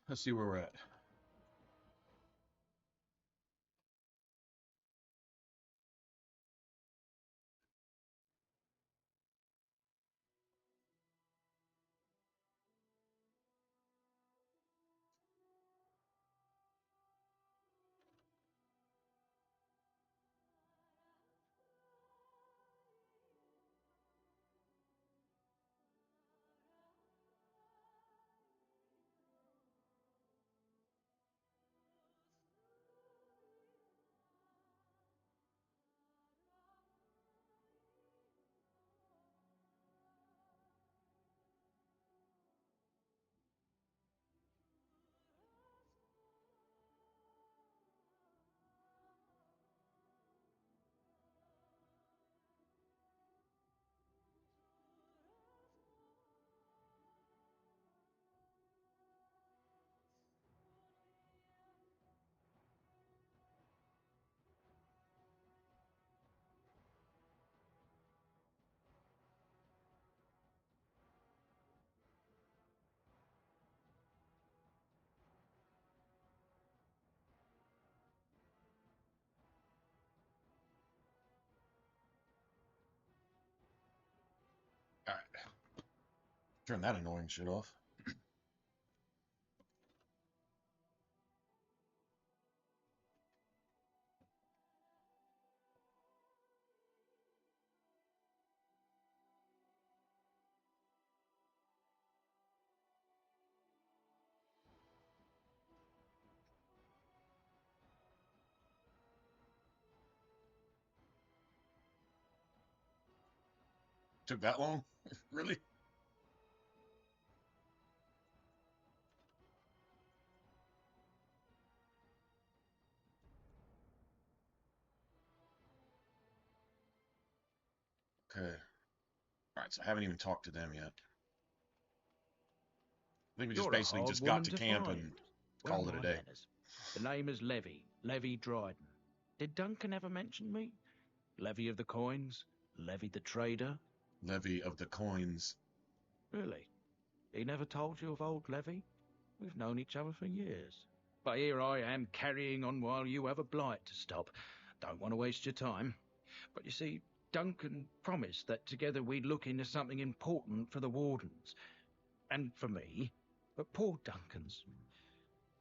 Let's see where we're at. All right. Turn that annoying shit off. Took that long? Really? Okay. All right, so I haven't even talked to them yet. I think we just You're a basically hard just got woman to to camp find. and Where are called it my a day. manners? The name is Levy Dryden. Did Duncan ever mention me? Levy of the coins? Levy the trader? Levy of the coins. Really? He never told you of old Levy? We've known each other for years. But here I am carrying on while you have a blight to stop. Don't want to waste your time. But you see, Duncan promised that together we'd look into something important for the Wardens. And for me. But poor Duncan's...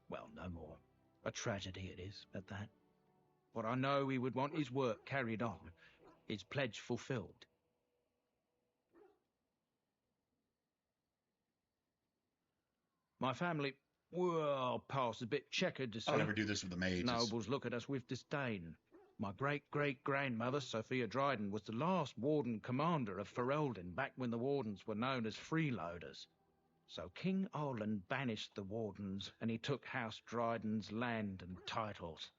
well, no more. A tragedy it is, at that. But I know he would want his work carried on, his pledge fulfilled. My family, well, past a bit checkered to see. I'll never do this with the mages. Nobles look at us with disdain. My great-great-grandmother, Sophia Dryden, was the last warden commander of Ferelden back when the wardens were known as freeloaders. So King Olin banished the wardens, and he took House Dryden's land and titles.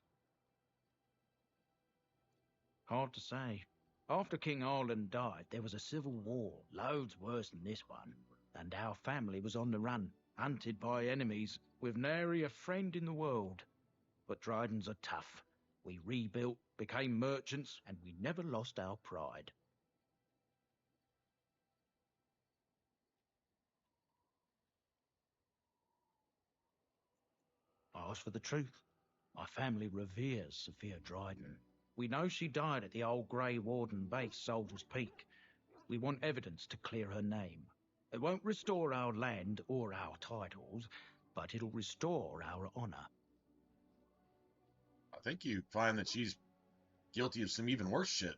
Hard to say. After King Olin died, there was a civil war, loads worse than this one, and our family was on the run, hunted by enemies, with nary a friend in the world. But Drydens are tough. We rebuilt, became merchants, and we never lost our pride. As for the truth, my family reveres Sophia Dryden. We know she died at the old Grey Warden base, Soldier's Peak. We want evidence to clear her name. It won't restore our land or our titles, but it'll restore our honor. I think you find that she's guilty of some even worse shit.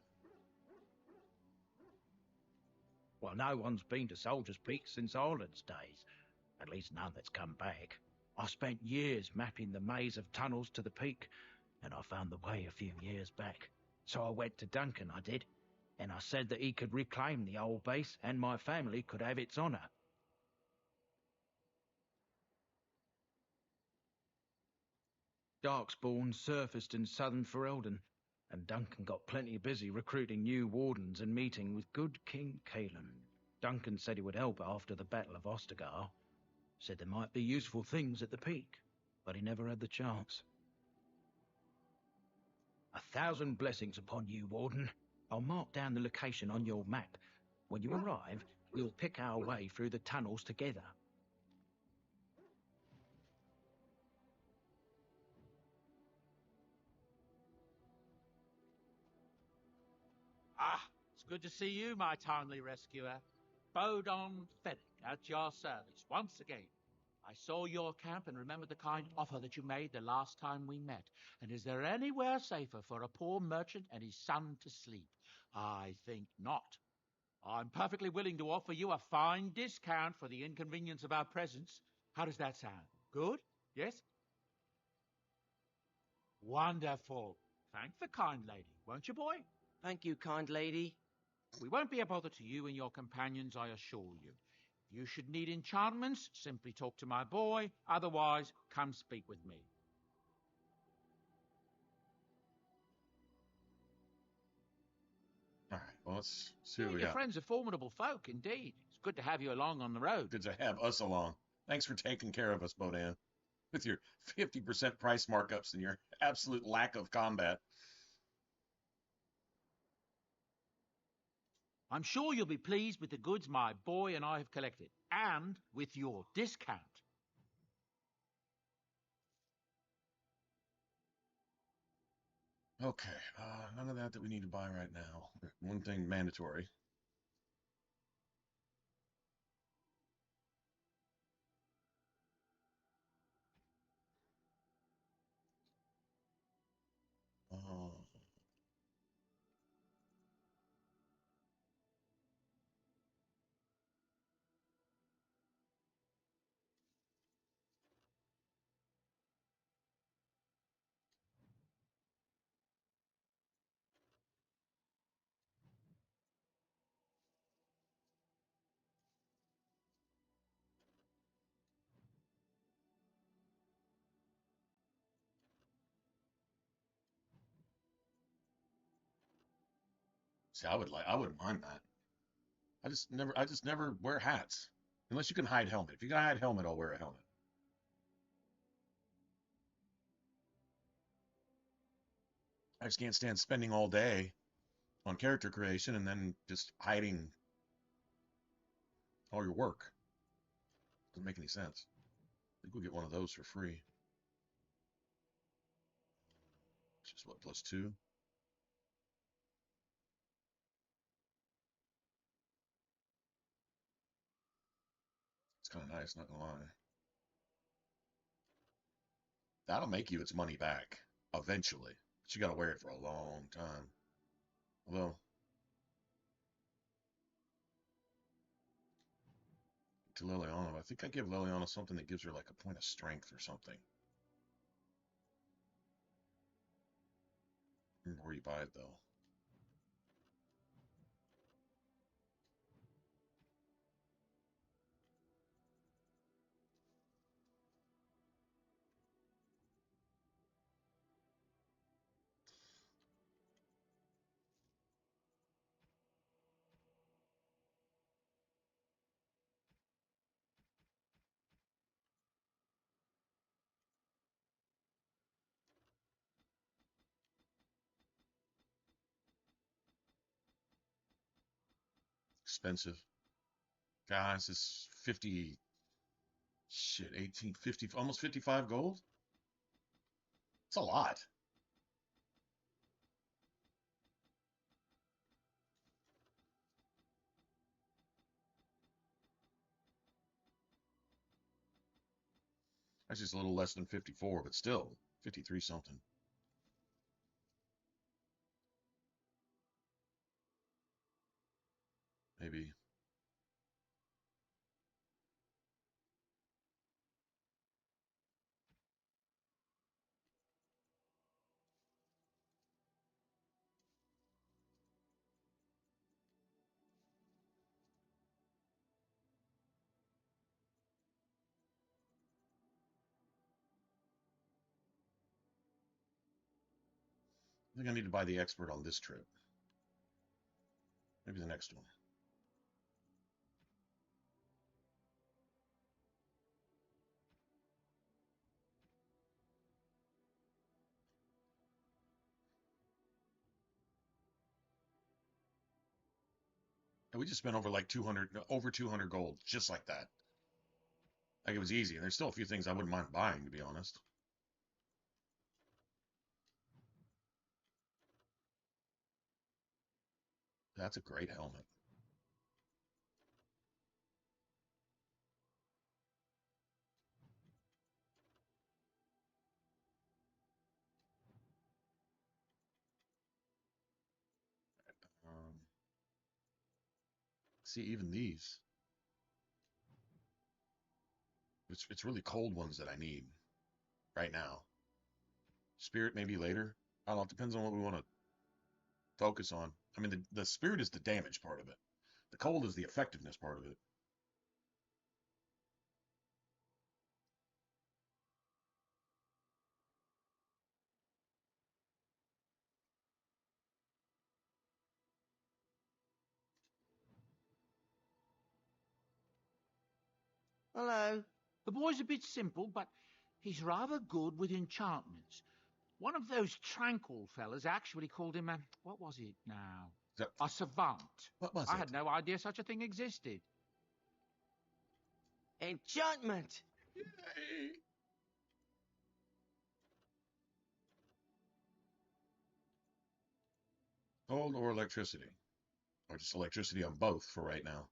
Well, no one's been to Soldier's Peak since Ireland's days. At least none that's come back. I spent years mapping the maze of tunnels to the peak, and I found the way a few years back. So I went to Duncan, I did, and I said that he could reclaim the old base and my family could have its honor. Darkspawn surfaced in southern Ferelden, and Duncan got plenty busy recruiting new wardens and meeting with good King Caelan. Duncan said he would help after the Battle of Ostagar. Said there might be useful things at the peak, but he never had the chance. 1,000 blessings upon you, Warden. I'll mark down the location on your map. When you arrive, we'll pick our way through the tunnels together. Ah, it's good to see you, my timely rescuer. Bodon Fennick, at your service once again. I saw your camp and remembered the kind offer that you made the last time we met. And is there anywhere safer for a poor merchant and his son to sleep? I think not. I'm perfectly willing to offer you a fine discount for the inconvenience of our presence. How does that sound? Good? Yes? Wonderful. Thank the kind lady, won't you, boy? Thank you, kind lady. We won't be a bother to you and your companions, I assure you. If you should need enchantments, simply talk to my boy. Otherwise, come speak with me. All right, well, let's see what we Your got. friends are formidable folk, indeed. It's good to have you along on the road. Good to have us along. Thanks for taking care of us, Bodan. With your 50% price markups and your absolute lack of combat. I'm sure you'll be pleased with the goods my boy and I have collected, and with your discount. Okay, none of that we need to buy right now. One thing mandatory. Uh, See, I wouldn't mind that. I just never wear hats. Unless you can hide helmet. If you can hide helmet, I'll wear a helmet. I just can't stand spending all day on character creation and then just hiding all your work. Doesn't make any sense. I think we'll get one of those for free. It's just what, +2? It's kind of nice, not gonna lie. That'll make you its money back eventually, but you gotta wear it for a long time. Although, to Liliana, I think I give Liliana something that gives her like a point of strength or something. Remember where you buy it though. Expensive. Guys, it's 50, shit, 18, 50, almost 55 gold? It's a lot. That's just a little less than 54, but still 53 something. Maybe. I think I need to buy the expert on this trip. Maybe the next one. And we just spent over like 200, over 200 gold, just like that. Like it was easy. And there's still a few things I wouldn't mind buying, to be honest. That's a great helmet. Um, see, even these. It's really cold ones that I need right now. Spirit maybe later. I don't know. It depends on what we want to focus on. I mean, the spirit is the damage part of it. The cold is the effectiveness part of it. Hello. The boy's a bit simple, but he's rather good with enchantments. One of those tranquil fellas actually called him a, what was it now? That, A savant. what was I it? had no idea such a thing existed. Enchantment. Yay. Cold or electricity? Or just electricity on both for right now.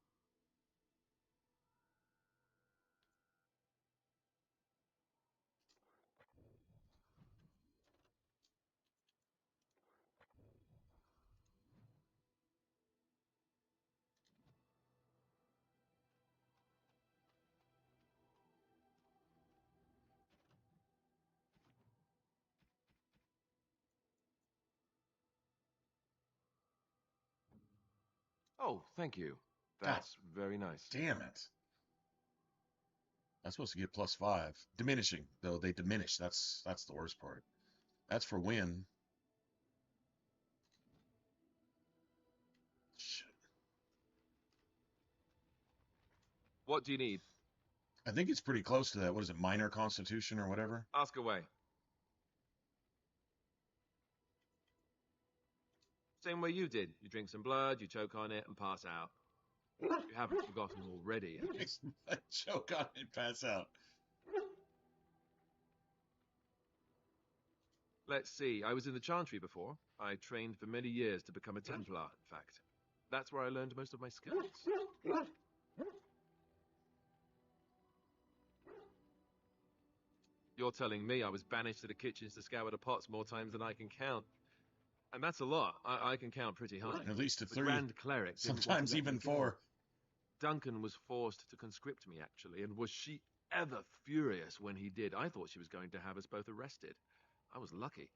Oh, thank you. That's very nice. Damn it. I'm supposed to get +5. Diminishing, though. They diminish. That's the worst part. That's for win. Shit. What do you need? I think it's pretty close to that. What is it? Minor constitution or whatever? Ask away. Same way you did. You drink some blood, you choke on it, and pass out. You haven't forgotten already. have you? I choke on it, pass out. Let's see. I was in the Chantry before. I trained for many years to become a Templar, in fact. That's where I learned most of my skills. You're telling me I was banished to the kitchens to scour the pots more times than I can count. And that's a lot. I can count pretty high. At least to The 3. Grand Cleric didn't want to Sometimes let even me go. 4. Duncan was forced to conscript me, actually, and was she ever furious when he did? I thought she was going to have us both arrested. I was lucky.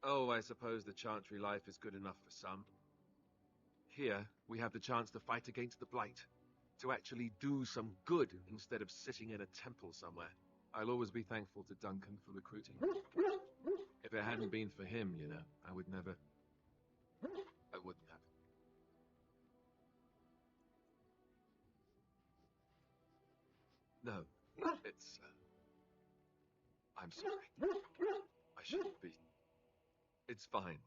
Oh, I suppose the Chantry life is good enough for some. Here, we have the chance to fight against the Blight, to actually do some good instead of sitting in a temple somewhere. I'll always be thankful to Duncan for recruiting me. If it hadn't been for him, you know, I wouldn't have. No, it's, I'm sorry. I shouldn't be. It's fine.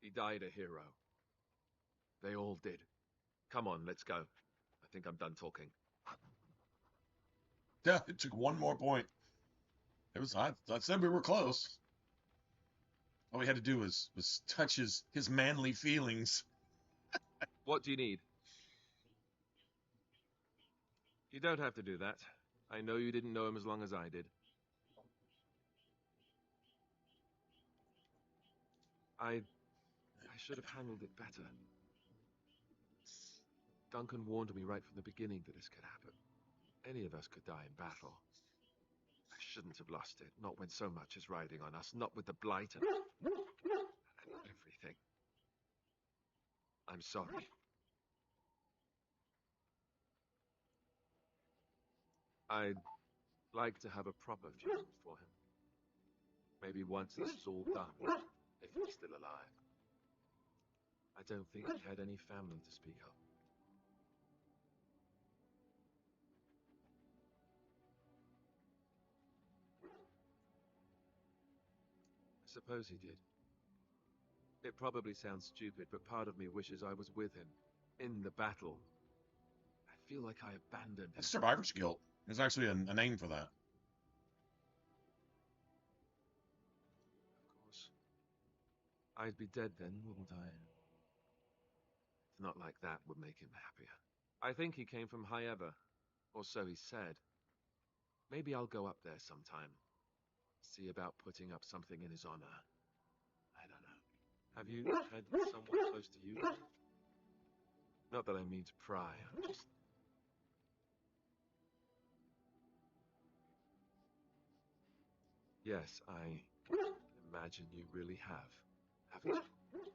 He died a hero. They all did. Come on, let's go. I think I'm done talking. Yeah, it took 1 more point. It was I said we were close. All we had to do was touch his manly feelings. What do you need? You don't have to do that. I know you didn't know him as long as I did. I should have handled it better. Duncan warned me right from the beginning that this could happen. Any of us could die in battle. I shouldn't have lost it, not when so much is riding on us, not with the Blight and everything. I'm sorry. I'd like to have a proper funeral for him. Maybe once this is all done, if he's still alive. I don't think he had any family to speak of. I suppose he did. It probably sounds stupid, but part of me wishes I was with him, in the battle. I feel feel like I abandoned That's him. survivor's guilt. There's actually a name for that. Of course. I'd be dead then, wouldn't I? It's not like that would make him happier. I think he came from High Ever, or so he said. Maybe I'll go up there sometime. See about putting up something in his honor. I don't know. Have you had someone close to you? Not that I mean to pry, I'm just... Yes, I imagine you really have, haven't you?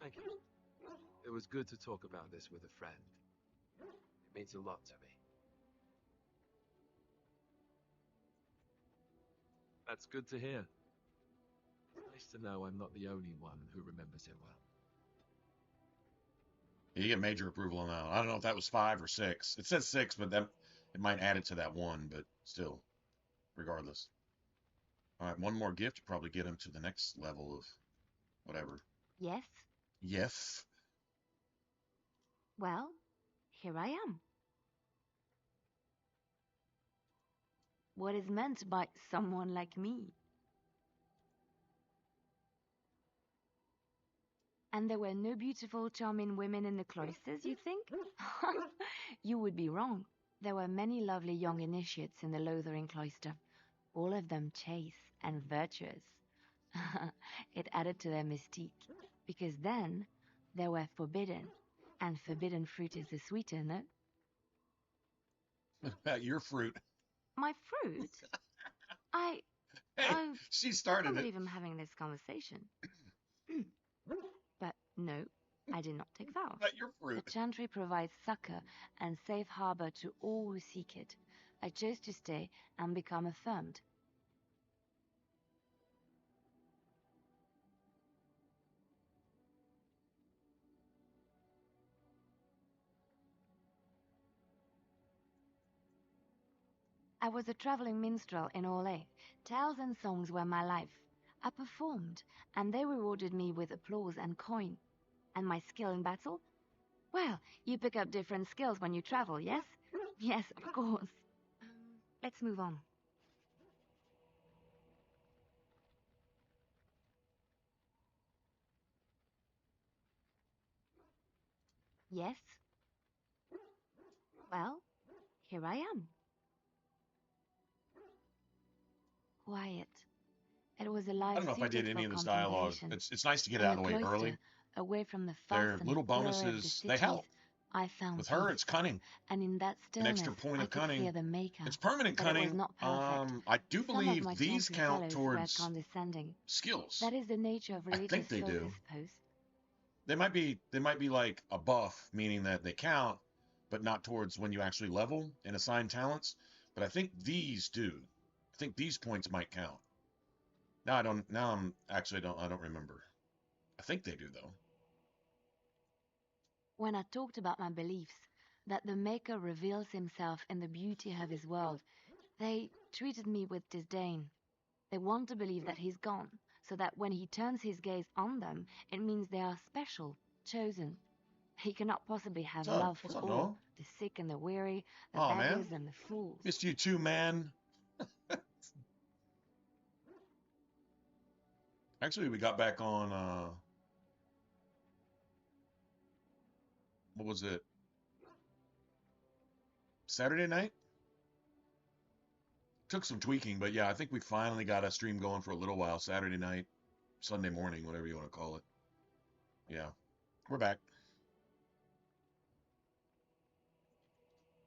Thank you. It was good to talk about this with a friend. It means a lot to me. That's good to hear. Nice to know I'm not the only one who remembers him well. You get major approval on that. I don't know if that was 5 or 6. It says 6, but that it might add it to that 1, but still, regardless. All right, one more gift to probably get him to the next level of whatever. Yes? Yes. Well, here I am. What is meant by someone like me? And there were no beautiful, charming women in the cloisters, you think? You would be wrong. There were many lovely young initiates in the Lothering cloister, all of them chaste and virtuous. It added to their mystique, because then they were forbidden, and forbidden fruit is the sweeter, no? Your fruit. My fruit? I Hey, Oh, she I started can't it. believe I'm having this conversation. But no, I did not take vows. Not your The fruit. Chantry provides succor and safe harbor to all who seek it. I chose to stay and become affirmed. I was a traveling minstrel in Orlais. Tales and songs were my life. I performed, and they rewarded me with applause and coin. And my skill in battle? Well, you pick up different skills when you travel, yes? Yes, of course. Let's move on. Yes? Well, here I am. Quiet. It was a I life don't know if I did suited for any of this dialogue. contemplation. It's nice to get it In out the of the way cloister, early. away from the fuss They're and little flurry of the bonuses. They cities, help. I found With her, peace. it's cunning. And in that An stillness, extra point I of could cunning. hear the Maker. It's permanent But it was cunning. not perfect. I do Some of believe my these Chantry count fellows were towards condescending. skills. That is the nature of I religious think they filth, do. I suppose. They might be like a buff, meaning that they count, but not towards when you actually level and assign talents. But I think these do. I think these points might count. Now I don't. Now I'm actually I don't remember. I think they do though. When I talked about my beliefs, that the Maker reveals himself in the beauty of his world, they treated me with disdain. They want to believe that he's gone, so that when he turns his gaze on them, it means they are special, chosen. He cannot possibly have What's up? love for What's up, all, Noah? the sick and the weary, the Aw, man. beggars and the fools. Missed you too, man. Actually, we got back on. What was it? Saturday night? Took some tweaking, but yeah, I think we finally got a stream going for a little while. Saturday night, Sunday morning, whatever you want to call it. Yeah, we're back.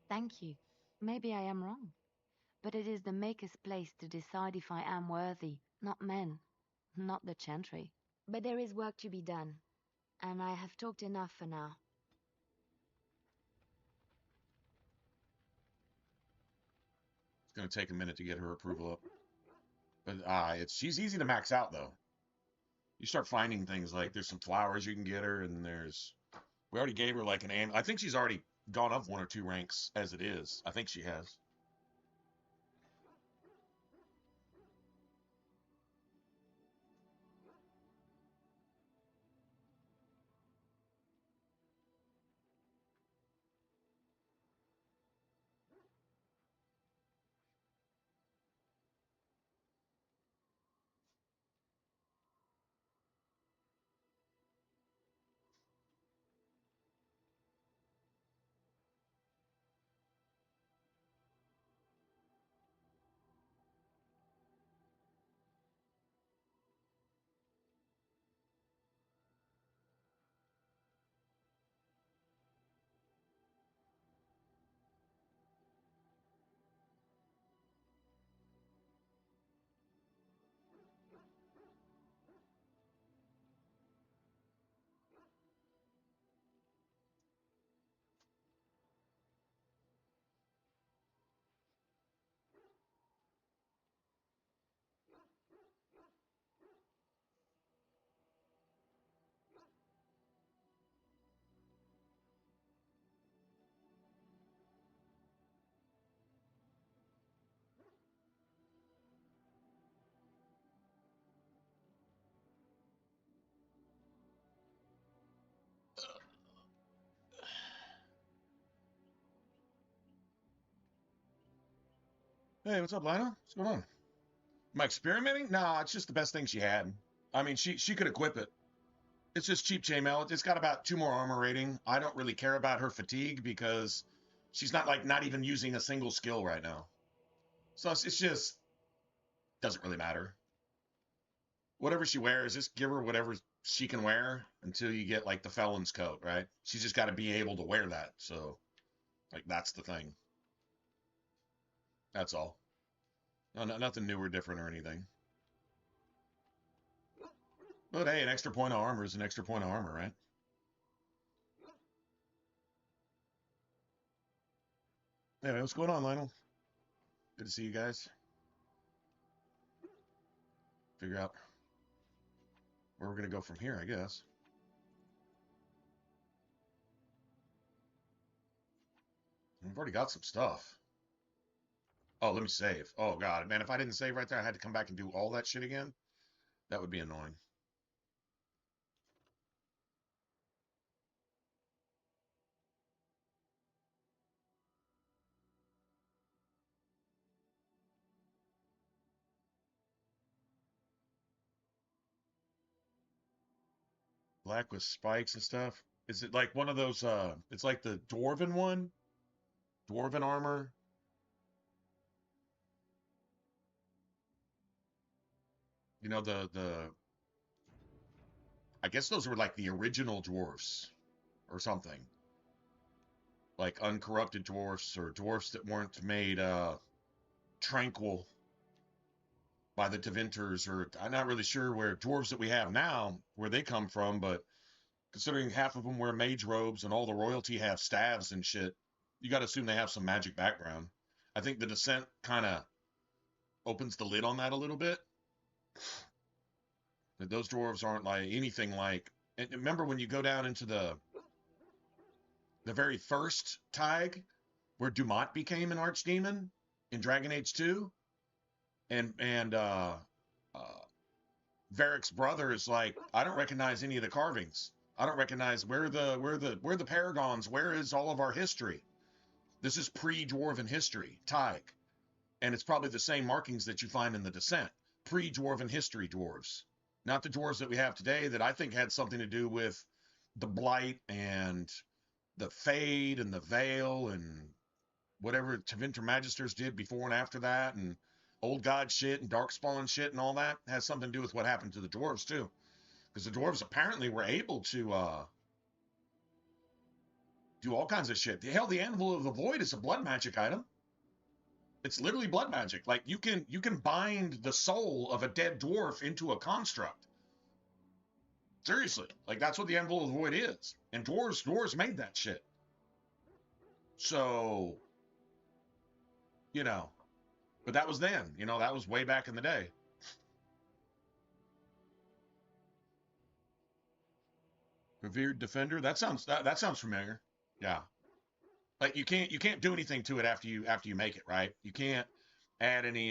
Thank you. Maybe I am wrong. But it is the Maker's place to decide if I am worthy, not men, not the Chantry. But there is work to be done, and I have talked enough for now. It's gonna take a minute to get her approval up, but she's easy to max out though. You start finding things like there's some flowers you can get her, and we already gave her like I think she's already gone up 1 or 2 ranks as it is. I think she has. Hey, what's up, Lionel? What's going on? Am I experimenting? Nah, it's just the best thing she had. I mean, she could equip it. It's just cheap chainmail. It's got about 2 more armor rating. I don't really care about her fatigue because she's not even using a single skill right now. So it's just doesn't really matter. Whatever she wears, just give her whatever she can wear until you get like the felon's coat, right? She's just got to be able to wear that. So like that's the thing. That's all. No, nothing new or different or anything. But hey, an extra point of armor is an extra point of armor, right? Anyway, what's going on, Lionel? Good to see you guys. Figure out where we're going to go from here, I guess. We've already got some stuff. Oh, let me save. Oh, God. Man, if I didn't save right there, I had to come back and do all that shit again. That would be annoying. Black with spikes and stuff. Is it like one of those, it's like the Dwarven one? Dwarven armor? You know, I guess those were like the original dwarfs or something. Like uncorrupted dwarfs or dwarfs that weren't made, tranquil by the Devinters, or I'm not really sure where dwarves that we have now, where they come from, but considering half of them wear mage robes and all the royalty have staves and shit, you got to assume they have some magic background. I think the Descent kind of opens the lid on that a little bit. That those dwarves aren't like anything like. And remember when you go down into the very first Tig, where Dumont became an archdemon in Dragon Age 2, and Varric's brother is like, I don't recognize any of the carvings. I don't recognize where the paragons. Where is all of our history? This is pre-dwarven history, Tig, and it's probably the same markings that you find in the Descent. Pre-dwarven history dwarves, not the dwarves that we have today. That I think had something to do with the blight and the fade and the veil and whatever Tevinter Magisters did before and after that, and old god shit and darkspawn shit and all that has something to do with what happened to the dwarves too. Because the dwarves apparently were able to do all kinds of shit. Hell, the Anvil of the Void is a blood magic item. It's literally blood magic. Like you can bind the soul of a dead dwarf into a construct. Seriously, like that's what the Anvil of the Void is. And dwarves made that shit. So, you know, but that was then. You know, that was way back in the day. Revered Defender. That sounds familiar. Yeah. Like you can't do anything to it after you make it, right? You can't add any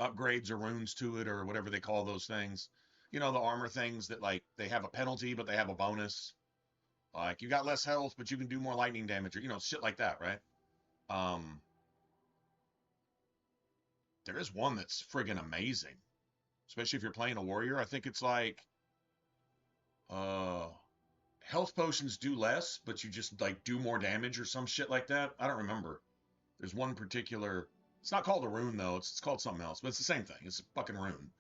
upgrades or runes to it or whatever they call those things. You know, the armor things that like they have a penalty but they have a bonus. Like you got less health but you can do more lightning damage or shit like that, right? Um there is one that's friggin' amazing. Especially if you're playing a warrior. I think it's like uh health potions do less, but you just like do more damage or some shit like that. I don't remember. There's one particular. It's not called a rune though. It's called something else, but it's the same thing. It's a fucking rune.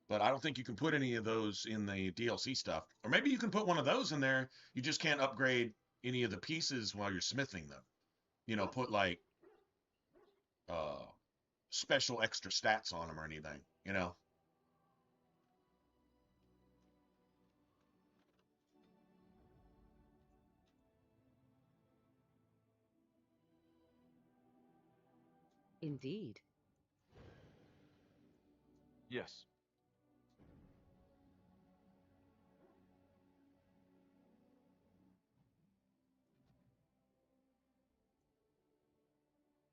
But I don't think you can put any of those in the DLC stuff. Or maybe you can put one of those in there. You just can't upgrade any of the pieces while you're smithing them. Put like uh special extra stats on them or anything. Indeed. Yes.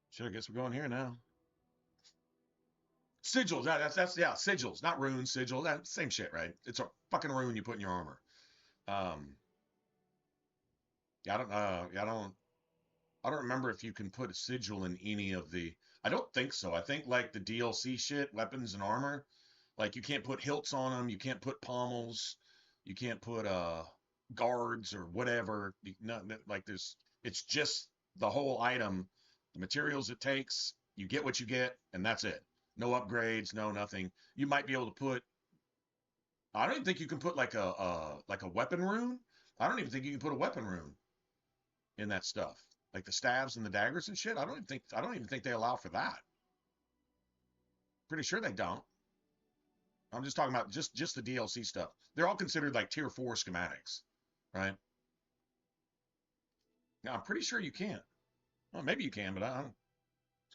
Sure, I guess we're going here now. Sigils, that's yeah, sigils, not runes, sigil, that same shit, right? It's a fucking rune you put in your armor. Yeah, I don't I don't remember if you can put a sigil in any of the. I don't think so. I think like the DLC shit, weapons and armor, like you can't put hilts on them, you can't put pommels, you can't put guards or whatever. Like there's, it's just the whole item, the materials it takes. You get what you get, and that's it. No upgrades, no nothing. You might be able to put. I don't even think you can put like a weapon rune. I don't even think you can put a weapon rune in that stuff. Like the stabs and the daggers and shit. I don't even think they allow for that. Pretty sure they don't. I'm just talking about just the DLC stuff. They're all considered like tier 4 schematics, right? Now I'm pretty sure you can't. Well, maybe you can, but I don't.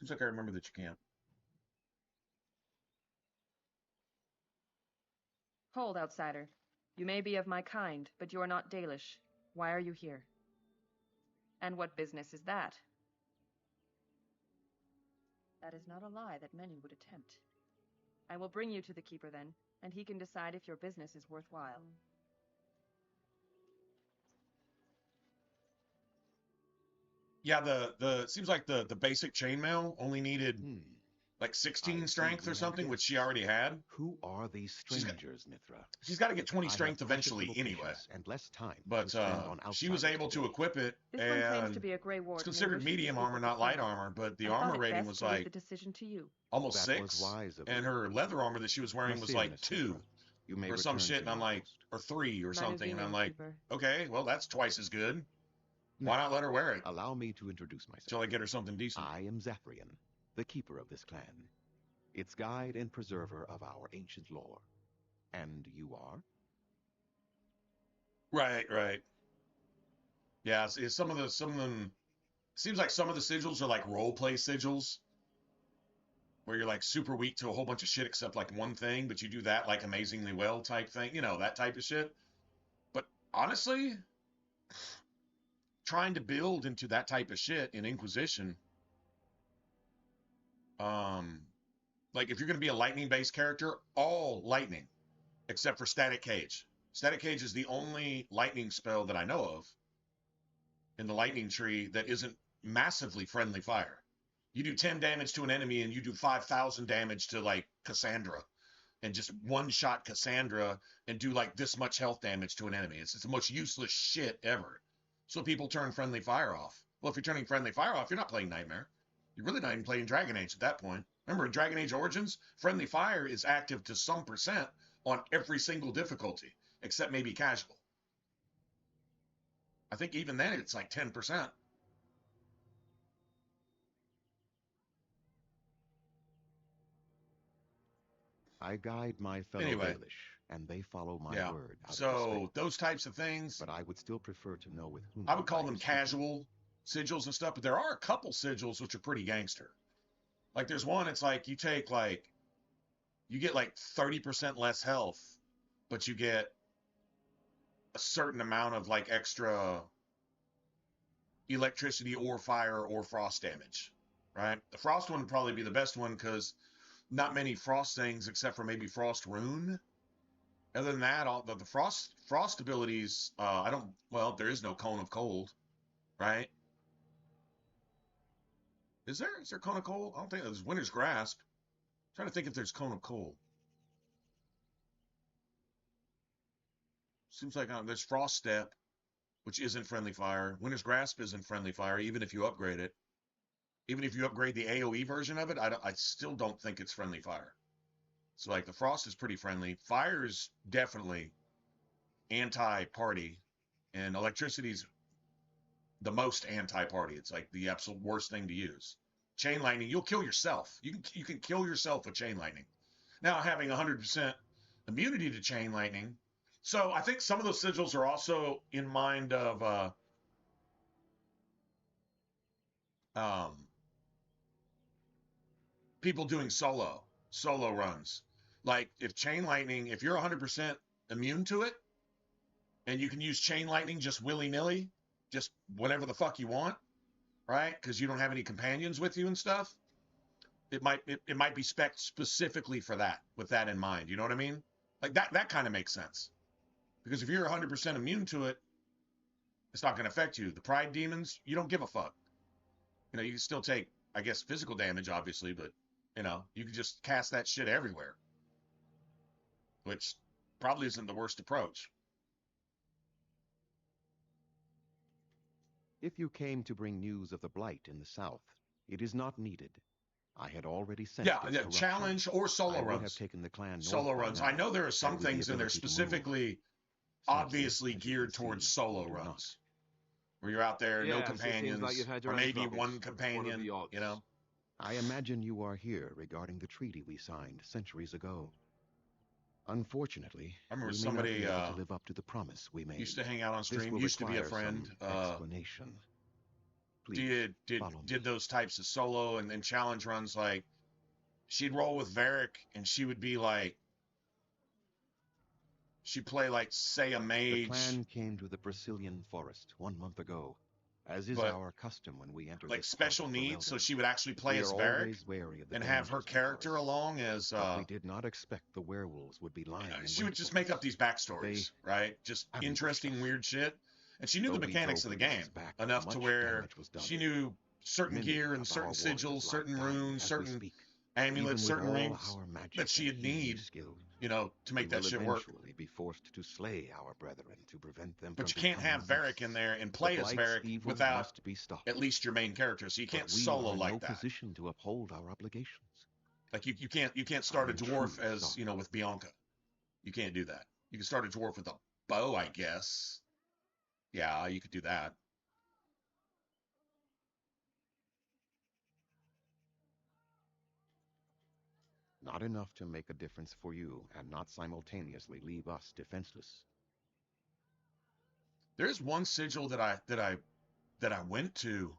Seems like I remember that you can't. Hold, outsider. You may be of my kind, but you are not Dalish. Why are you here? And what business is that? That is not a lie that many would attempt. I will bring you to the Keeper then, and he can decide if your business is worthwhile. Yeah, the seems like the basic chainmail only needed like 16 strength or something, which she already had. Who are these strangers, Mithra? She's got to get 20 strength eventually anyway. And less time but she was able to equip it, this one claims to and be a Grey Warden. it's considered medium armor, not light armor. But the armor rating was like the decision to you. almost 6, and her leather armor that she was wearing was like 2 or some shit, and I'm like, or 3 or something, and I'm like, okay, well that's twice as good. Why not let her wear it? Allow me to introduce myself. Till I get her something decent. I am Zephyrian, the keeper of this clan, its guide and preserver of our ancient lore. And you are? Right. Yeah, some of them seems like some of the sigils are like role play sigils, where you're like super weak to a whole bunch of shit except like one thing, but you do that like amazingly well type thing, you know, that type of shit. But honestly, trying to build into that type of shit in Inquisition, like if you're going to be a lightning based character, all lightning except for Static Cage. Static Cage is the only lightning spell that I know of in the lightning tree that isn't massively friendly fire. You do 10 damage to an enemy and you do 5,000 damage to like Cassandra, and just one shot Cassandra and do like this much health damage to an enemy. It's the most useless shit ever. So people turn friendly fire off. Well, if you're turning friendly fire off, you're not playing Nightmare. You're really not even playing Dragon Age at that point. Remember, in Dragon Age Origins, friendly fire is active to some percent on every single difficulty, except maybe casual. I think even then it's like 10%. I guide my fellow Dalish, and they follow my word. So those types of things. But I would still prefer to know with whom. I would call them casual sigils and stuff, but there are a couple sigils which are pretty gangster. Like there's one, it's like you take like, you get like 30% less health, but you get a certain amount of like extra electricity or fire or frost damage, right? The frost one would probably be the best one because not many frost things except for maybe frost rune. Other than that, all the frost abilities, there is no cone of cold, right? Is there cone of cold? I don't think there's Winter's Grasp. I'm trying to think if there's cone of cold. Seems like there's Frost Step, which isn't friendly fire. Winter's Grasp isn't friendly fire, even if you upgrade it. Even if you upgrade the AoE version of it, I still don't think it's friendly fire. So like the frost is pretty friendly. Fire's definitely anti-party, and electricity's the most anti-party. It's like the absolute worst thing to use. Chain lightning, you'll kill yourself. You can kill yourself with chain lightning. Now having 100% immunity to chain lightning. So I think some of those sigils are also in mind of people doing solo runs. Like if chain lightning, if you're 100% immune to it, and you can use chain lightning just willy-nilly, just whatever the fuck you want, right? Because you don't have any companions with you and stuff. It might be spec'd specifically for that, with that in mind. You know what I mean? Like that kind of makes sense. Because if you're 100% immune to it, it's not going to affect you. The pride demons, you don't give a fuck. You know, you can still take, I guess, physical damage, obviously, but, you know, you can just cast that shit everywhere. Which probably isn't the worst approach. If you came to bring news of the blight in the south, it is not needed. I had already sent Yeah, its yeah, corruption. challenge or solo I would runs. have taken the clan north Solo by runs. now, I know there are some and with the things in there ability to move. specifically, Sadly, obviously as you can geared towards see, solo we do not. runs. Where you're out there, no Yes, it seems like companions, you've had your or own maybe troubles. one What are companion, the odds? you know? I imagine you are here regarding the treaty we signed centuries ago. Unfortunately, I remember we may somebody not be able to live up to the promise we made. used to hang out on This stream, will used to be a require friend. some explanation. Please follow me. Did those types of solo and then challenge runs. Like, she'd roll with Varric and she would be like, she'd play like, say, a mage. The clan came to the Brazilian forest 1 month ago, as is But, our custom when we enter like this special part of the needs, so realm. she would actually play We as are Varric always wary of the and have her dangers character before us. along as But we did not expect the werewolves would be lying in she wait would just for make us. up these backstories, right? Just ambushed interesting, us. weird shit. And she knew Though the we mechanics drove of the the game beasts back, enough to much where damage was done. she knew certain Many gear and of certain our sigils, warriors lie certain dying runes, as we certain speak. amulets, Even certain with all rings our magic that she'd and healing need, skill, you know, to make we that will shit work. eventually be forced to slay our brethren to prevent them But you from can't have becoming Varric in beasts. there and The play as Blight's Varric evil without must be stopped. at least your main character. So you can't But we solo are in like no that. position to uphold our obligations. Like you can't start I a am dwarf truly as, sorry. you know, with Bianca. You can't do that. You can start a dwarf with a bow, I guess. Yeah, you could do that. Not enough to make a difference for you, and not simultaneously leave us defenseless. There's one sigil that I went to.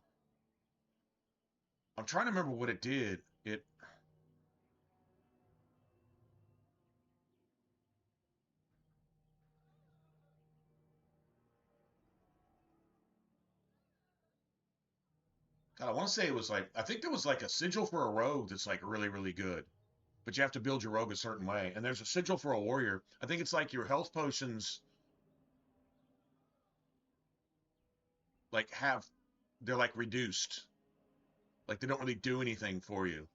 I'm trying to remember what it did. God, I want to say it was like, I think there was like a sigil for a rogue that's like really, really good. But you have to build your rogue a certain way. And there's a sigil for a warrior. I think it's like your health potions like they're like reduced. Like they don't really do anything for you.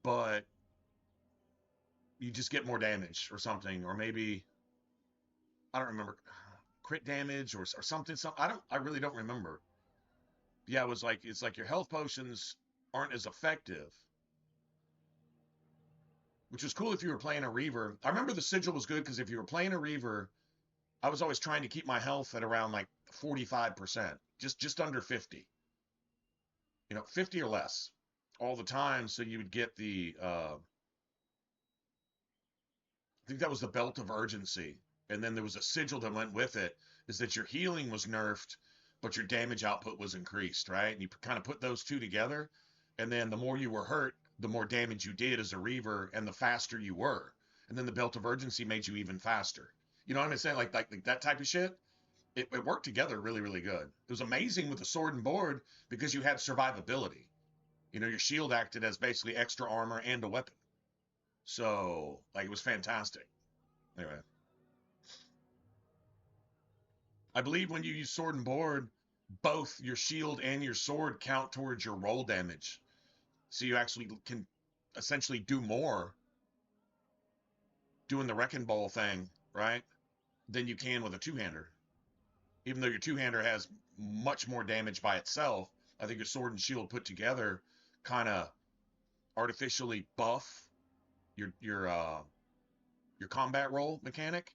But you just get more damage or something. Or maybe, I don't remember, crit damage or something. I really don't remember. Yeah, it's like your health potions aren't as effective. Which was cool if you were playing a Reaver. I remember the sigil was good because if you were playing a Reaver, I was always trying to keep my health at around like 45%, just under 50. You know, 50 or less all the time. So you would get the, I think that was the Belt of Urgency. And then there was a sigil that went with it, is that your healing was nerfed, but your damage output was increased, right? And you kind of put those two together. And then the more you were hurt, the more damage you did as a Reaver and the faster you were. And then the Belt of Urgency made you even faster. You know what I'm saying? Like that type of shit. It worked together really, really good. It was amazing with the sword and board because you had survivability. You know, your shield acted as basically extra armor and a weapon. So, like, it was fantastic. Anyway. I believe when you use sword and board, both your shield and your sword count towards your roll damage. So you actually can essentially do more doing the Wrecking Ball thing, right, than you can with a two-hander. Even though your two-hander has much more damage by itself, I think your sword and shield put together kind of artificially buff your combat roll mechanic.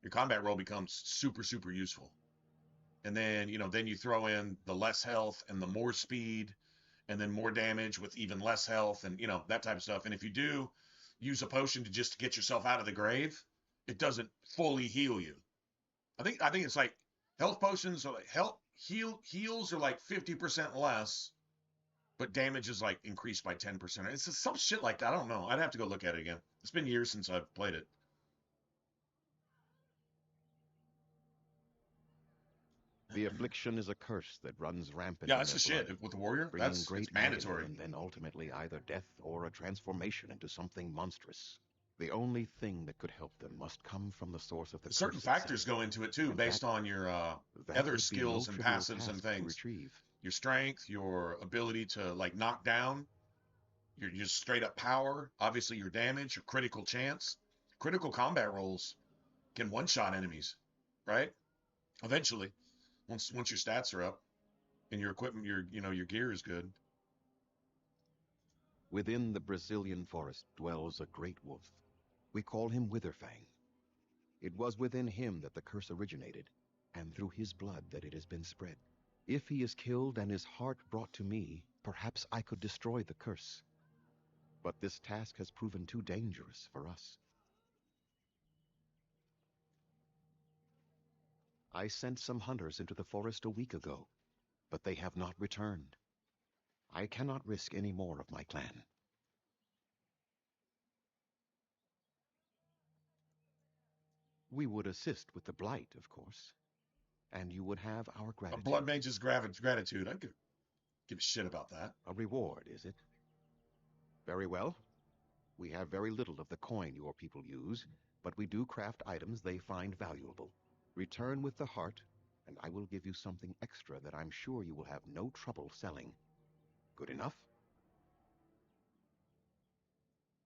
Your combat roll becomes super, super useful. And then, you know, then you throw in the less health and the more speed and then more damage with even less health and, you know, that type of stuff. And if you do use a potion to just get yourself out of the grave, it doesn't fully heal you. I think it's like health potions are like heals are like 50% less, but damage is like increased by 10%. It's just some shit like that. I don't know. I'd have to go look at it again. It's been years since I've played it. The affliction is a curse that runs rampant. Yeah, in that's the their shit. blood, With the warrior, bringing it's great mandatory. agony and then ultimately either death or a transformation into something monstrous. The only thing that could help them must come from the source of the Certain curse factors itself. go into it too, And based that- on your that other would be skills no and trivial passives and task to things. retrieve. your strength, your ability to like knock down, your just straight up power, obviously your damage, your critical chance. Critical combat rolls can one-shot enemies, right? Eventually, once your stats are up and your equipment, your gear is good. Within the Brazilian forest dwells a great wolf. We call him Witherfang. It was within him that the curse originated, and through his blood that it has been spread. If he is killed and his heart brought to me, perhaps I could destroy the curse. But this task has proven too dangerous for us. I sent some hunters into the forest a week ago, but they have not returned. I cannot risk any more of my clan. We would assist with the blight, of course, and you would have our A gratitude. blood mage's gratitude. I don't give a shit about that. A reward, is it? Very well. We have very little of the coin your people use, but we do craft items they find valuable. Return with the heart, and I will give you something extra that I'm sure you will have no trouble selling. Good enough?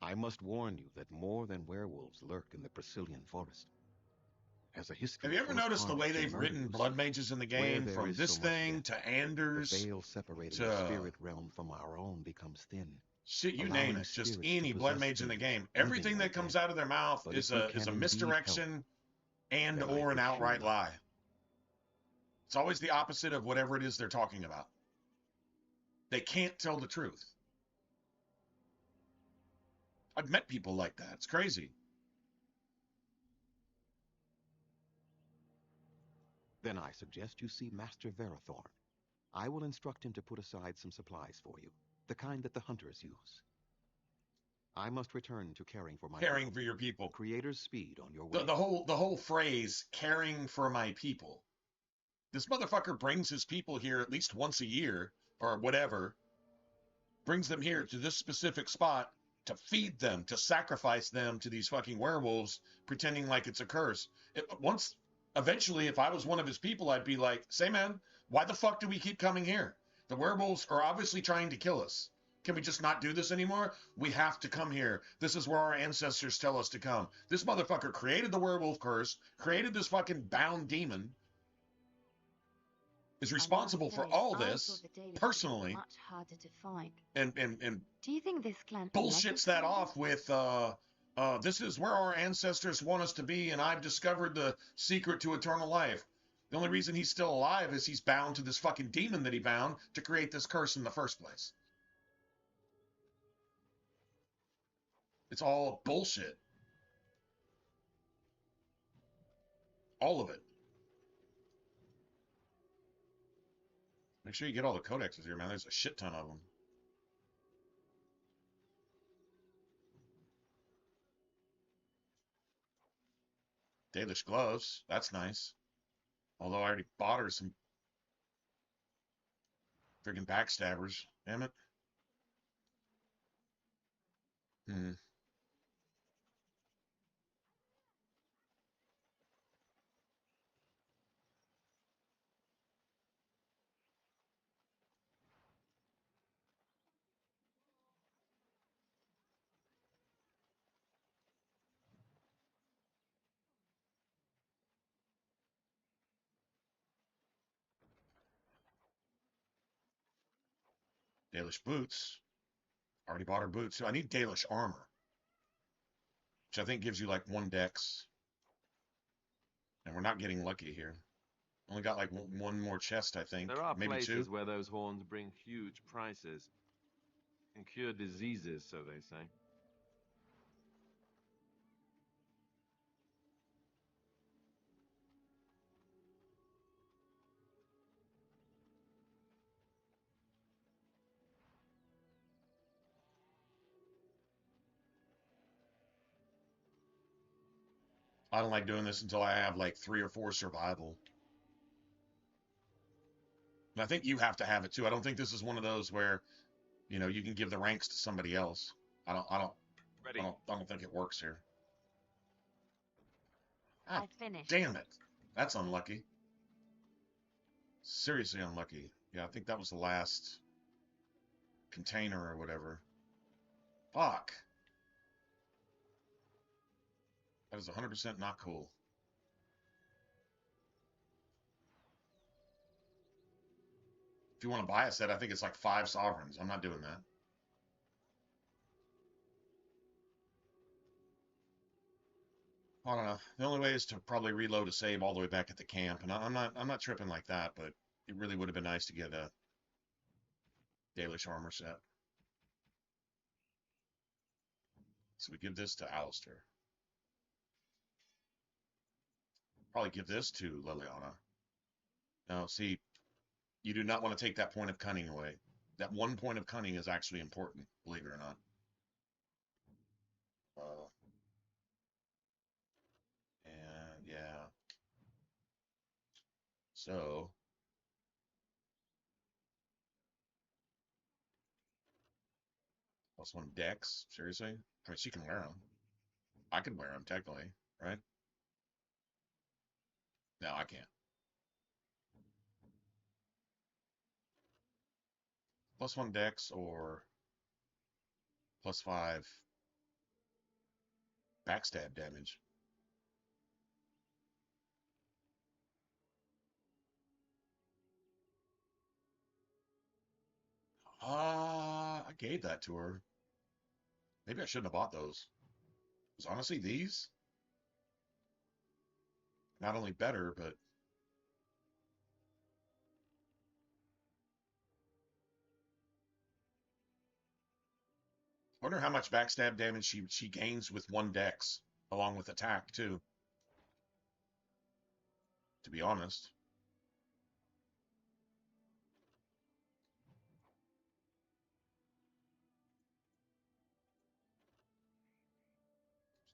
I must warn you that more than werewolves lurk in the Brazilian forest. Has a history. Have you ever noticed the way they've written blood mages in the game, from this thing to Anders? The veil separating the spirit realm from our own becomes thin. Shit, you name it. Just any blood mage in the game. Everything that comes out of their mouth is a misdirection and or an outright lie. It's always the opposite of whatever it is they're talking about. They can't tell the truth. I've met people like that. It's crazy. Then I suggest you see Master Verathorn. I will instruct him to put aside some supplies for you, the kind that the hunters use. I must return to caring for your people. Creator's speed on your way. The whole phrase, caring for my people. This motherfucker brings his people here at least once a year, or whatever. Brings them here to this specific spot to feed them, to sacrifice them to these fucking werewolves, pretending like it's a curse. Eventually, if I was one of his people, I'd be like, say, man, why the fuck do we keep coming here? The werewolves are obviously trying to kill us. Can we just not do this anymore? We have to come here. This is where our ancestors tell us to come. This motherfucker created the werewolf curse, created this fucking bound demon, is responsible for all this personally, much harder to find. and Do you think this clan bullshits that off with this is where our ancestors want us to be, and I've discovered the secret to eternal life. The only reason he's still alive is he's bound to this fucking demon that he bound to create this curse in the first place. It's all bullshit. All of it. Make sure you get all the codexes here, man. There's a shit ton of them. Dalish gloves. That's nice. Although I already bought her some friggin' backstabbers. Damn it. Dalish boots. Already bought her boots. So I need Dalish armor, which I think gives you like 1 dex. And we're not getting lucky here. Only got like one more chest, I think. There are maybe places 2. where those horns bring huge prices and cure diseases, so they say. I don't like doing this until I have like 3 or 4 survival. And I think you have to have it too. I don't think this is one of those where, you can give the ranks to somebody else. I don't think it works here. I finished. Damn it. That's unlucky. Seriously unlucky. Yeah, I think that was the last container or whatever. Fuck. That is 100% not cool. If you want to buy a set, I think it's like 5 sovereigns. I'm not doing that. I don't know. The only way is to probably reload a save all the way back at the camp, and I'm not tripping like that, but it really would have been nice to get a Dalish armor set. So we give this to Alistair. Probably give this to Liliana. Now, see, you do not want to take that point of cunning away. That one point of cunning is actually important, believe it or not. And yeah. So, +1 dex? Seriously? I mean, she can wear them. I can wear them, technically, right? No, I can't. +1 dex or +5 backstab damage. I gave that to her. Maybe I shouldn't have bought those. Because honestly, these, not only better, but I wonder how much backstab damage she gains with 1 dex, along with attack, too. To be honest.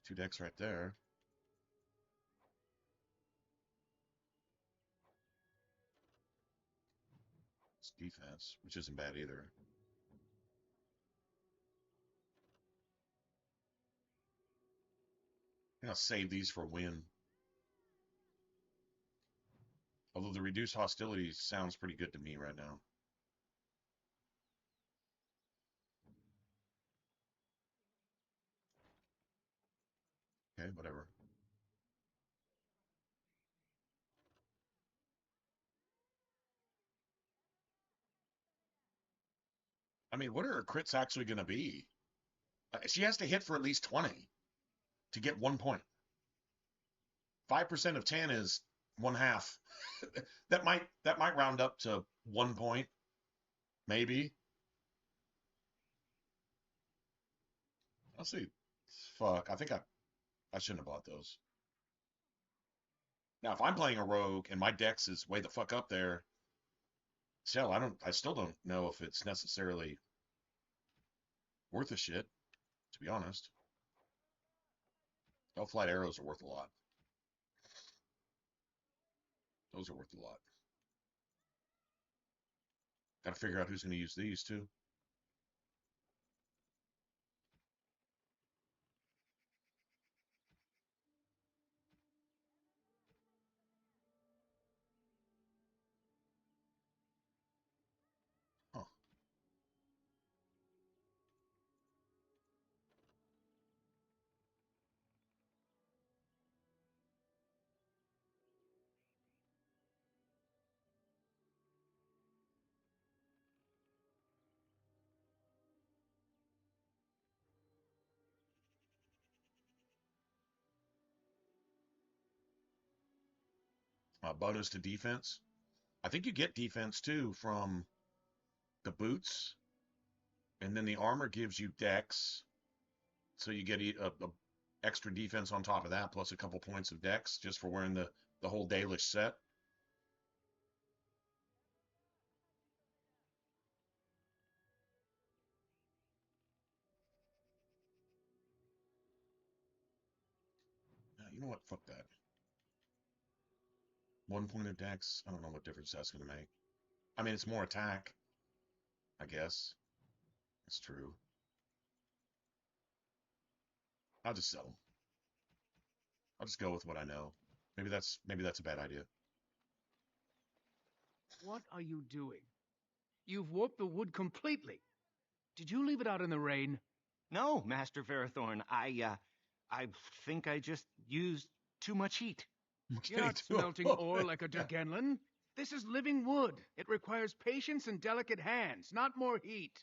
There's 2 decks right there. It's defense, which isn't bad either. I'm gonna save these for a win. Although the reduced hostility sounds pretty good to me right now. Okay, whatever. I mean, what are her crits actually going to be? She has to hit for at least 20 to get 1 point. 5% of 10 is 1/2. that might round up to 1 point, maybe. I'll see. Fuck, I think I shouldn't have bought those. Now, if I'm playing a rogue and my dex is way the fuck up there, still I still don't know if it's necessarily worth a shit, to be honest. Elf-light arrows are worth a lot. Those are worth a lot. Got to figure out who's going to use these too. Huh. Bonus to defense. I think you get defense too from the boots, and then the armor gives you dex, so you get a extra defense on top of that, plus a couple points of dex just for wearing the whole Dalish set. You know what? Fuck that. 1 point of dex. I don't know what difference that's going to make. I mean, it's more attack, I guess. It's true. I'll just sell them. I'll just go with what I know. Maybe that's a bad idea. What are you doing? You've warped the wood completely. Did you leave it out in the rain? No, Master Ferrothorn. I think I just used too much heat. You're not smelting ore like a Dergenlin. This is living wood. It requires patience and delicate hands, not more heat.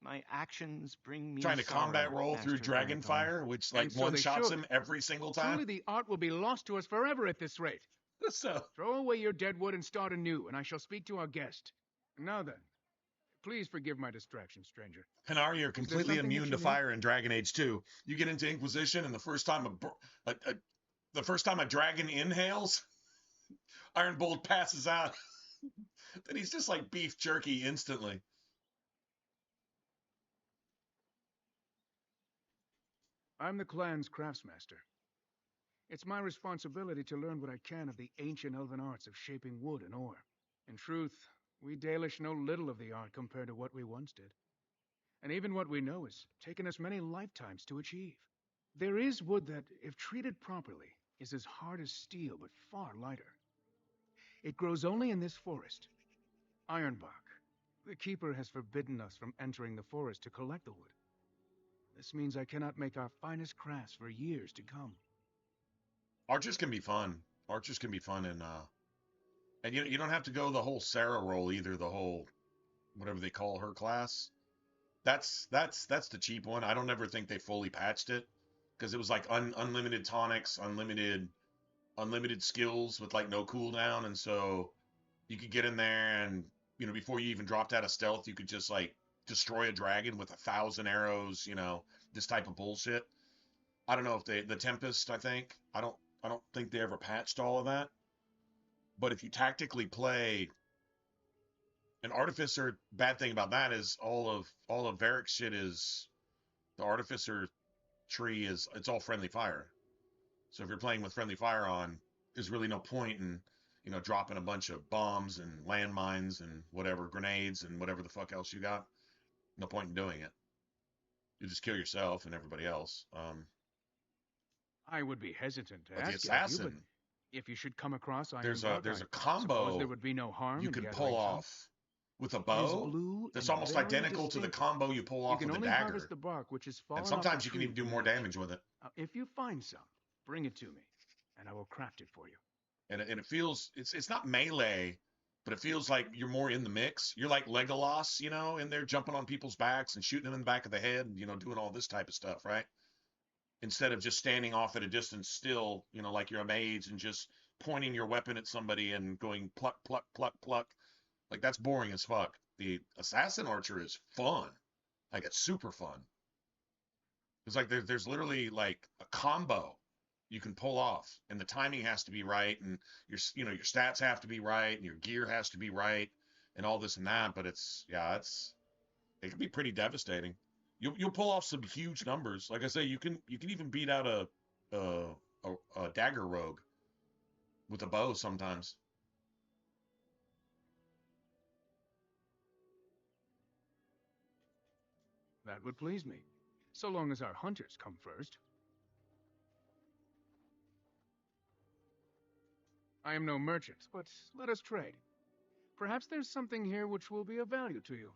My actions bring me Trying to sorrow, combat roll through Master dragon Ferrothorn. fire, which like And so one they shots should. him every single time. Truly, the art will be lost to us forever at this rate. So Throw away your dead wood and start anew, and I shall speak to our guest. Now then, please forgive my distraction, stranger. Hanar, you're completely something that immune you to need? fire in Dragon Age 2. You get into Inquisition, and the first time a dragon inhales, Iron Bolt passes out. Then he's just like beef jerky instantly. I'm the clan's craftsmaster. It's my responsibility to learn what I can of the ancient elven arts of shaping wood and ore. In truth, we Dalish know little of the art compared to what we once did. And even what we know has taken us many lifetimes to achieve. There is wood that, if treated properly, is as hard as steel but far lighter. It grows only in this forest, Ironbark. The Keeper has forbidden us from entering the forest to collect the wood. This means I cannot make our finest crafts for years to come. Archers can be fun. Archers can be fun, and you don't have to go the whole Sarah roll either. The whole whatever they call her class. That's the cheap one. I don't ever think they fully patched it because it was like unlimited tonics, unlimited skills with like no cooldown, and so you could get in there and before you even dropped out of stealth, you could just like destroy a dragon with 1,000 arrows. This type of bullshit. I don't know if the Tempest. I don't think they ever patched all of that. But if you tactically play an Artificer, bad thing about that is all of Varric's shit is the Artificer tree it's all friendly fire. So if you're playing with friendly fire on, there's really no point in dropping a bunch of bombs and landmines and whatever grenades and whatever the fuck else you got. No point in doing it. You just kill yourself and everybody else. I would be hesitant to But the ask it of you, assassin, but if you should come across there's Ironbark, a I combo suppose there would be no harm you in can gathering pull some. off with a It is bow blue that's and almost very identical to the distinctive. combo you pull You off can with a only dagger. harvest the bark, which is far And off sometimes the you can tree even do from more the edge. damage with it. If you find some, bring it to me, and I will craft it for you. And it feels it's not melee, but it feels like you're more in the mix. You're like Legolas, in there jumping on people's backs and shooting them in the back of the head, and doing all this type of stuff, right? Instead of just standing off at a distance still, like you're a mage and just pointing your weapon at somebody and going pluck, pluck, pluck, pluck. Like that's boring as fuck. The assassin archer is fun. Like it's super fun. It's like there's literally like a combo you can pull off, and the timing has to be right, and your stats have to be right, and your gear has to be right, and all this and that. But it can be pretty devastating. You'll pull off some huge numbers. Like I say, you can even beat out a dagger rogue with a bow sometimes. That would please me, so long as our hunters come first. I am no merchant, but let us trade. Perhaps there's something here which will be of value to you.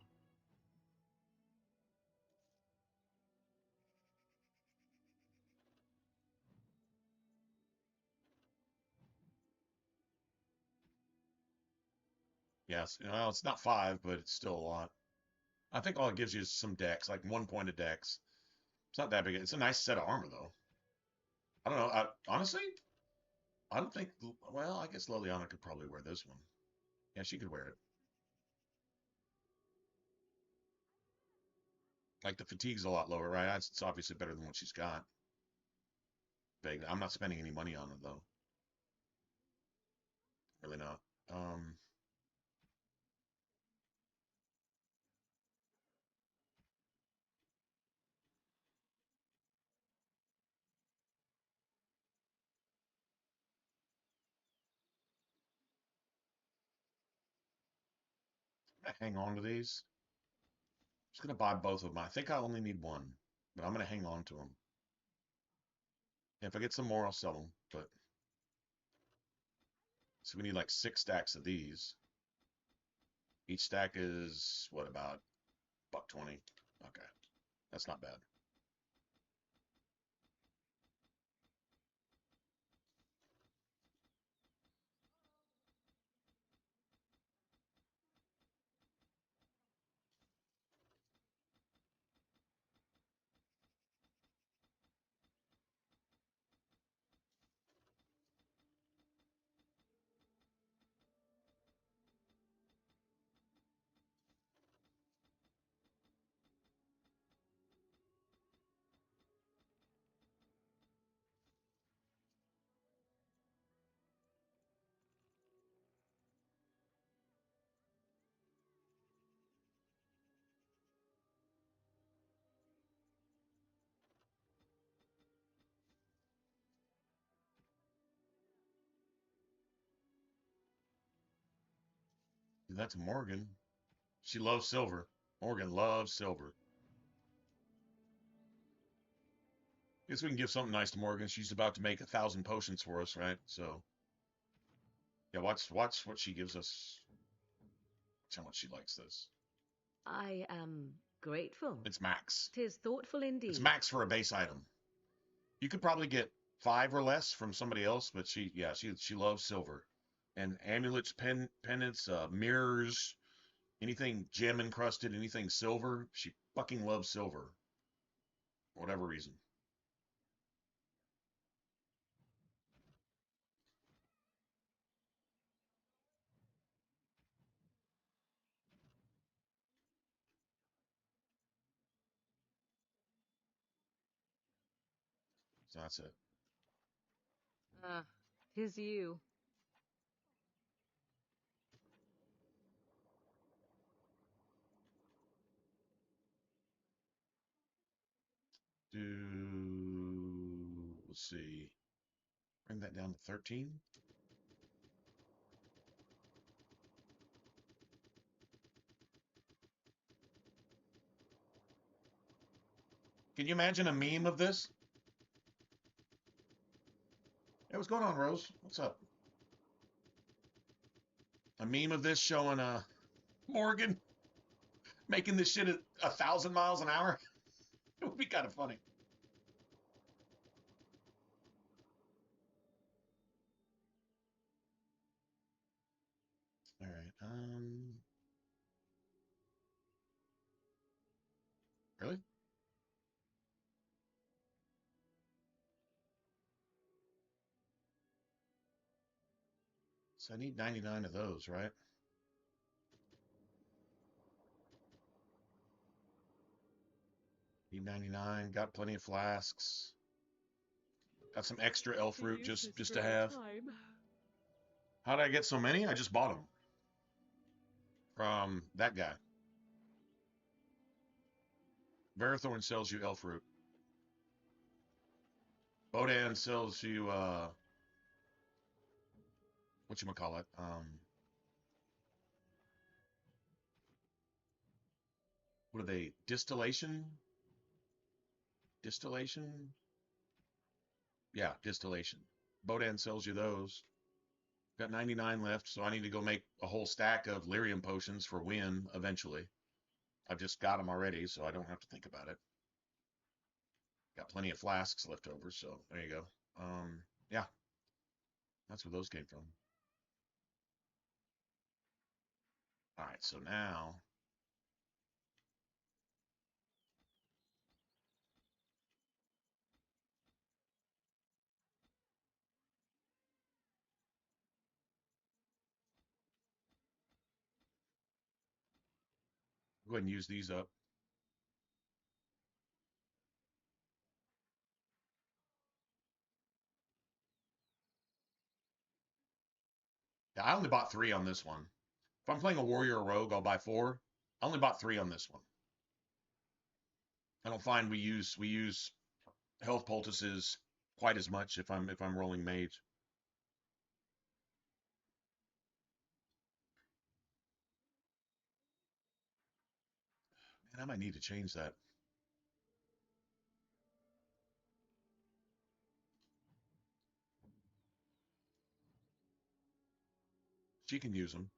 Yes, it's not 5, but it's still a lot. I think all it gives you is some dex, like 1 point of dex. It's not that big. It's a nice set of armor, though. I don't know. Honestly, I don't think. Well, I guess Liliana could probably wear this one. Yeah, she could wear it. Like the fatigue's a lot lower, right? It's obviously better than what she's got. Big. I'm not spending any money on it though. Really not. I'm gonna hang on to these. Just gonna buy both of them. I think I only need one, but I'm gonna hang on to them. If I get some more, I'll sell them. But so we need like 6 stacks of these. Each stack is, what, about $1.20? Okay, that's not bad. That's Morgan. She loves silver. Morgan loves silver. Guess we can give something nice to Morgan. She's about to make 1,000 potions for us, right? So, yeah, watch what she gives us. Watch how much she likes this. I am grateful. It's max. 'Tis thoughtful indeed. It's max for a base item. You could probably get 5 or less from somebody else, but she loves silver. And amulets, pendants, mirrors, anything gem encrusted, anything silver. She fucking loves silver. For whatever reason. So that's it. Ah, 'tis you. Let's see. Bring that down to 13. Can you imagine a meme of this? Hey, what's going on, Rose? What's up? A meme of this showing Morgan making this shit at 1,000 miles an hour. It would be kind of funny. All right. Really? So I need 99 of those, right? Need 99. Got plenty of flasks. Got some extra elf fruit just to have. How did I get so many? I just bought them from that guy. Verathorn sells you elf fruit. Bodan sells you whatchamacallit? What are they? Distillation? Distillation? Yeah, distillation. Bodan sells you those. Got 99 left, so I need to go make a whole stack of lyrium potions for Win eventually. I've just got them already, so I don't have to think about it. Got plenty of flasks left over, so there you go. Yeah, that's where those came from. All right, so now go ahead and use these up. Yeah, I only bought 3 on this one. If I'm playing a warrior or rogue, I'll buy 4. I only bought 3 on this one. I don't find we use health poultices quite as much if I'm rolling mage. Man, I might need to change that. She can use them.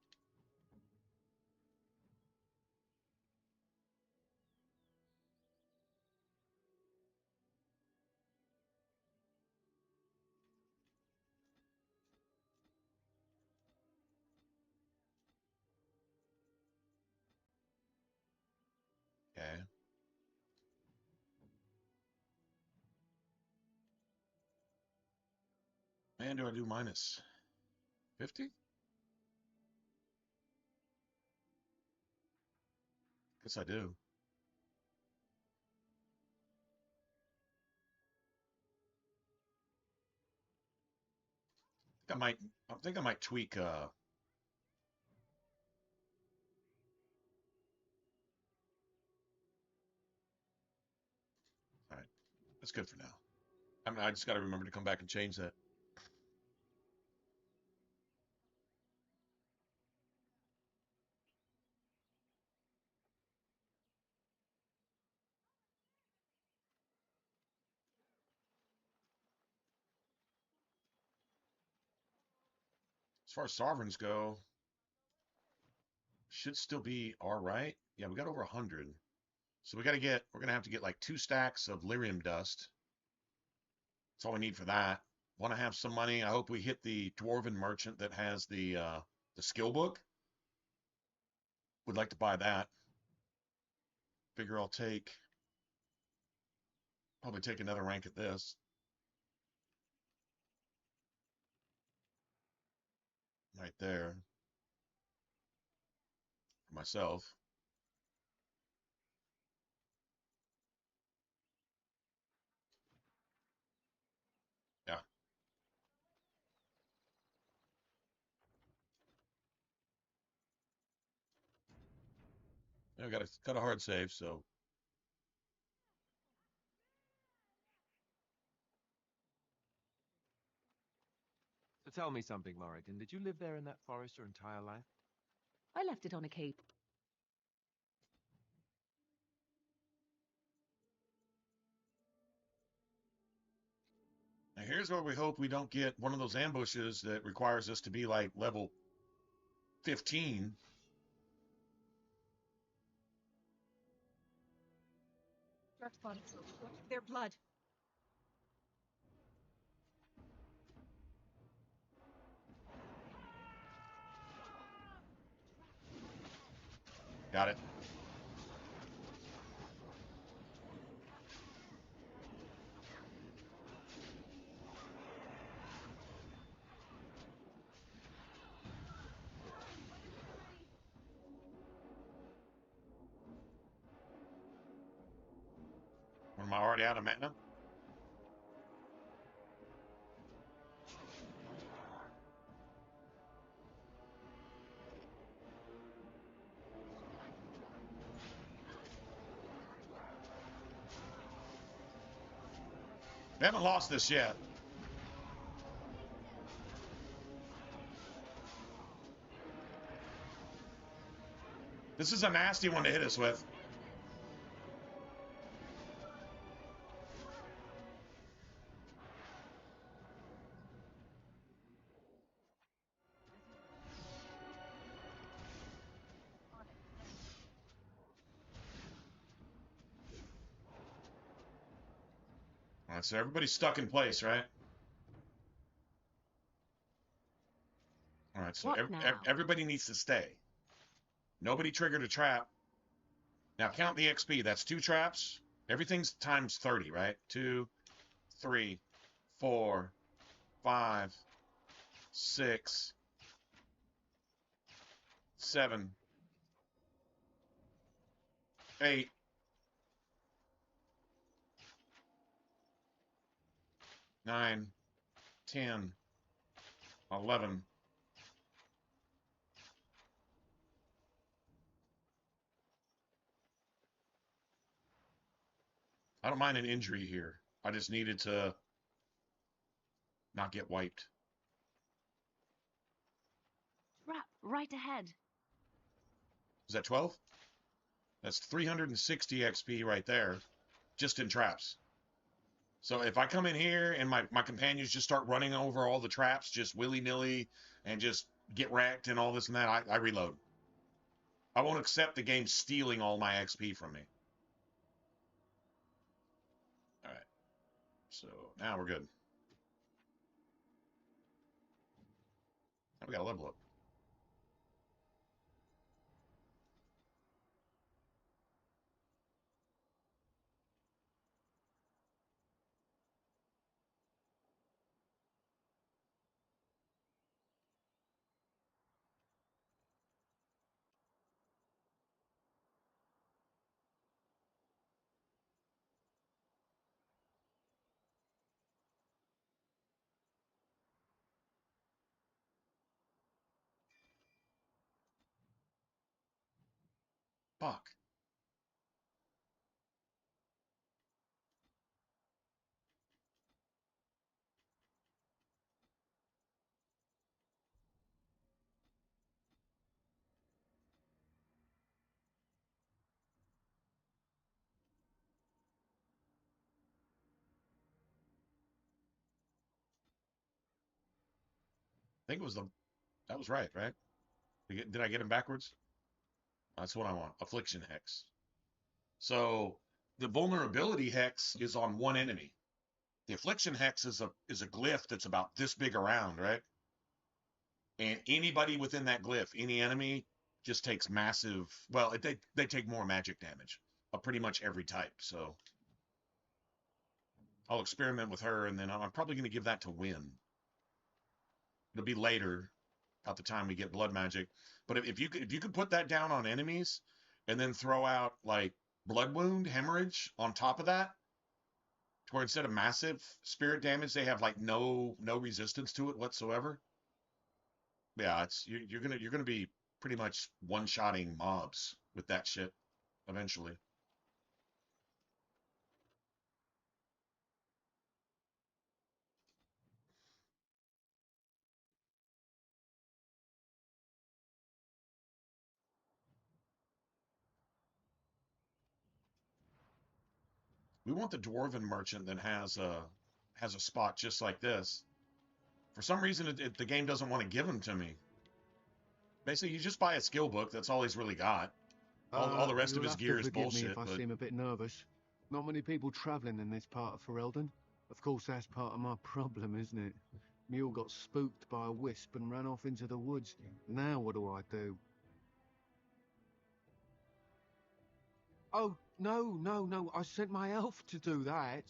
And do I do minus 50? Guess I do. I think I might tweak all right. That's good for now. I mean, I just got to remember to come back and change that. As far as sovereigns go, should still be all right. Yeah, we got over 100. So we're going to have to get like 2 stacks of lyrium dust. That's all we need for that. Want to have some money. I hope we hit the dwarven merchant that has the skill book. Would like to buy that. Figure I'll probably take another rank at this. Right there. For myself. Yeah. I got a hard save, so So tell me something, Morrigan. Did you live there in that forest your entire life? I left it on a cape. now here's where we hope we don't get one of those ambushes that requires us to be like level 15. Their blood. Got it. Am I already out of mana? We haven't lost this yet. This is a nasty one to hit us with. All right, so everybody's stuck in place, right? All right, so What now? everybody needs to stay. Nobody triggered a trap. Now count the XP. That's 2 traps. Everything's times 30, right? 2, 3, 4, 5, 6, 7, 8, 9, 10, 11. I don't mind an injury here. I just needed to not get wiped. Trap right ahead. Is that 12? That's 360 XP right there, just in traps. So if I come in here and my companions just start running over all the traps just willy-nilly and just get wrecked and all this and that, I reload. I won't accept the game stealing all my XP from me. All right. So now we're good. Now we got to level up. Fuck. I think it was that was right, right? Did I get him backwards? That's what I want. Affliction hex. So the vulnerability hex is on one enemy. The affliction hex is a glyph that's about this big around, right? And anybody within that glyph, any enemy, just takes massive. Well, they take more magic damage of pretty much every type. So I'll experiment with her, and then I'm probably going to give that to Win. It'll be later, about the time we get blood magic. But if you could put that down on enemies, and then throw out like blood wound, hemorrhage on top of that, to where instead of massive spirit damage, they have like no resistance to it whatsoever. Yeah, you're gonna be pretty much one-shotting mobs with that shit eventually. We want the dwarven merchant that has a spot just like this. For some reason, the game doesn't want to give them to me. Basically, you just buy a skill book. That's all he's really got. All the rest of You'll his have gear to is forgive me bullshit. if I But seem a bit nervous. Not many people travelling in this part of Ferelden. Of course, that's part of my problem, isn't it? Mule got spooked by a wisp and ran off into the woods. Now what do I do? Oh, no. I sent my elf to do that.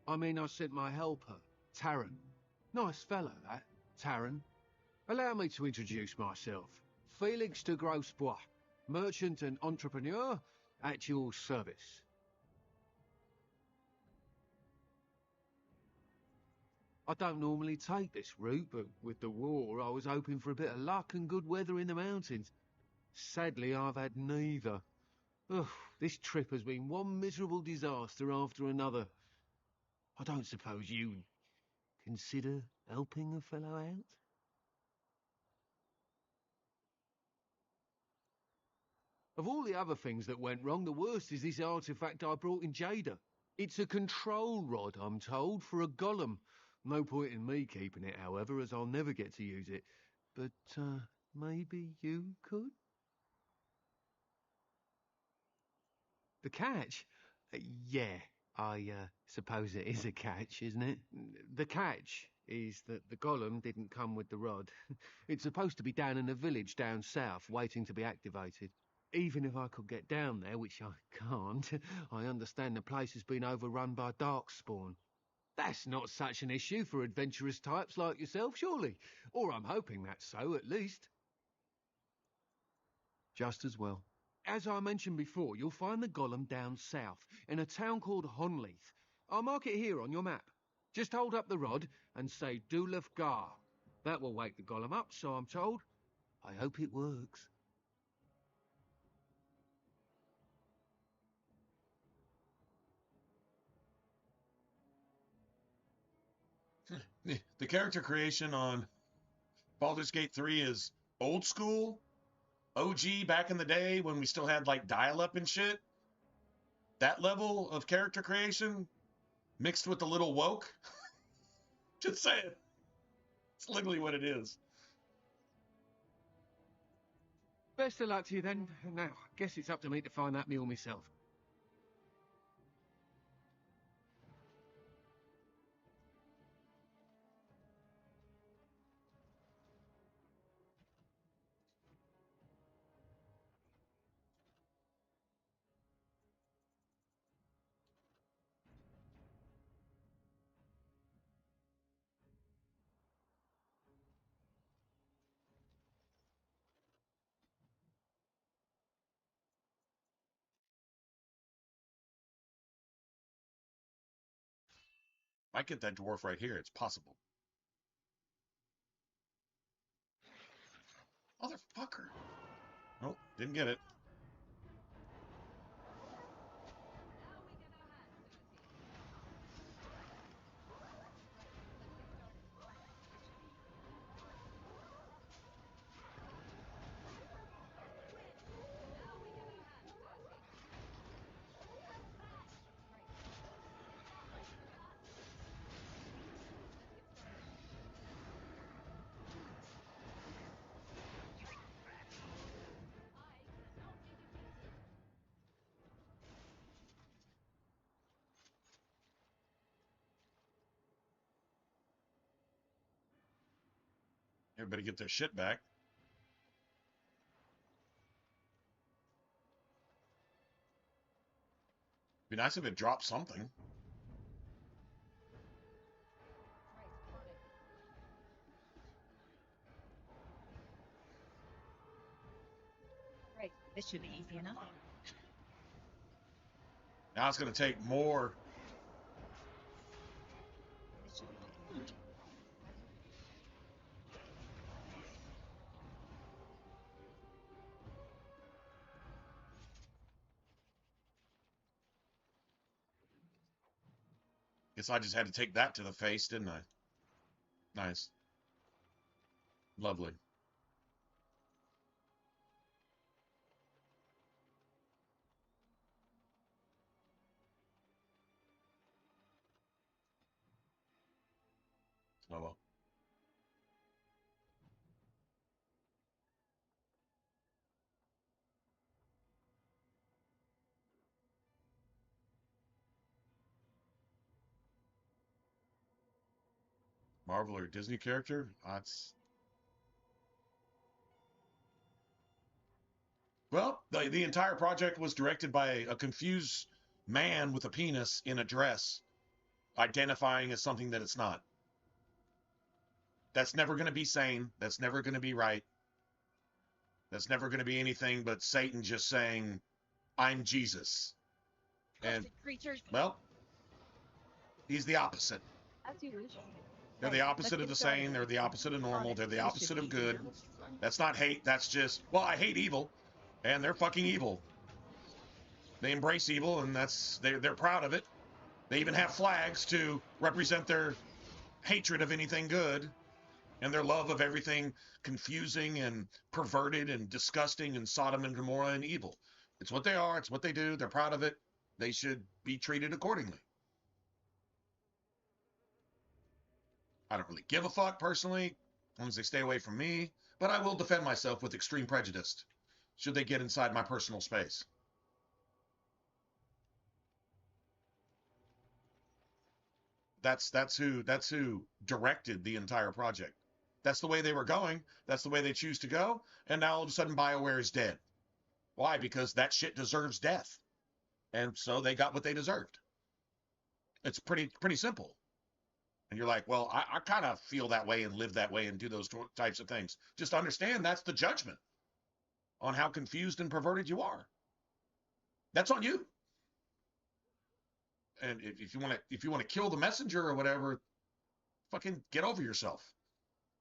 I mean, I sent my helper, Taran. Nice fellow, that, Taran. Allow me to introduce myself. Felix de Grosbois, merchant and entrepreneur at your service. I don't normally take this route, but with the war, I was hoping for a bit of luck and good weather in the mountains. Sadly, I've had neither. Ugh, this trip has been one miserable disaster after another. I don't suppose you consider helping a fellow out? Of all the other things that went wrong, the worst is this artifact I brought in Jada. It's a control rod, I'm told, for a golem. No point in me keeping it, however, as I'll never get to use it. But, maybe you could? The catch? Yeah, I suppose it is a catch, isn't it? The catch is that the golem didn't come with the rod. It's supposed to be down in a village down south, waiting to be activated. Even if I could get down there, which I can't, I understand the place has been overrun by darkspawn. That's not such an issue for adventurous types like yourself, surely? Or I'm hoping that's so, at least. Just as well. As I mentioned before, you'll find the golem down south, in a town called Honleith. I'll mark it here on your map. Just hold up the rod and say Dulaf Gar. That will wake the golem up, so I'm told. I hope it works. the character creation on Baldur's Gate 3 is old school, OG back in the day when we still had like dial-up and shit. That level of character creation mixed with a little woke. Just saying. It's literally what it is. Best of luck to you then. Now, guess it's up to me to find that mule myself. I get that dwarf right here. It's possible. Motherfucker. Nope, didn't get it. Everybody get their shit back. Be nice if it dropped something. Great. This should be easy enough. Now it's going to take more. Guess I just had to take that to the face, didn't I? Nice. Lovely. Oh well. Marvel or Disney character? That's well, the entire project was directed by a confused man with a penis in a dress, identifying as something that it's not. That's never going to be sane. That's never going to be right. That's never going to be anything but Satan just saying, "I'm Jesus." And creatures. well, he's the opposite. As you wish. They're the opposite of the sane. They're the opposite of normal. They're the opposite of good. That's not hate. That's just, well, I hate evil, and they're fucking evil. They embrace evil, and they're proud of it. They even have flags to represent their hatred of anything good and their love of everything confusing and perverted and disgusting and Sodom and Gomorrah and evil. It's what they are. It's what they do. They're proud of it. They should be treated accordingly. I don't really give a fuck personally, as long as they stay away from me, but I will defend myself with extreme prejudice should they get inside my personal space. That's who directed the entire project. That's the way they were going. That's the way they choose to go. And now all of a sudden BioWare is dead. Why? Because that shit deserves death. And so they got what they deserved. It's pretty simple. And you're like, well, I kind of feel that way and live that way and do those types of things. Just understand that's the judgment on how confused and perverted you are. That's on you. And if you want to kill the messenger or whatever, fucking get over yourself.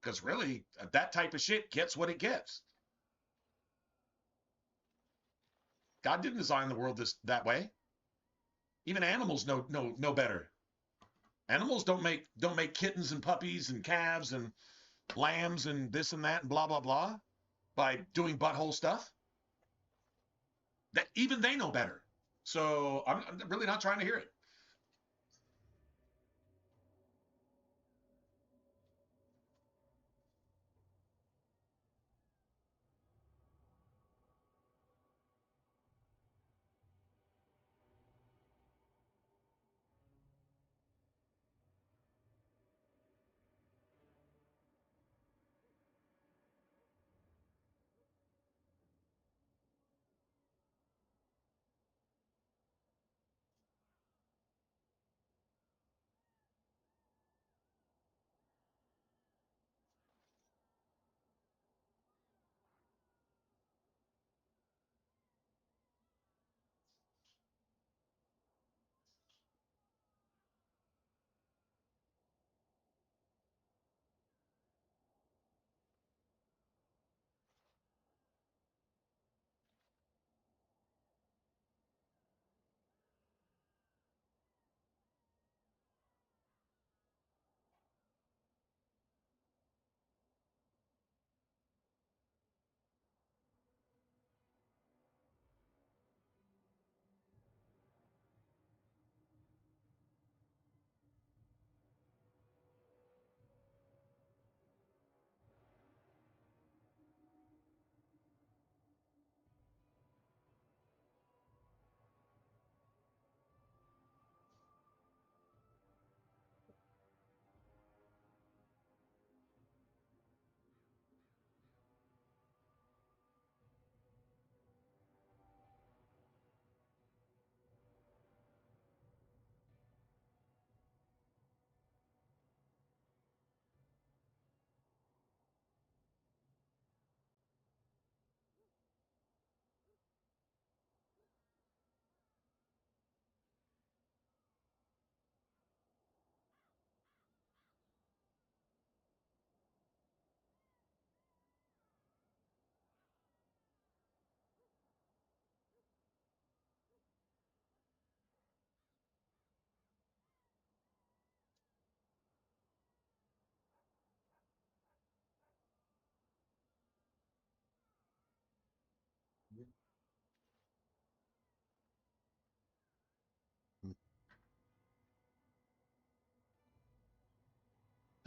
Because really, that type of shit gets what it gets. God didn't design the world that way. Even animals know better. Animals don't make kittens and puppies and calves and lambs and this and that and blah blah blah by doing butthole stuff. That even they know better. So I'm really not trying to hear it.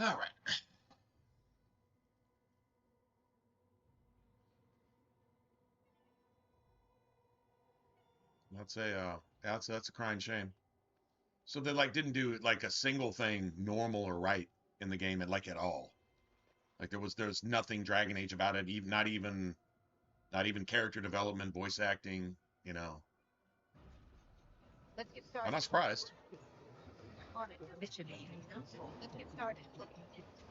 All right. That's a crying shame. So they like didn't do like a single thing normal or right in the game, and like at all. Like there's nothing Dragon Age about it, even not even character development, voice acting. You know, Let's get I'm started. not surprised. On it. Mission. Let's get started. Let's get started. On it.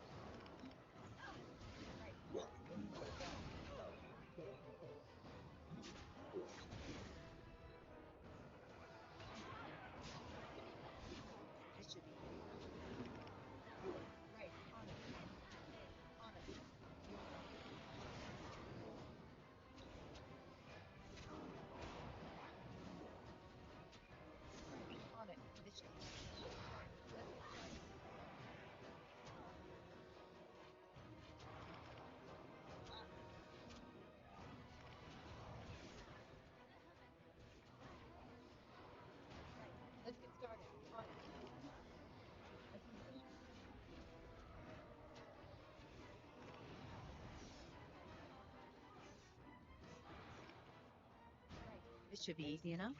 This should be easy enough.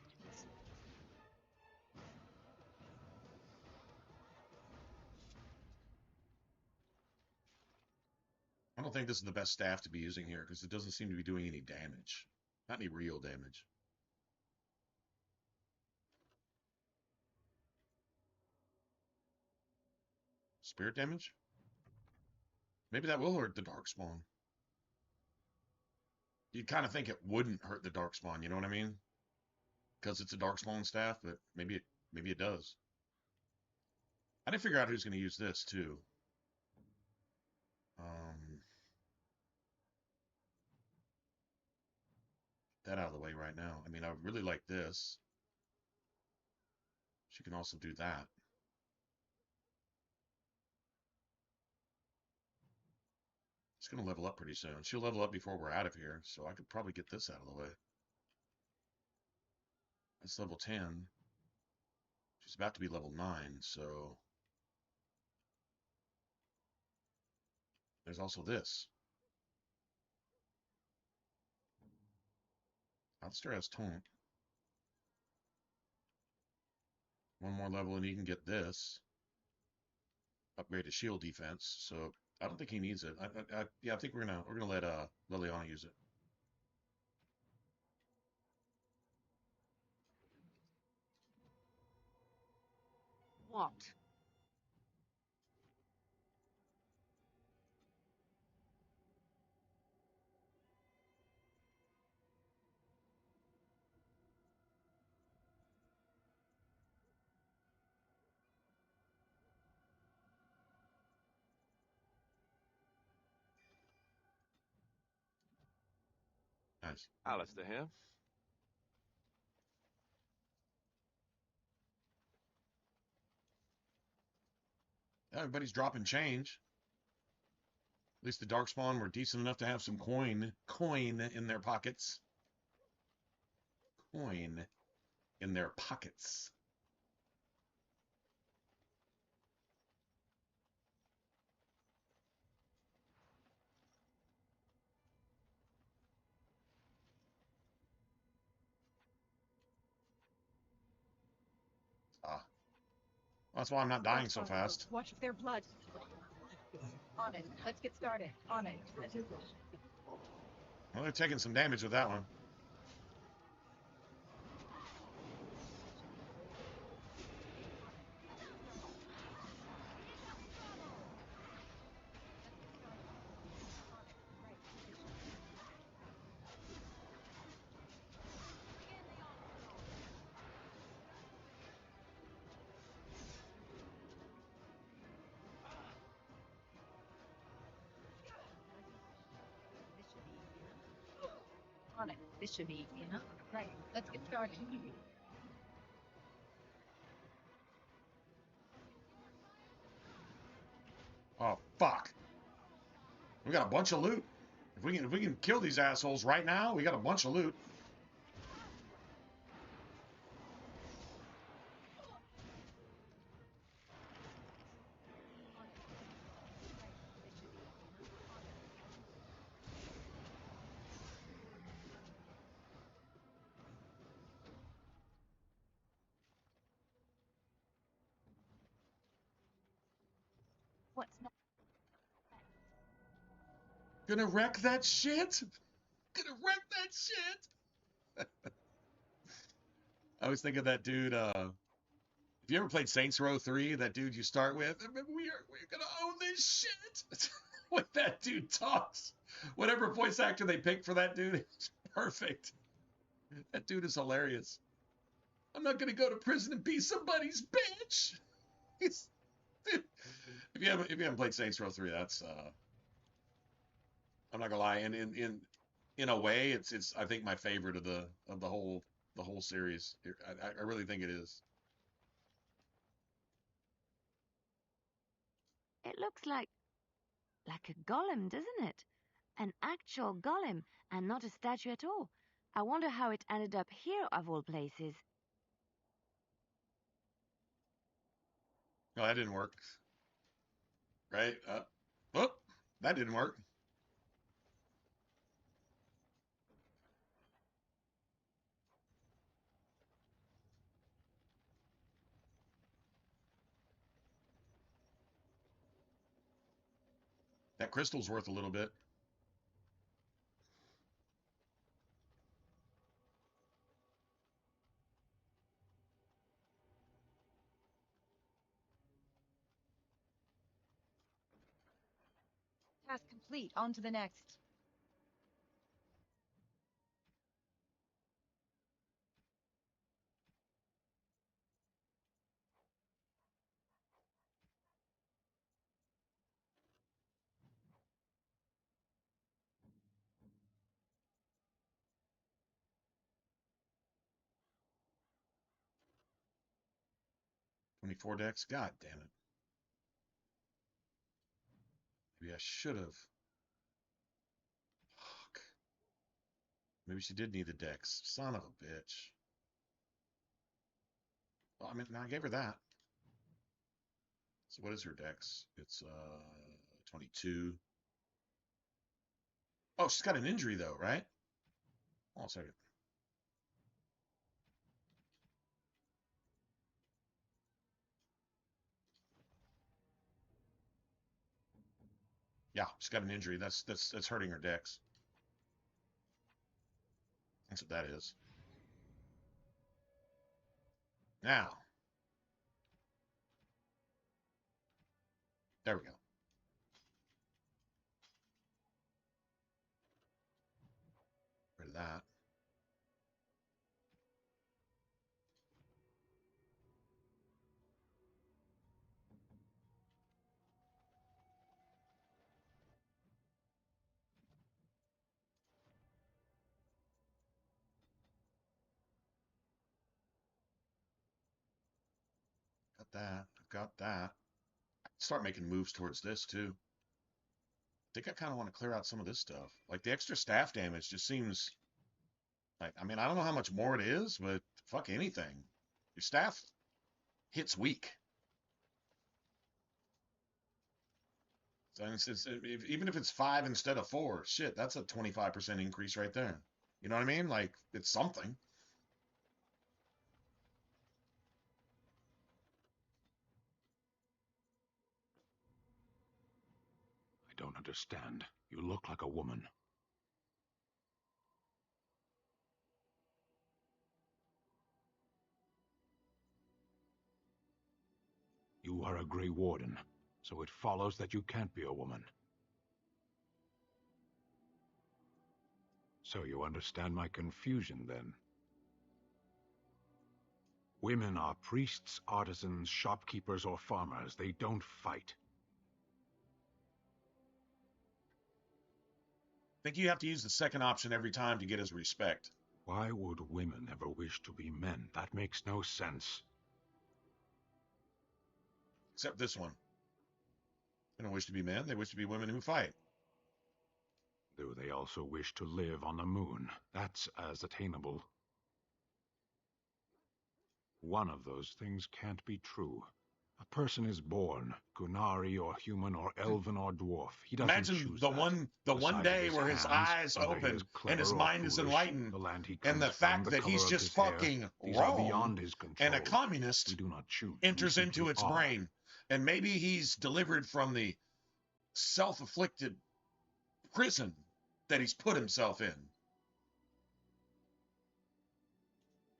I don't think this is the best staff to be using here because it doesn't seem to be doing any damage. Not any real damage. Spirit damage? Maybe that will hurt the Darkspawn. You'd kind of think it wouldn't hurt the Darkspawn, you know what I mean? Because it's a Darkspawn staff, but maybe it does. I didn't figure out who's going to use this too. That out of the way right now. I mean, I really like this. She can also do that. It's going to level up pretty soon. She'll level up before we're out of here, so I could probably get this out of the way. That's level 10. She's about to be level 9, so... There's also this. Alistair has taunt. One more level and he can get this. Upgrade to shield defense, so I don't think he needs it. Yeah, I think we're gonna let Liliana use it. What? Nice. Alistair here. Everybody's dropping change. At least the Darkspawn were decent enough to have some coin in their pockets. Coin in their pockets. Ah. That's why I'm not dying so fast. Watch their blood. On it. Let's get started. On it. Well, they're taking some damage with that one. On it. This should be easy enough. Right. Let's get started. Oh, fuck. We got a bunch of loot. If we can kill these assholes right now, we got a bunch of loot. Gonna wreck that shit. Gonna wreck that shit. I was thinking that dude, if you ever played Saints Row 3, that dude you start with, we're gonna own this shit. When that dude talks, whatever voice actor they pick for that dude is perfect. That dude is hilarious. I'm not gonna go to prison and be somebody's bitch. If you haven't played Saints Row 3, that's I'm not gonna lie, and in a way, it's I think my favorite of the whole series. I really think it is. It looks like a golem, doesn't it? An actual golem, and not a statue at all. I wonder how it ended up here, of all places. No, that didn't work. Right? Oh, that didn't work. That crystal's worth a little bit. Task complete. On to the next. $24 decks. God damn it. Maybe I should have. Fuck. Maybe she did need the decks. Son of a bitch. Well, I mean, I gave her that. So what is her dex? It's 22. Oh, she's got an injury though, right? Hold on a second. Yeah, she's got an injury. That's hurting her dex. That's what that is. Now. There we go. Rid of that. Got that. I've got that. Start making moves towards this too. I think I kind of want to clear out some of this stuff. Like the extra staff damage just seems like, I mean, I don't know how much more it is, but fuck anything. Your staff hits weak. So even if it's 5 instead of 4, shit, that's a 25% increase right there. You know what I mean? Like, it's something. I don't understand. You look like a woman. You are a Grey Warden, so it follows that you can't be a woman. So you understand my confusion, then? Women are priests, artisans, shopkeepers, or farmers. They don't fight. I think you have to use the second option every time to get his respect. Why would women ever wish to be men? That makes no sense. Except this one. They don't wish to be men, they wish to be women who fight. Do they also wish to live on the moon? That's as attainable. One of those things can't be true. A person is born, Gunari or human or elven or dwarf. He doesn't Imagine choose the that. one day where his eyes open and his mind is enlightened, and the fact that he's just fucking wrong, and a communist enters into its brain, and maybe he's delivered from the self-afflicted prison that he's put himself in.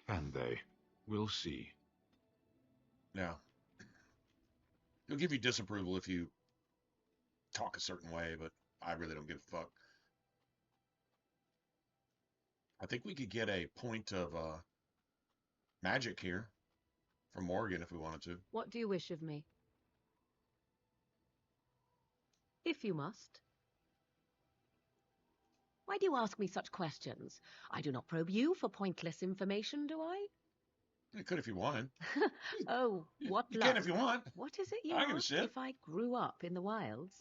Can they? We'll see. Yeah. He'll give you disapproval if you talk a certain way, but I really don't give a fuck. I think we could get a point of magic here from Morgan if we wanted to. What do you wish of me? If you must. Why do you ask me such questions? I do not probe you for pointless information, do I? You could if you wanted. Oh, what You luck. can if you want. What is it you I don't give a asked shit. if I grew up in the wilds?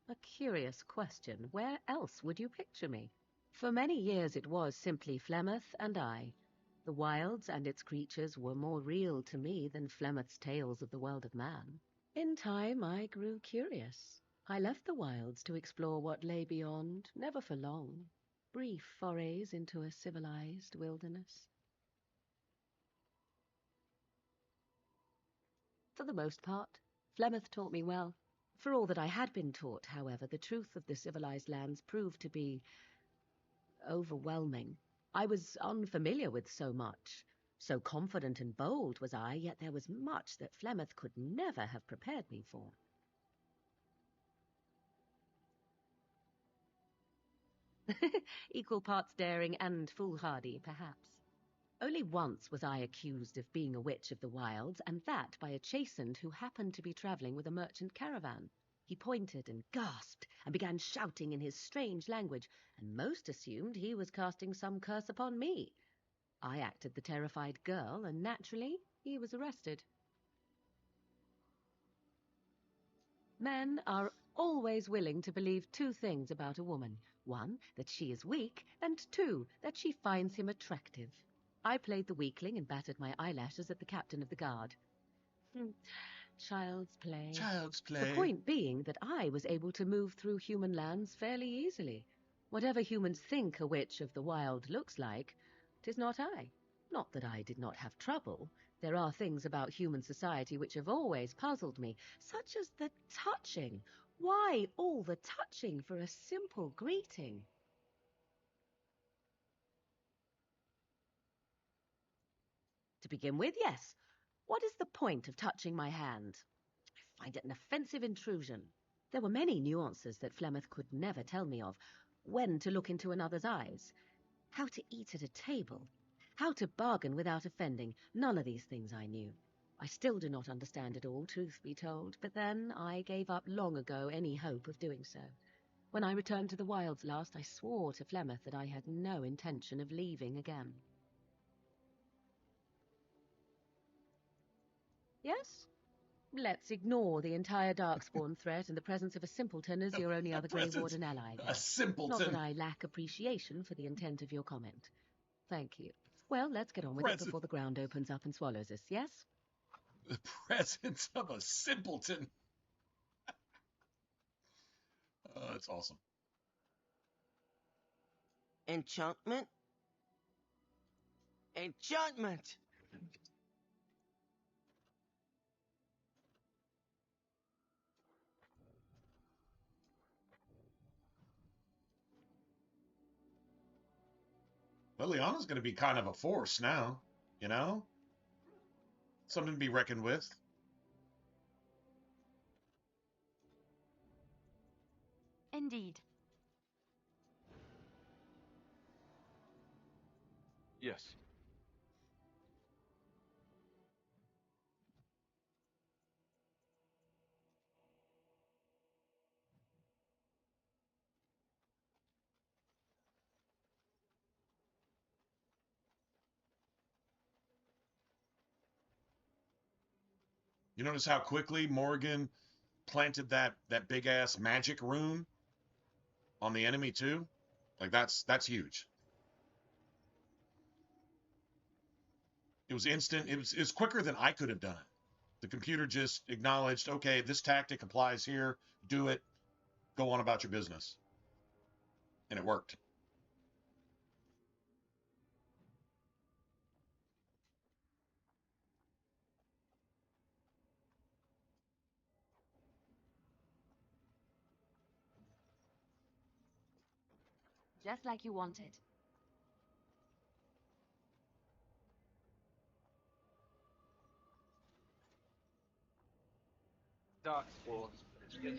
A curious question. Where else would you picture me? For many years it was simply Flemeth and I. The wilds and its creatures were more real to me than Flemeth's tales of the world of man. In time I grew curious. I left the wilds to explore what lay beyond, never for long. Brief forays into a civilized wilderness. For the most part, Flemeth taught me well. For all that I had been taught, however, the truth of the civilized lands proved to be overwhelming. I was unfamiliar with so much. So confident and bold was I, yet there was much that Flemeth could never have prepared me for. Equal parts daring and foolhardy, perhaps. Only once was I accused of being a witch of the wilds, and that by a chastened who happened to be travelling with a merchant caravan. He pointed and gasped and began shouting in his strange language, and most assumed he was casting some curse upon me. I acted the terrified girl, and naturally he was arrested. Men are always willing to believe two things about a woman. One, that she is weak, and two, that she finds him attractive. I played the weakling and battered my eyelashes at the captain of the guard. Child's play. Child's play. The point being that I was able to move through human lands fairly easily. Whatever humans think a witch of the wild looks like, 'tis not I. Not that I did not have trouble. There are things about human society which have always puzzled me, such as the touching. Why all the touching for a simple greeting? To begin with, yes. What is the point of touching my hand? I find it an offensive intrusion. There were many nuances that Flemeth could never tell me of. When to look into another's eyes, how to eat at a table, how to bargain without offending. None of these things I knew. I still do not understand it all, truth be told, but then I gave up long ago any hope of doing so. When I returned to the wilds last, I swore to Flemeth that I had no intention of leaving again. Yes? Let's ignore the entire Darkspawn threat and the presence of a simpleton as your only other Grey Warden ally. A simpleton. Not that I lack appreciation for the intent of your comment. Thank you. Well, let's get on with it before the ground opens up and swallows us, yes? The presence of a simpleton. That's awesome. Enchantment? Enchantment! Liliana's going to be kind of a force now, you know? Something to be reckoned with. Indeed. Yes. You notice how quickly Morgan planted that big ass magic rune on the enemy too? Like that's huge. It was instant. It was quicker than I could have done it. The computer just acknowledged, okay, this tactic applies here. Do it. Go on about your business. And it worked. just like you wanted. Dark Spores. This should be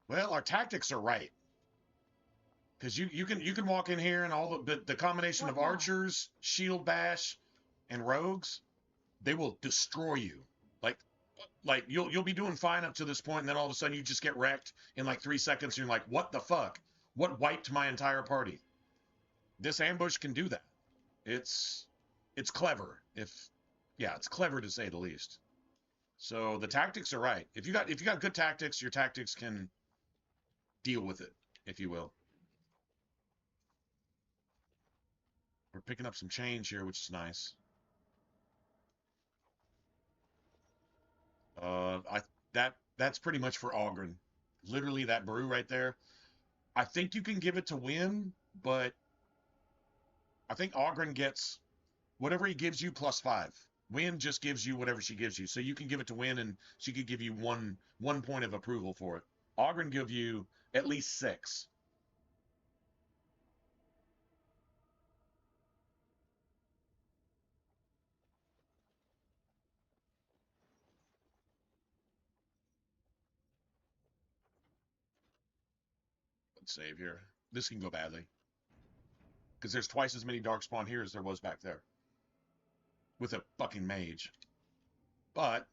Well, our tactics are right. Because you can walk in here and all the combination of archers, shield bash, and rogues, they will destroy you. Like you'll be doing fine up to this point, and then all of a sudden you just get wrecked in like 3 seconds. And you're like, what the fuck? What wiped my entire party? This ambush can do that. It's clever. It's clever to say the least. So the tactics are right. If you got good tactics, your tactics can deal with it, if you will. We're picking up some change here, which is nice. That's pretty much for Ogren. Literally that brew right there. I think you can give it to Win, but I think Ogren gets whatever he gives you +5. Win just gives you whatever she gives you. So you can give it to Win and she could give you one point of approval for it. Ogren give you at least 6. Let's save here. This can go badly. Because there's twice as many Darkspawn here as there was back there. With a fucking mage. But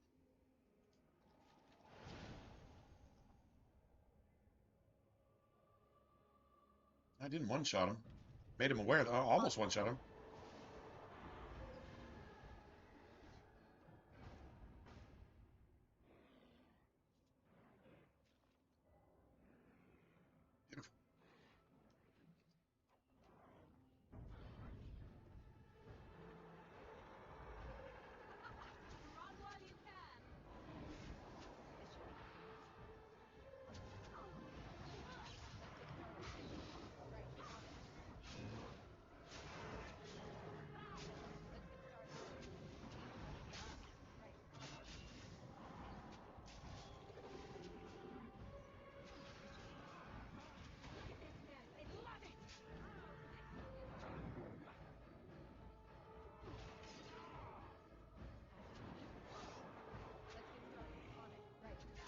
I didn't one-shot him. Made him aware. I almost one-shot him. Beautiful.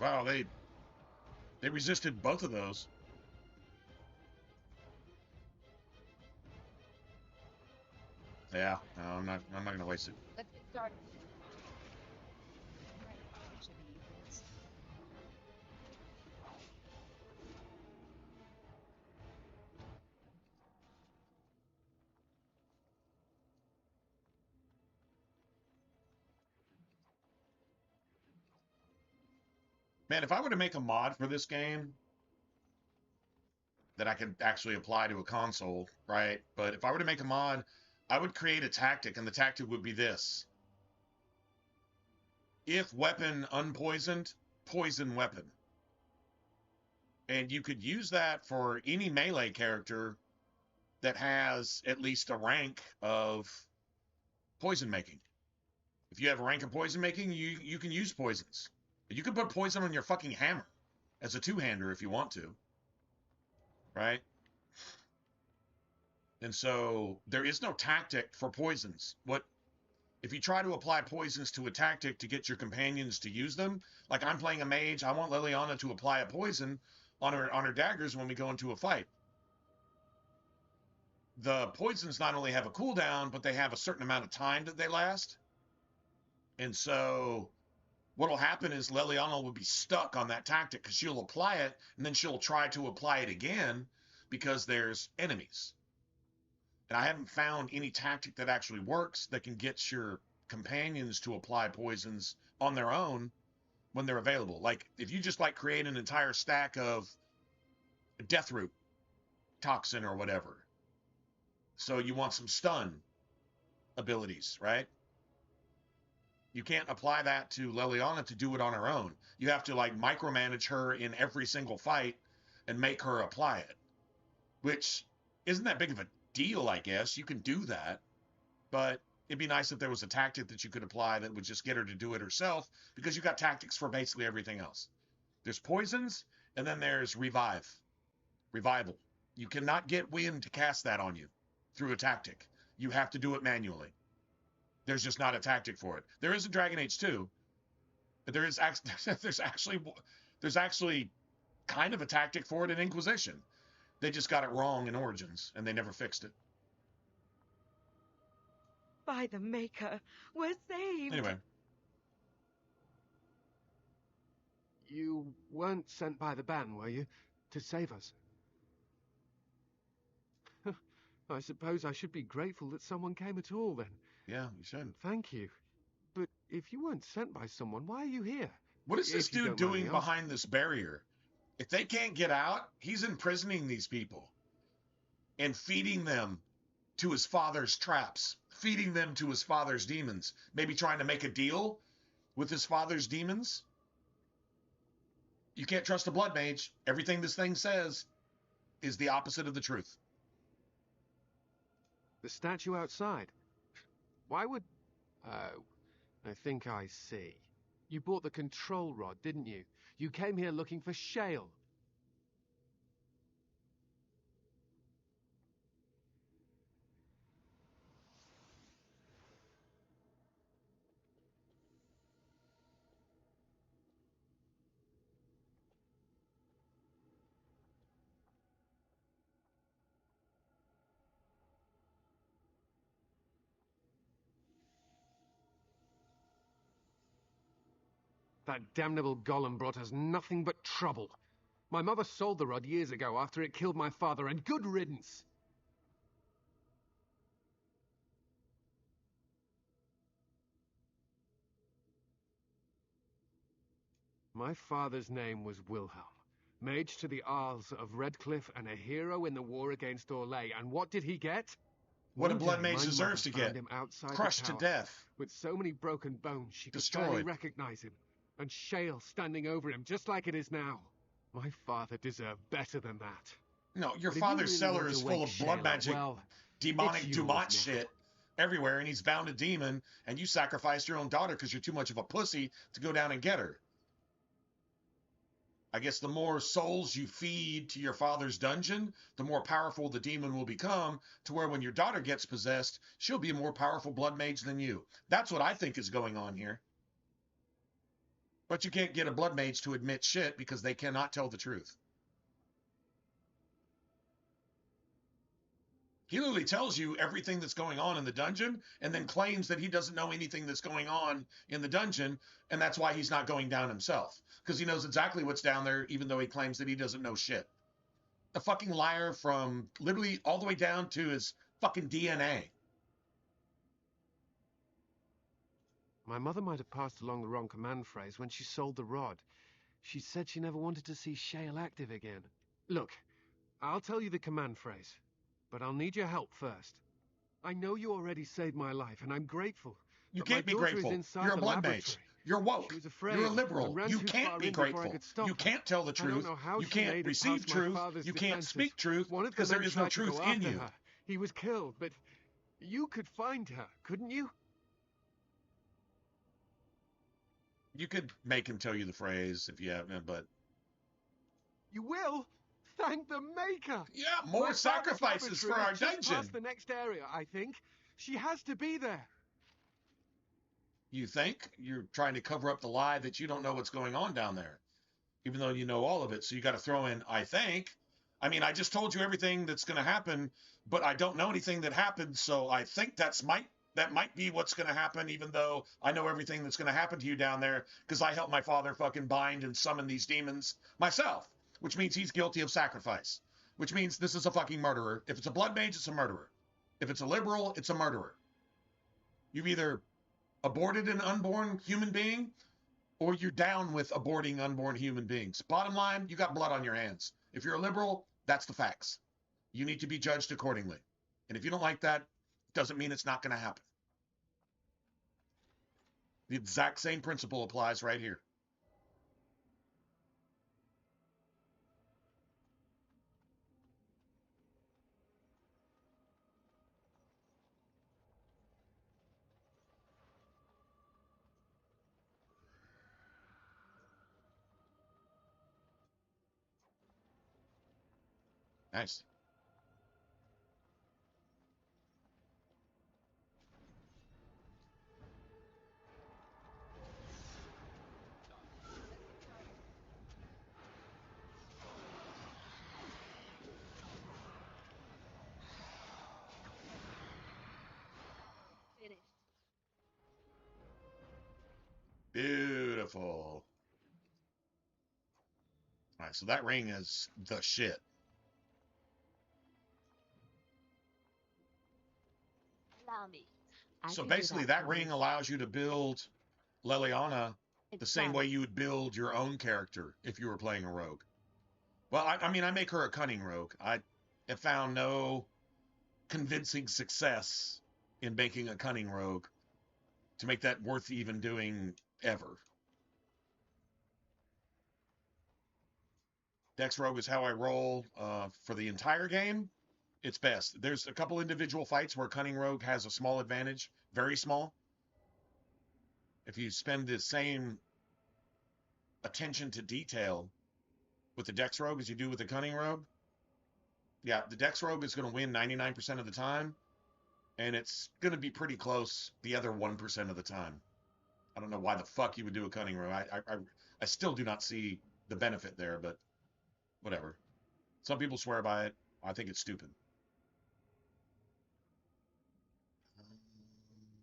Wow, they resisted both of those. Yeah, no, I'm not gonna waste it. Let's get started. Right. This should be easy. Man, if I were to make a mod for this game that I could actually apply to a console, right? But if I were to make a mod, I would create a tactic, and the tactic would be this. If weapon unpoisoned, poison weapon. And you could use that for any melee character that has at least a rank of poison making. If you have a rank of poison making, you can use poisons. You can put poison on your fucking hammer as a two-hander if you want to. Right? And so there is no tactic for poisons. If you try to apply poisons to a tactic to get your companions to use them, like I'm playing a mage, I want Liliana to apply a poison on her daggers when we go into a fight. The poisons not only have a cooldown, but they have a certain amount of time that they last. And so what'll happen is Leliana will be stuck on that tactic because she'll apply it and then she'll try to apply it again because there's enemies. And I haven't found any tactic that actually works that can get your companions to apply poisons on their own when they're available. Like if you just like create an entire stack of Deathroot toxin or whatever. So you want some stun abilities, right? You can't apply that to Leliana to do it on her own. You have to like micromanage her in every single fight and make her apply it, which isn't that big of a deal, I guess. You can do that, but it'd be nice if there was a tactic that you could apply that would just get her to do it herself, because you got tactics for basically everything else. There's poisons, and then there's revival. You cannot get wind to cast that on you through a tactic. You have to do it manually. There's just not a tactic for it. There is a Dragon Age 2, but there's actually kind of a tactic for it in Inquisition. They just got it wrong in Origins, and they never fixed it. By the Maker, we're saved. Anyway. You weren't sent by the ban, were you? To save us? I suppose I should be grateful that someone came at all, then. Yeah, you should. Thank you. But if you weren't sent by someone, why are you here? What is this dude doing behind this barrier? If they can't get out, he's imprisoning these people and feeding them to his father's traps, feeding them to his father's demons, maybe trying to make a deal with his father's demons. You can't trust a blood mage. Everything this thing says is the opposite of the truth. The statue outside. Why would... Oh, I think I see. You bought the control rod, didn't you? You came here looking for shale. That damnable golem brought us nothing but trouble. My mother sold the rod years ago after it killed my father, and good riddance. My father's name was Wilhelm, mage to the Isles of Redcliffe and a hero in the war against Orlais. And what did he get? What a blood mage deserves to get. Crushed to death. With so many broken bones, she could Destroyed. barely recognize him. And shale standing over him, just like it is now. My father deserved better than that. No, your father's cellar is full of blood magic, demonic Dumont shit everywhere, and he's bound a demon, and you sacrificed your own daughter because you're too much of a pussy to go down and get her. I guess the more souls you feed to your father's dungeon, the more powerful the demon will become, to where when your daughter gets possessed, she'll be a more powerful blood mage than you. That's what I think is going on here. But you can't get a blood mage to admit shit because they cannot tell the truth. He literally tells you everything that's going on in the dungeon and then claims that he doesn't know anything that's going on in the dungeon, and that's why he's not going down himself, because he knows exactly what's down there, even though he claims that he doesn't know shit. A fucking liar from literally all the way down to his fucking DNA. My mother might have passed along the wrong command phrase when she sold the rod. She said she never wanted to see shale active again. Look, I'll tell you the command phrase, but I'll need your help first. I know you already saved my life, and I'm grateful. You can't be grateful. You're a blood mage. You're woke. You're a liberal. You can't be grateful. You can't tell the truth. You can't receive truth. You can't speak truth because there is no truth in you. He was killed, but you could find her, couldn't you? You could make him tell you the phrase if you have, but... You will? Thank the Maker! Yeah, more sacrifices for our dungeon! Past the next area, I think. She has to be there. You think? You're trying to cover up the lie that you don't know what's going on down there, even though you know all of it, so you got to throw in, I think. I mean, I just told you everything that's going to happen, but I don't know anything that happened, so I think that's might That might be what's going to happen, even though I know everything that's going to happen to you down there because I helped my father fucking bind and summon these demons myself, which means he's guilty of sacrifice, which means this is a fucking murderer. If it's a blood mage, it's a murderer. If it's a liberal, it's a murderer. You've either aborted an unborn human being or you're down with aborting unborn human beings. Bottom line, you got blood on your hands. If you're a liberal, that's the facts. You need to be judged accordingly. And if you don't like that, doesn't mean it's not going to happen. The exact same principle applies right here. Nice. Beautiful. All right, so that ring is the shit. Allow me. So basically, that ring allows you to build Leliana the same way you would build your own character if you were playing a rogue. Well, I mean, I make her a cunning rogue. I have found no convincing success in making a cunning rogue to make that worth even doing ever. Dex rogue is how I roll for the entire game. It's best. There's a couple individual fights where cunning rogue has a small advantage, very small. If you spend the same attention to detail with the Dex rogue as you do with the cunning rogue, yeah, the Dex rogue is going to win 99% of the time, and it's going to be pretty close the other 1% of the time. I don't know why the fuck you would do a cunning rogue. I still do not see the benefit there, but whatever. Some people swear by it. I think it's stupid.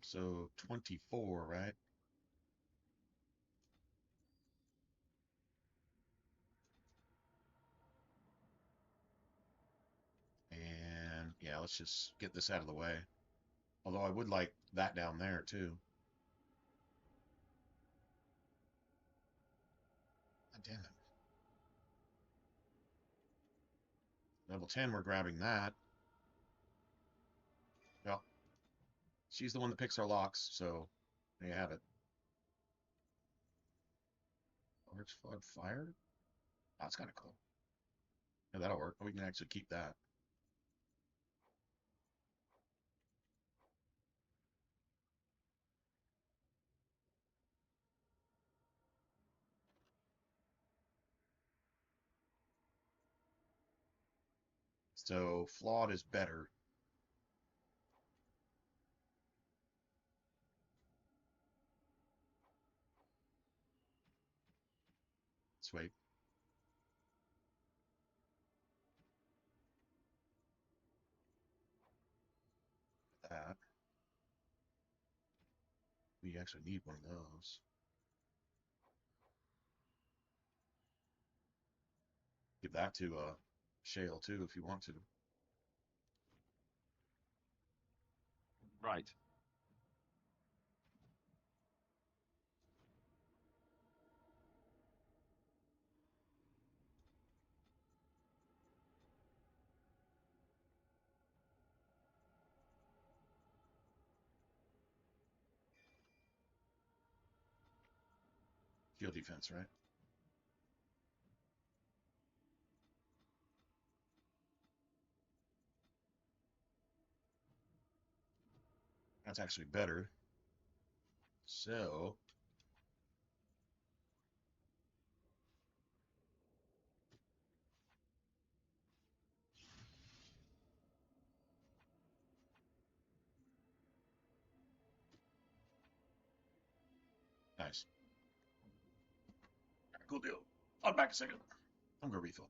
So 24, right? And yeah, let's just get this out of the way. Although I would like that down there too. God damn it. Level 10, we're grabbing that. Well, she's the one that picks our locks, so there you have it. Large flood fire? Oh, that's kind of cool. Yeah, that'll work. We can actually keep that. So flawed is better. Sweet. That. We actually need one of those. Give that to Shale too if you want to. Right. Field defense, right? That's actually better. So nice. Cool deal. I'll be back a second. I'm gonna refill.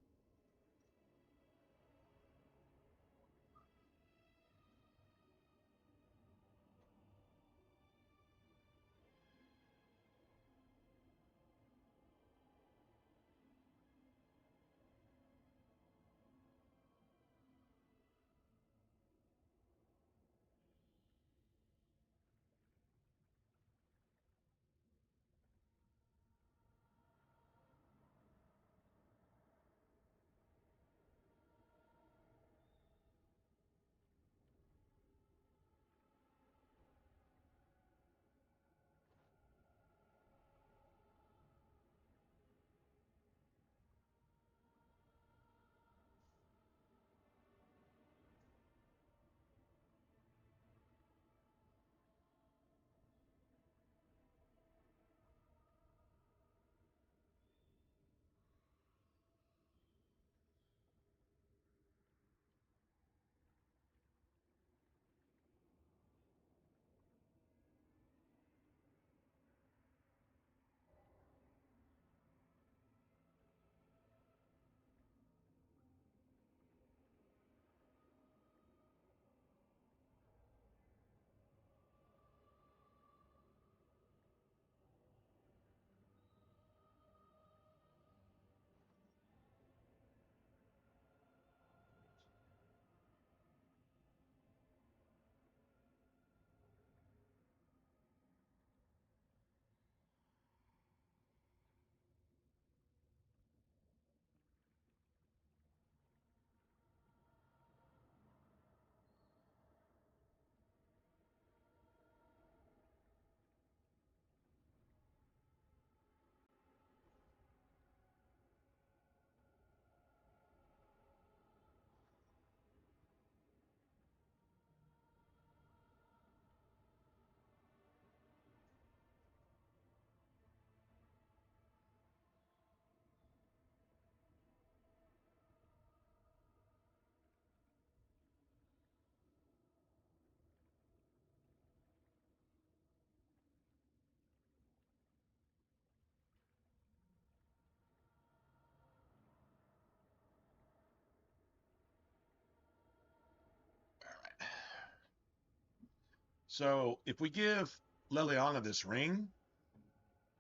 So if we give Leliana this ring,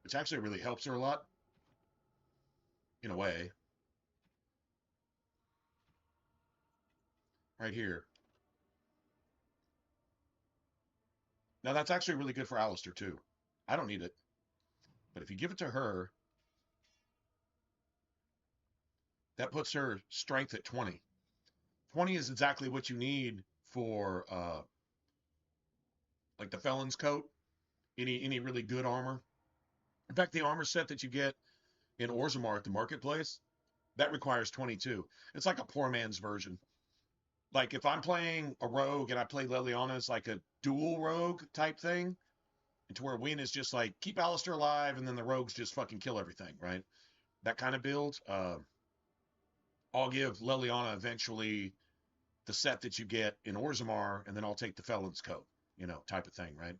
which actually really helps her a lot, in a way, right here. Now that's actually really good for Alistair too. I don't need it. But if you give it to her, that puts her strength at 20. 20 is exactly what you need for like the Felon's Coat, any really good armor. In fact, the armor set that you get in Orzammar at the marketplace, that requires 22. It's like a poor man's version. Like if I'm playing a rogue and I play Leliana as like a dual rogue type thing, and to where win is just like keep Alistair alive and then the rogues just fucking kill everything, right? That kind of build. I'll give Leliana eventually the set that you get in Orzammar, and then I'll take the Felon's Coat, type of thing, right?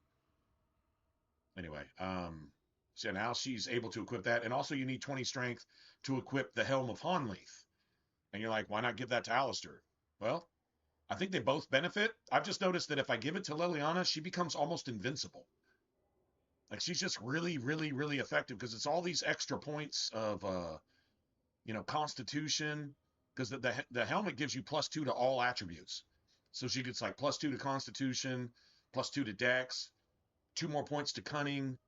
Anyway, so now she's able to equip that, and also you need 20 strength to equip the Helm of Honleith. And you're like, why not give that to Alistair? Well, I think they both benefit. I've just noticed that if I give it to Leliana, she becomes almost invincible. Like she's just really, really, really effective because it's all these extra points of, Constitution. Because the helmet gives you +2 to all attributes. So she gets like +2 to Constitution, +2 to Dex, 2 more points to Cunning,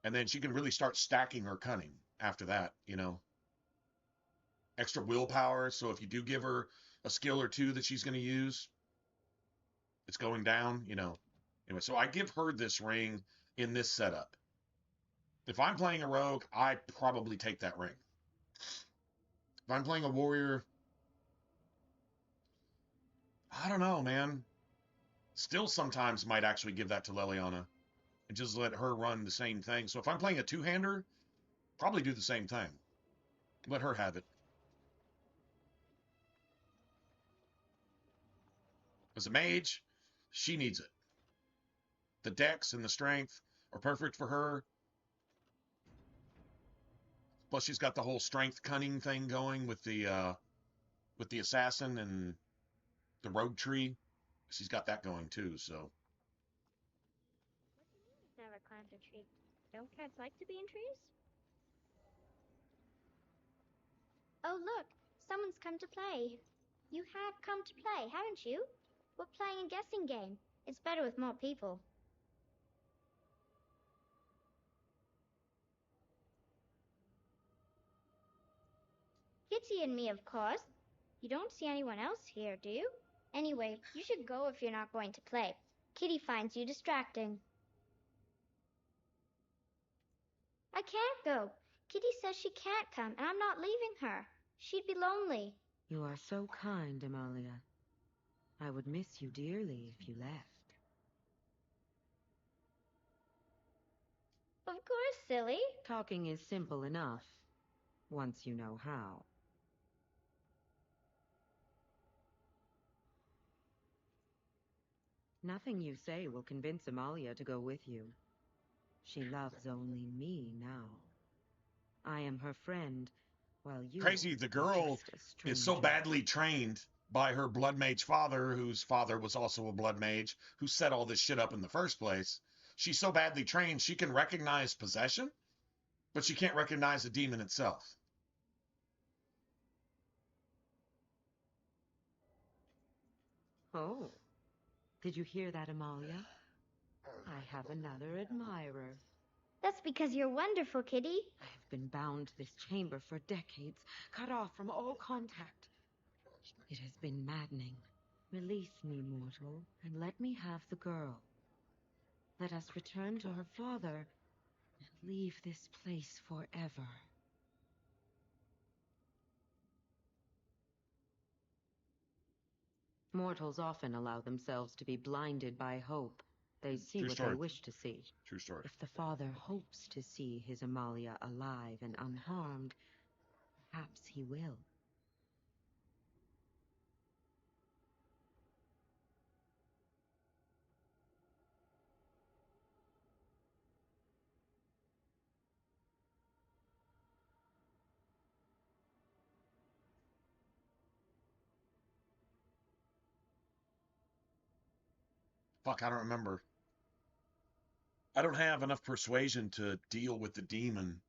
and then she can really start stacking her Cunning after that, Extra willpower, so if you do give her a skill or two that she's going to use, it's going down, Anyway, so I give her this ring in this setup. If I'm playing a rogue, I probably take that ring. If I'm playing a warrior, I don't know, man. Still sometimes might actually give that to Leliana and just let her run the same thing. So if I'm playing a two-hander, probably do the same thing. Let her have it. As a mage, she needs it. The dex and the strength are perfect for her. Plus, she's got the whole strength cunning thing going with the assassin and the rogue tree. She's got that going too. So. Never climbed a tree. Don't cats like to be in trees? Oh, look! Someone's come to play. You have come to play, haven't you? We're playing a guessing game. It's better with more people. Kitty and me, of course. You don't see anyone else here, do you? Anyway, you should go if you're not going to play. Kitty finds you distracting. I can't go. Kitty says she can't come, and I'm not leaving her. She'd be lonely. You are so kind, Amalia. I would miss you dearly if you left. Of course, silly. Talking is simple enough, once you know how. Nothing you say will convince Amalia to go with you. She loves only me now. I am her friend, while you Crazy, the girl is so badly trained by her blood mage father, whose father was also a blood mage, who set all this shit up in the first place. She's so badly trained, she can recognize possession, but she can't recognize the demon itself. Oh, did you hear that, Amalia? I have another admirer. That's because you're wonderful, Kitty. I have been bound to this chamber for decades, cut off from all contact. It has been maddening. Release me, mortal, and let me have the girl. Let us return to her father and leave this place forever. Mortals often allow themselves to be blinded by hope. They see what they wish to see. True story. If the father hopes to see his Amalia alive and unharmed, perhaps he will. Fuck, I don't remember. I don't have enough persuasion to deal with the demon.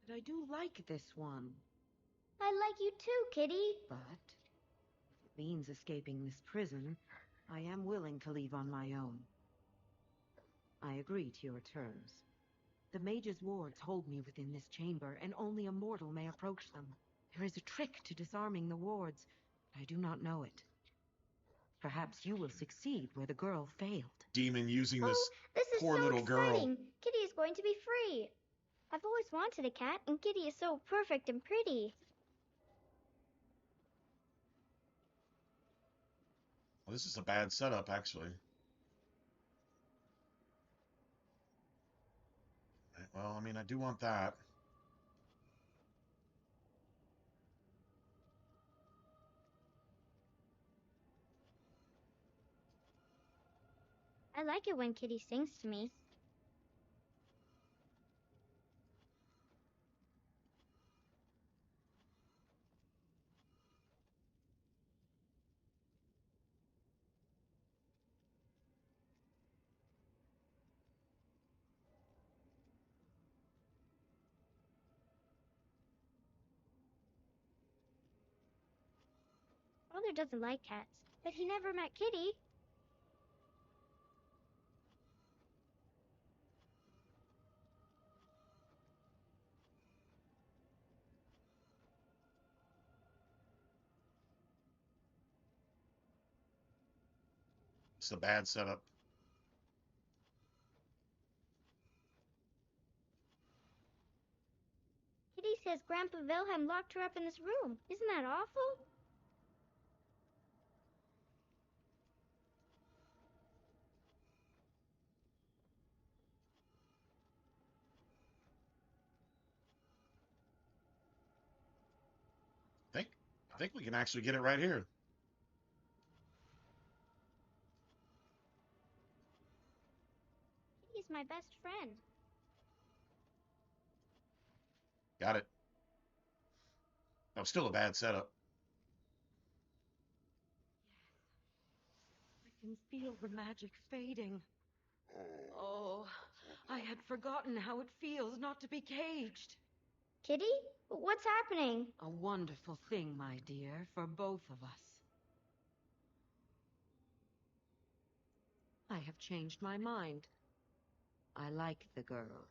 But I do like this one. I like you too, Kitty. But if it means escaping this prison, I am willing to leave on my own. I agree to your terms. The mage's wards hold me within this chamber, and only a mortal may approach them. There is a trick to disarming the wards, but I do not know it. Perhaps you will succeed where the girl failed. Demon using this This is poor so little girl. exciting. Kitty is going to be free. I've always wanted a cat, and Kitty is so perfect and pretty. Well, this is a bad setup, actually. Well, I mean, I do want that. I like it when Kitty sings to me. Father doesn't like cats, but he never met Kitty. It's a bad setup. Kitty says Grandpa Wilhelm locked her up in this room. Isn't that awful? I think we can actually get it right here. Kitty's my best friend. Got it. That was still a bad setup. I can feel the magic fading. Oh, I had forgotten how it feels not to be caged. Kitty? What's happening? A wonderful thing, my dear, for both of us. I have changed my mind. I like the girl.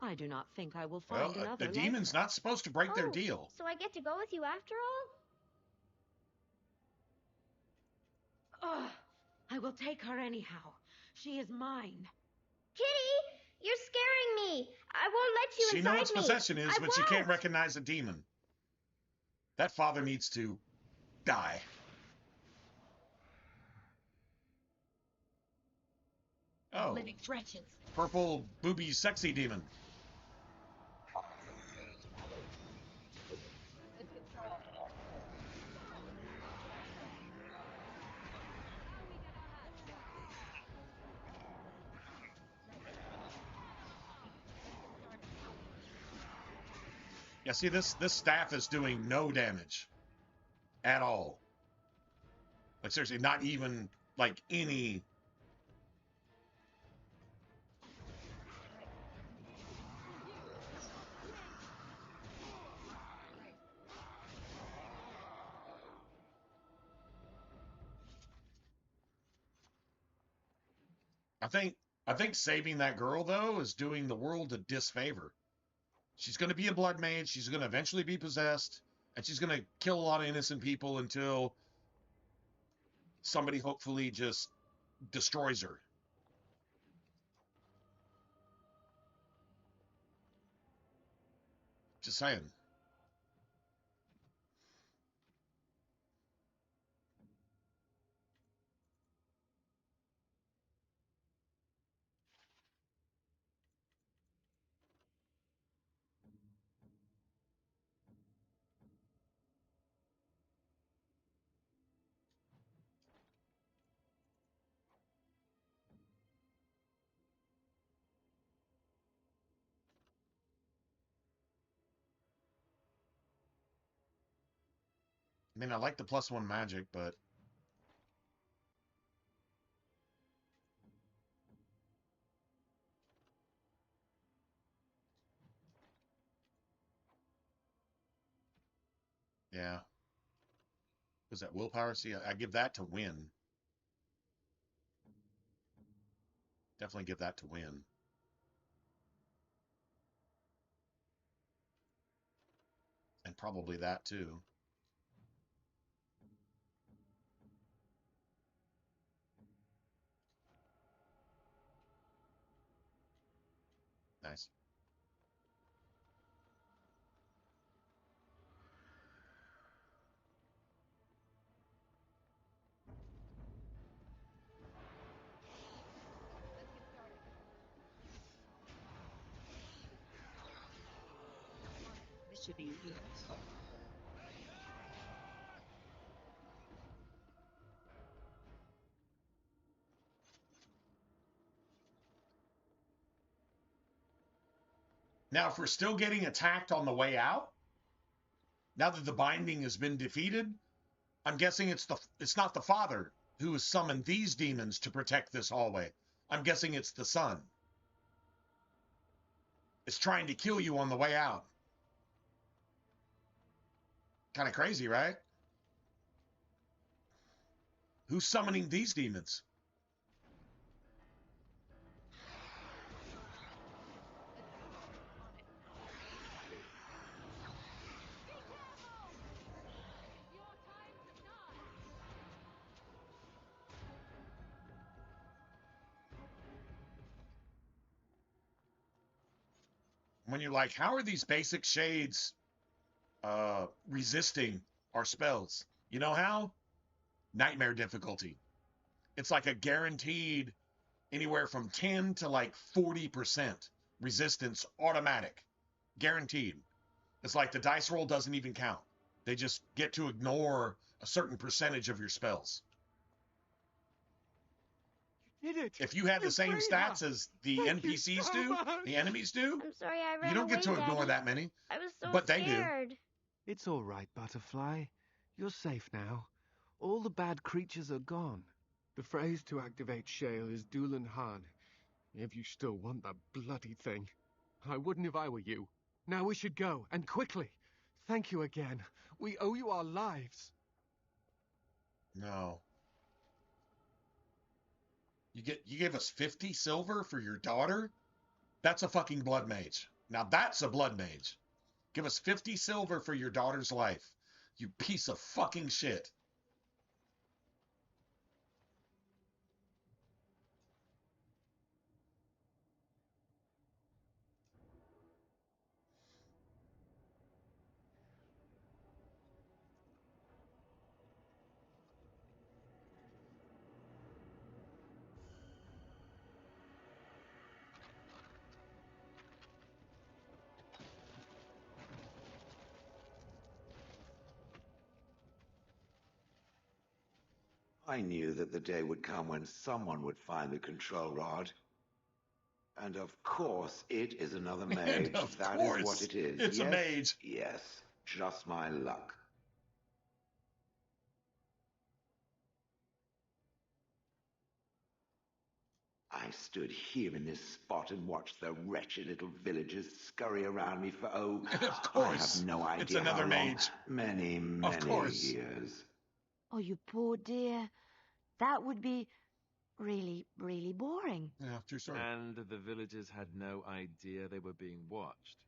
I do not think I will find Well, another the demon's like her. not supposed to break their deal. So I get to go with you after all? Ugh, I will take her anyhow. She is mine. Kitty! You're scaring me! I won't let you She inside knows what me! possession is, I but she can't won't. recognize a demon. That father needs to die. Oh. Living wretches. Purple booby sexy demon. Yeah, see, this staff is doing no damage at all. Like, seriously, not even, like, any... I think saving that girl, though, is doing the world a disfavor. She's going to be a blood mage, she's going to eventually be possessed, and she's going to kill a lot of innocent people until somebody hopefully just destroys her. Just saying. I mean, I like the +1 magic, but yeah. Was that willpower? See, I give that to win. Definitely give that to win. And probably that too. Nice. This should be easy. Now, if we're still getting attacked on the way out, now that the binding has been defeated, I'm guessing it's not the father who has summoned these demons to protect this hallway. I'm guessing it's the son. It's trying to kill you on the way out. Kind of crazy, right? Who's summoning these demons? When you're like, how are these basic shades resisting our spells? You know how? Nightmare difficulty. It's like a guaranteed anywhere from 10 to like 40% resistance automatic. Guaranteed. It's like the dice roll doesn't even count. They just get to ignore a certain percentage of your spells. You did it. If you have the same stats as the Thank you NPCs so do, much. the enemies do, I'm sorry I ran you don't away, get to ignore Daddy. that many. I was so but they do. scared. It's all right, Butterfly. You're safe now. All the bad creatures are gone. The phrase to activate Shale is Doolan Han. If you still want that bloody thing. I wouldn't if I were you. Now we should go, and quickly. Thank you again. We owe you our lives. No. You gave us 50 silver for your daughter? That's a fucking blood mage. Now that's a blood mage. Give us 50 silver for your daughter's life. You piece of fucking shit. I knew that the day would come when someone would find the control rod. And of course, it is another mage. That is what it is. It's yes, a mage. Yes, just my luck. I stood here in this spot and watched the wretched little villagers scurry around me for, of course, I have no idea it's another how long. mage. Many Of course. years. Oh, you poor dear. That would be really, really boring. Yeah, true story. And the villagers had no idea they were being watched.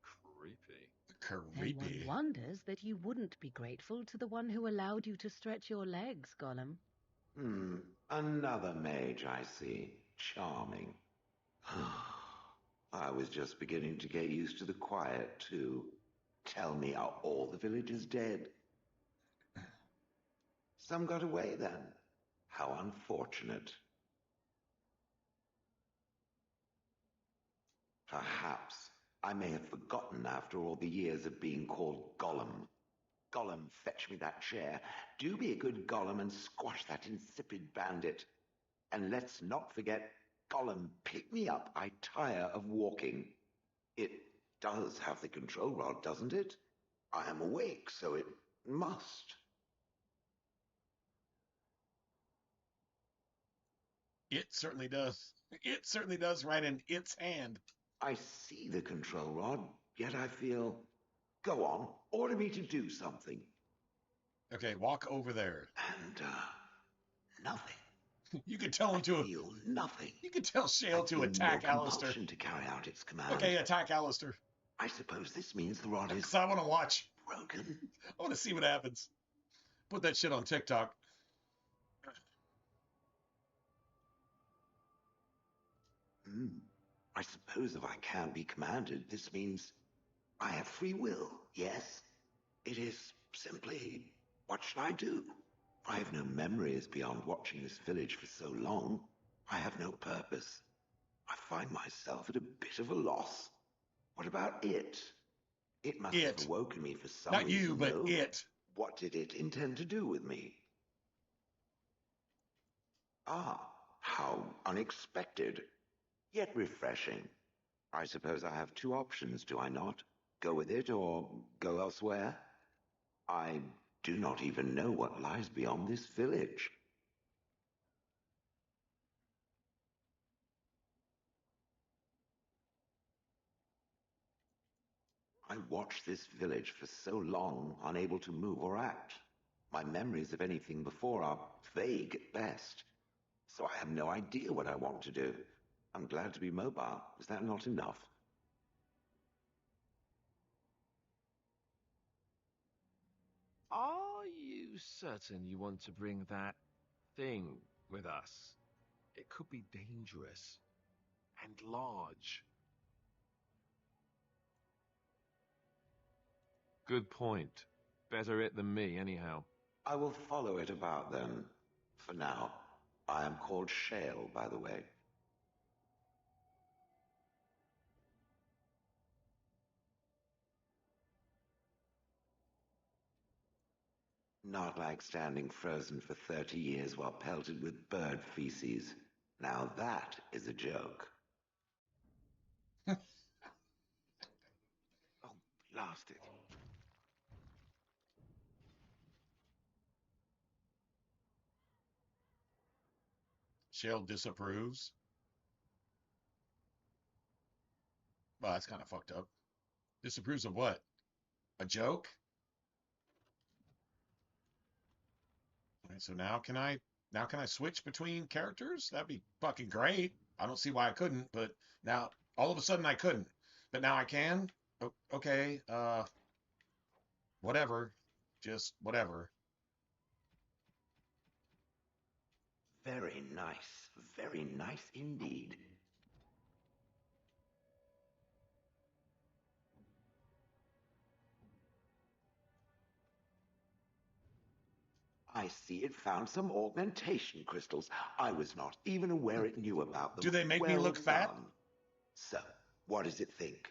Creepy. Then one wonders that you wouldn't be grateful to the one who allowed you to stretch your legs, Gollum. Another mage, I see. Charming. I was just beginning to get used to the quiet, too. Tell me, are all the villagers dead? Some got away, then. How unfortunate. Perhaps I may have forgotten after all the years of being called Gollum. Gollum, fetch me that chair. Do be a good Gollum and squash that insipid bandit. And let's not forget, Gollum, pick me up. I tire of walking. It does have the control rod, doesn't it? I am awake, so it must. It certainly does. It certainly does right in its hand. I see the control rod, yet I feel... Go on, order me to do something. Okay, walk over there. And, nothing. You could tell him I feel nothing. You could tell Shale to attack no Alistair. compulsion to carry out its command. Okay, attack Alistair. I suppose this means the rod is... Because I want to watch. Broken. I want to see what happens. Put that shit on TikTok. I suppose if I can't be commanded, this means I have free will, yes? It is simply, what should I do? I have no memories beyond watching this village for so long. I have no purpose. I find myself at a bit of a loss. What about it? It must have awoken me for some reason. Not you, but it. What did it intend to do with me? Ah, how unexpected, yet refreshing. I suppose I have two options, do I not? Go with it or go elsewhere? I do not even know what lies beyond this village. I watched this village for so long, unable to move or act. My memories of anything before are vague at best. So I have no idea what I want to do. I'm glad to be mobile. Is that not enough? Are you certain you want to bring that thing with us? It could be dangerous and large. Good point. Better it than me, anyhow. I will follow it about then. For now, I am called Shale, by the way. Not like standing frozen for 30 years while pelted with bird feces. Now that is a joke. Oh, blast it. Shale disapproves. Well, that's kind of fucked up. Disapproves of what? A joke? Alright, so now can I switch between characters? That'd be fucking great. I don't see why I couldn't, but now all of a sudden I couldn't. But now I can? Okay, whatever. Just whatever. Very nice indeed. I see it found some augmentation crystals. I was not even aware it knew about them. Do they make me look fat? Done. So, what does it think?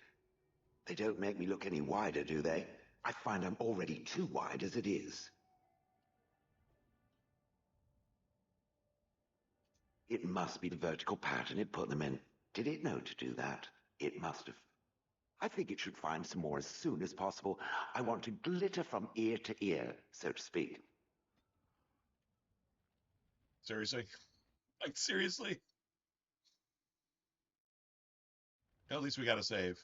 They don't make me look any wider, do they? I find I'm already too wide as it is. It must be the vertical pattern it put them in. Did it know to do that? It must have. I think it should find some more as soon as possible. I want to glitter from ear to ear, so to speak. Seriously? Like, seriously? At least we got to save.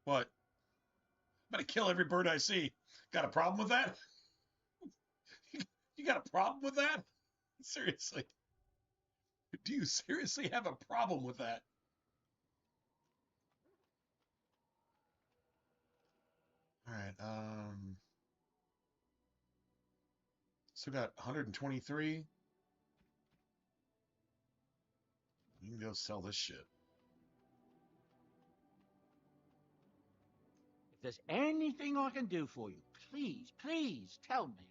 What? I'm gonna kill every bird I see. Got a problem with that? You got a problem with that? Seriously? Do you seriously have a problem with that? All right. Still got 123. You can go sell this shit. If there's anything I can do for you, please, please tell me.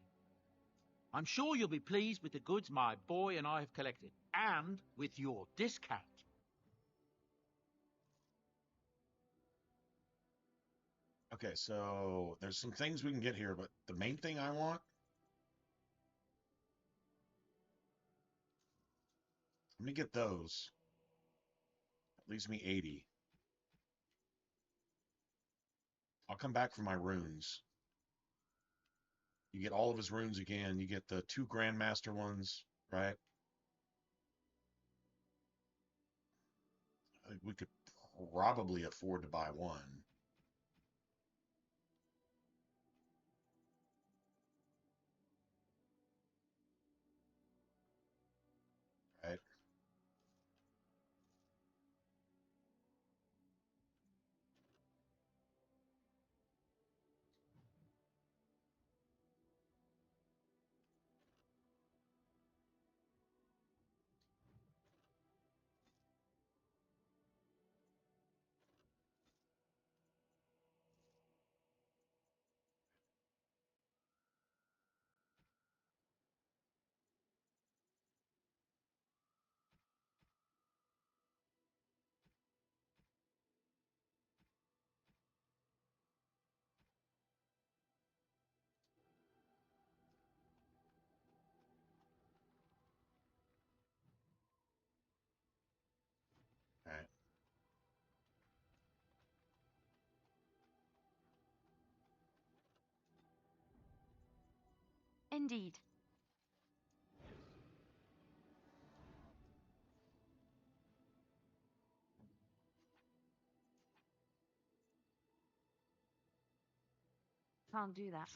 I'm sure you'll be pleased with the goods my boy and I have collected, and with your discount. Okay, so there's some things we can get here, but the main thing I want, let me get those. That leaves me 80. I'll come back for my runes. You get all of his runes again. You get the 2 Grandmaster ones, right? I think we could probably afford to buy one. Right? Right. Indeed. Can't do that.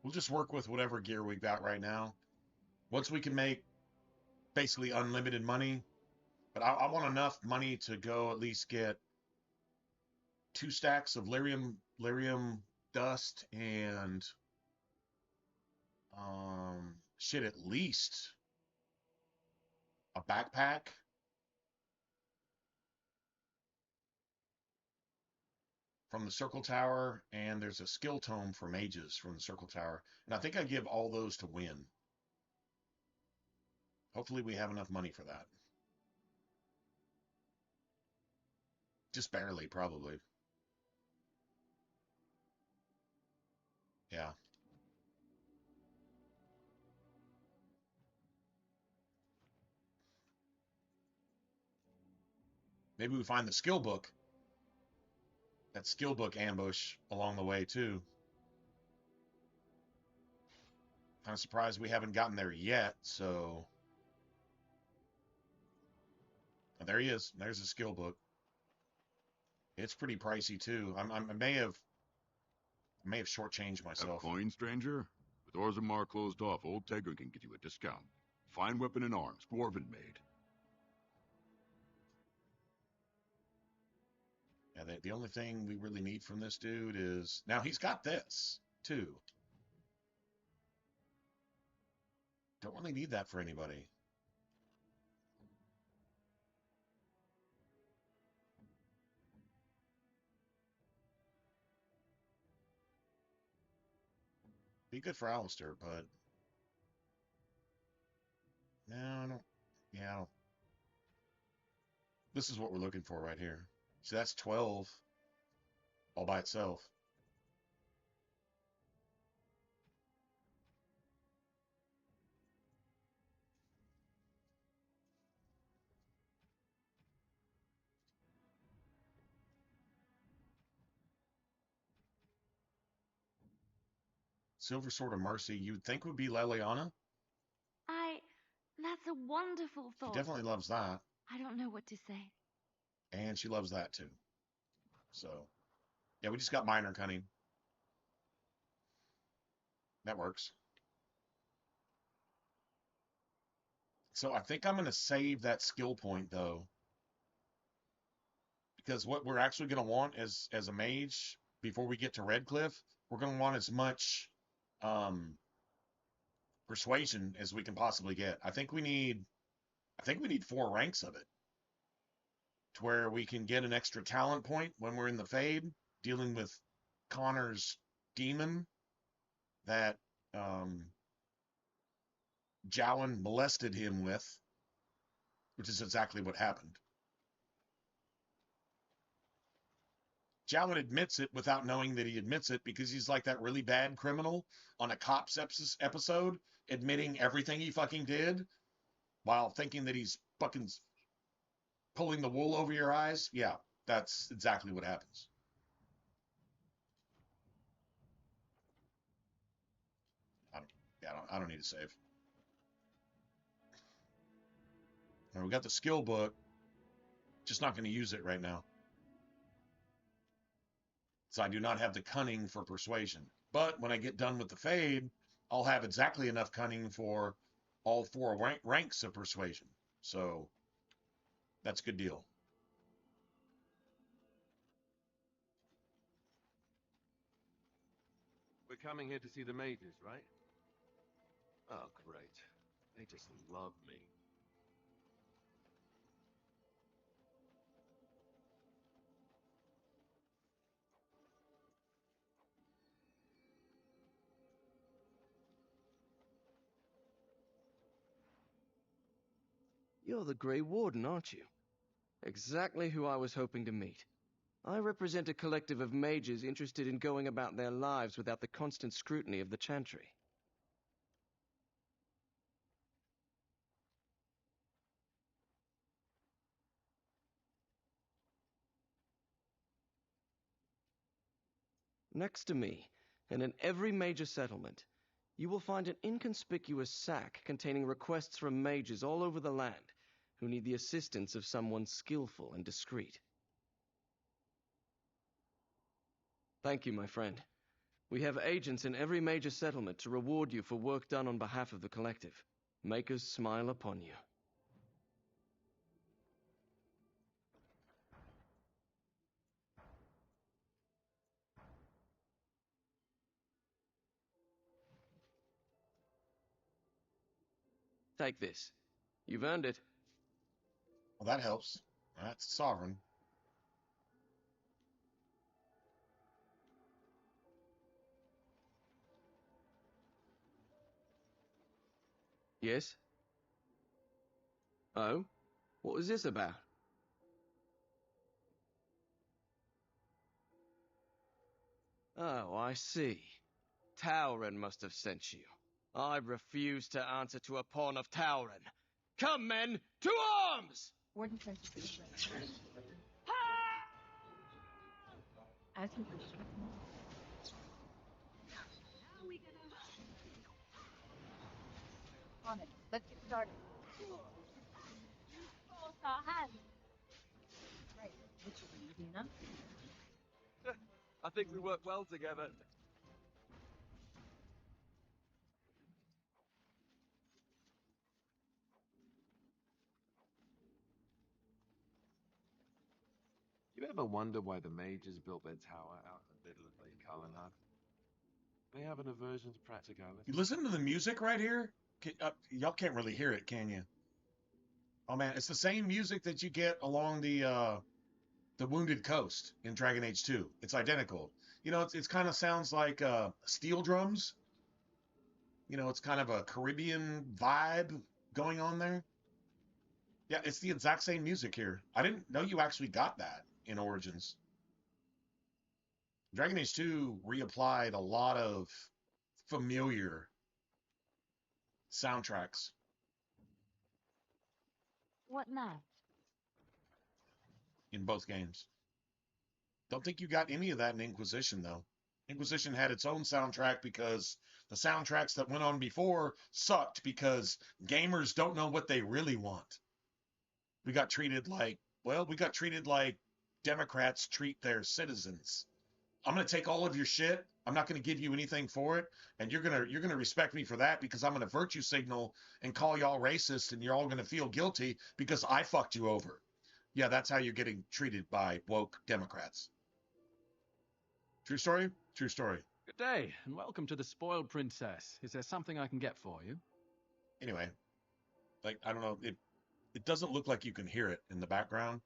We'll just work with whatever gear we've got right now. Once we can make basically unlimited money, but I want enough money to go at least get 2 stacks of lyrium dust and shit, at least a backpack. From the Circle Tower, and there's a skill tome for mages from the Circle Tower. And I think I give all those to win. Hopefully we have enough money for that. Just barely, probably. Yeah. Maybe we find the skill book. That skill book ambush along the way, too. Kind of surprised we haven't gotten there yet, so... Oh, there he is. There's the skill book. It's pretty pricey, too. I may have shortchanged myself. A coin, stranger? With Orzammar closed off, old Tegra can get you a discount. Fine weapon and arms, dwarven made. Yeah, the only thing we really need from this dude is... Now, he's got this, too. Don't really need that for anybody. Be good for Alistair, but... No, I don't... Yeah, I don't... This is what we're looking for right here. See, that's 12 all by itself. Silver Sword of Mercy, you'd think would be Leliana? That's a wonderful thought. She definitely loves that. I don't know what to say. And she loves that, too. So, yeah, we just got Minor Cunning. That works. So I think I'm going to save that skill point, though. Because what we're actually going to want as a mage, before we get to Redcliffe, we're going to want as much persuasion as we can possibly get. I think we need 4 ranks of it, to where we can get an extra talent point when we're in the Fade, dealing with Connor's demon that Jowan molested him with, which is exactly what happened. Jowan admits it without knowing that he admits it, because he's like that really bad criminal on a Cops episode, admitting everything he fucking did while thinking that he's fucking pulling the wool over your eyes. Yeah, that's exactly what happens. I don't need to save. Now, we got the skill book, just not going to use it right now. So I do not have the cunning for persuasion. But when I get done with the Fade, I'll have exactly enough cunning for all 4 ranks of persuasion. So that's a good deal. We're coming here to see the mages, right? Oh, great. They just love me. You're the Grey Warden, aren't you? Exactly who I was hoping to meet. I represent a collective of mages interested in going about their lives without the constant scrutiny of the Chantry. Next to me, and in every major settlement, you will find an inconspicuous sack containing requests from mages all over the land who need the assistance of someone skillful and discreet. Thank you, my friend. We have agents in every major settlement to reward you for work done on behalf of the collective. Make us smile upon you. Take this. You've earned it. Well, that helps. That's sovereign. Yes? Oh? What was this about? Oh, I see. Tauren must have sent you. I refuse to answer to a pawn of Tauren. Come, men, to arms! Warden says as you wish. On it. Let's get started. Both our hands. Right. Which will be easy enough. I think we work well together. You ever wonder why the mages built their tower out in the middle of Lake Calenhad? They have an aversion to practicality. You listen to the music right here? Y'all can't really hear it, can you? Oh man, it's the same music that you get along the Wounded Coast in Dragon Age 2. It's identical. You know, it's kind of sounds like steel drums. You know, it's kind of a Caribbean vibe going on there. Yeah, it's the exact same music here. I didn't know you actually got that in Origins. Dragon Age 2 reapplied a lot of familiar soundtracks. What now? In both games. Don't think you got any of that in Inquisition, though. Inquisition had its own soundtrack because the soundtracks that went on before sucked because gamers don't know what they really want. We got treated like Democrats treat their citizens. I'm going to take all of your shit, I'm not going to give you anything for it, and you're gonna respect me for that because I'm going to virtue signal and call y'all racist, and you're all going to feel guilty because I fucked you over. Yeah, that's how you're getting treated by woke Democrats. True story? True story. Good day, and welcome to the Spoiled Princess. Is there something I can get for you? Anyway, like, I don't know, it doesn't look like you can hear it in the background.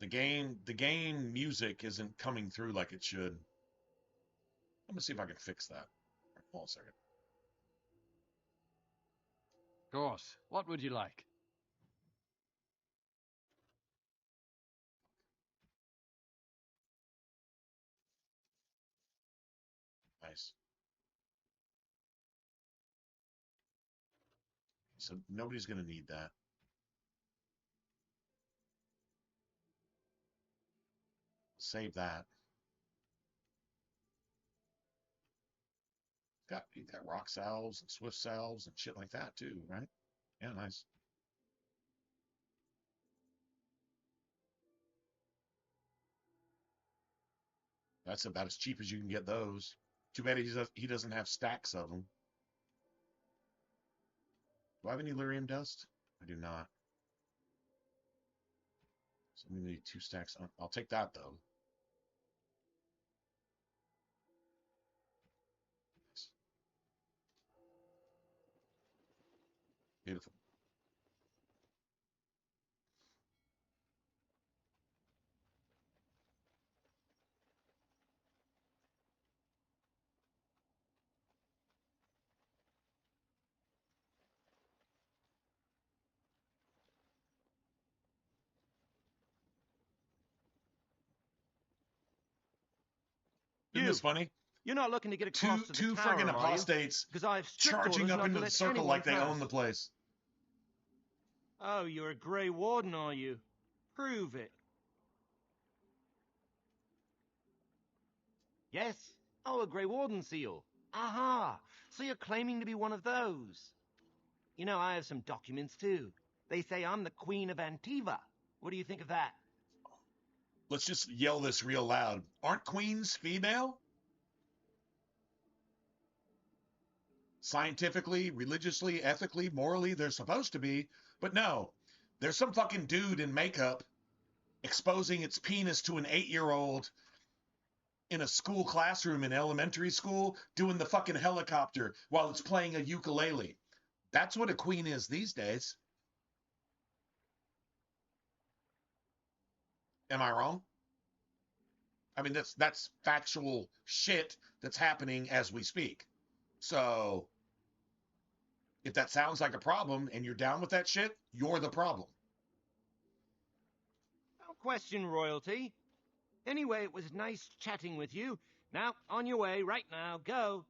The game music isn't coming through like it should. Let me see if I can fix that. Hold on a second. Of course. What would you like? Nice. So nobody's going to need that. Save that. You got rock salves and swift salves and shit like that too, right? Yeah, nice. That's about as cheap as you can get those. Too bad he doesn't have stacks of them. Do I have any lyrium dust? I do not. So I'm gonna need 2 stacks. I'll take that though. Beautiful. Isn't this funny? You're not looking to get across to the Two tower, friggin' are you? apostates Because I've strict charging orders up not into to the let circle anyone like they pass. own the place. Oh, you're a Grey Warden, are you? Prove it. Yes. Oh, a Grey Warden seal. Aha! So you're claiming to be one of those. You know, I have some documents too. They say I'm the Queen of Antiva. What do you think of that? Let's just yell this real loud. Aren't queens female? Scientifically, religiously, ethically, morally, they're supposed to be. But no, there's some fucking dude in makeup exposing its penis to an 8-year-old in a school classroom in elementary school doing the fucking helicopter while it's playing a ukulele. That's what a queen is these days. Am I wrong? I mean, that's factual shit that's happening as we speak. So if that sounds like a problem and you're down with that shit, you're the problem. No question, royalty. Anyway, it was nice chatting with you. Now, on your way, right now, go.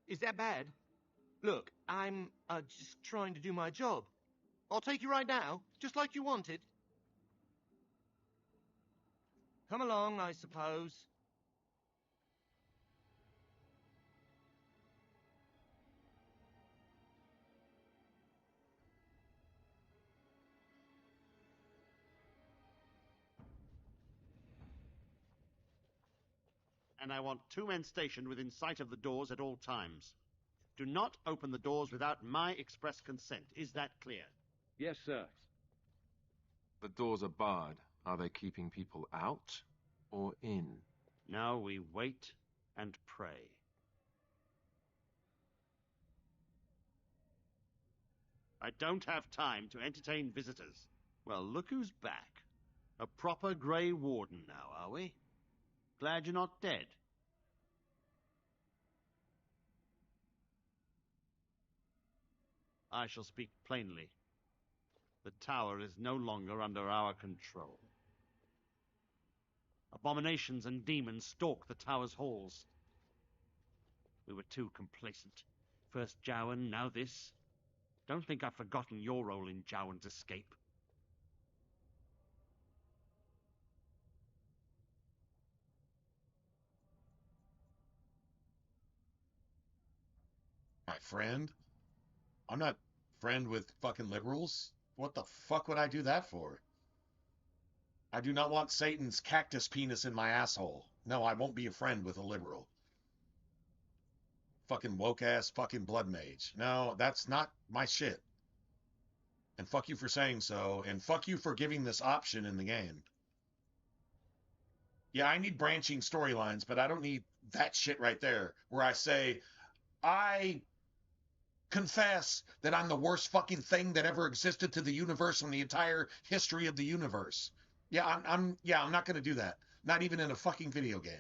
Is that bad? Look, I'm, just trying to do my job. I'll take you right now, just like you wanted. Come along, I suppose. And I want 2 men stationed within sight of the doors at all times. Do not open the doors without my express consent. Is that clear? Yes, sir. The doors are barred. Are they keeping people out or in? Now we wait and pray. I don't have time to entertain visitors. Well, look who's back. A proper Grey Warden now, are we? Glad you're not dead. I shall speak plainly. The tower is no longer under our control. Abominations and demons stalk the tower's halls. We were too complacent. First Jowan, now this. Don't think I've forgotten your role in Jowan's escape. My friend, I'm not Friend with fucking liberals? What the fuck would I do that for? I do not want Satan's cactus penis in my asshole. No, I won't be a friend with a liberal. Fucking woke-ass fucking blood mage. No, that's not my shit. And fuck you for saying so, and fuck you for giving this option in the game. Yeah, I need branching storylines, but I don't need that shit right there, where I say, I confess that I'm the worst fucking thing that ever existed to the universe and the entire history of the universe. Yeah, I'm not gonna do that. Not even in a fucking video game.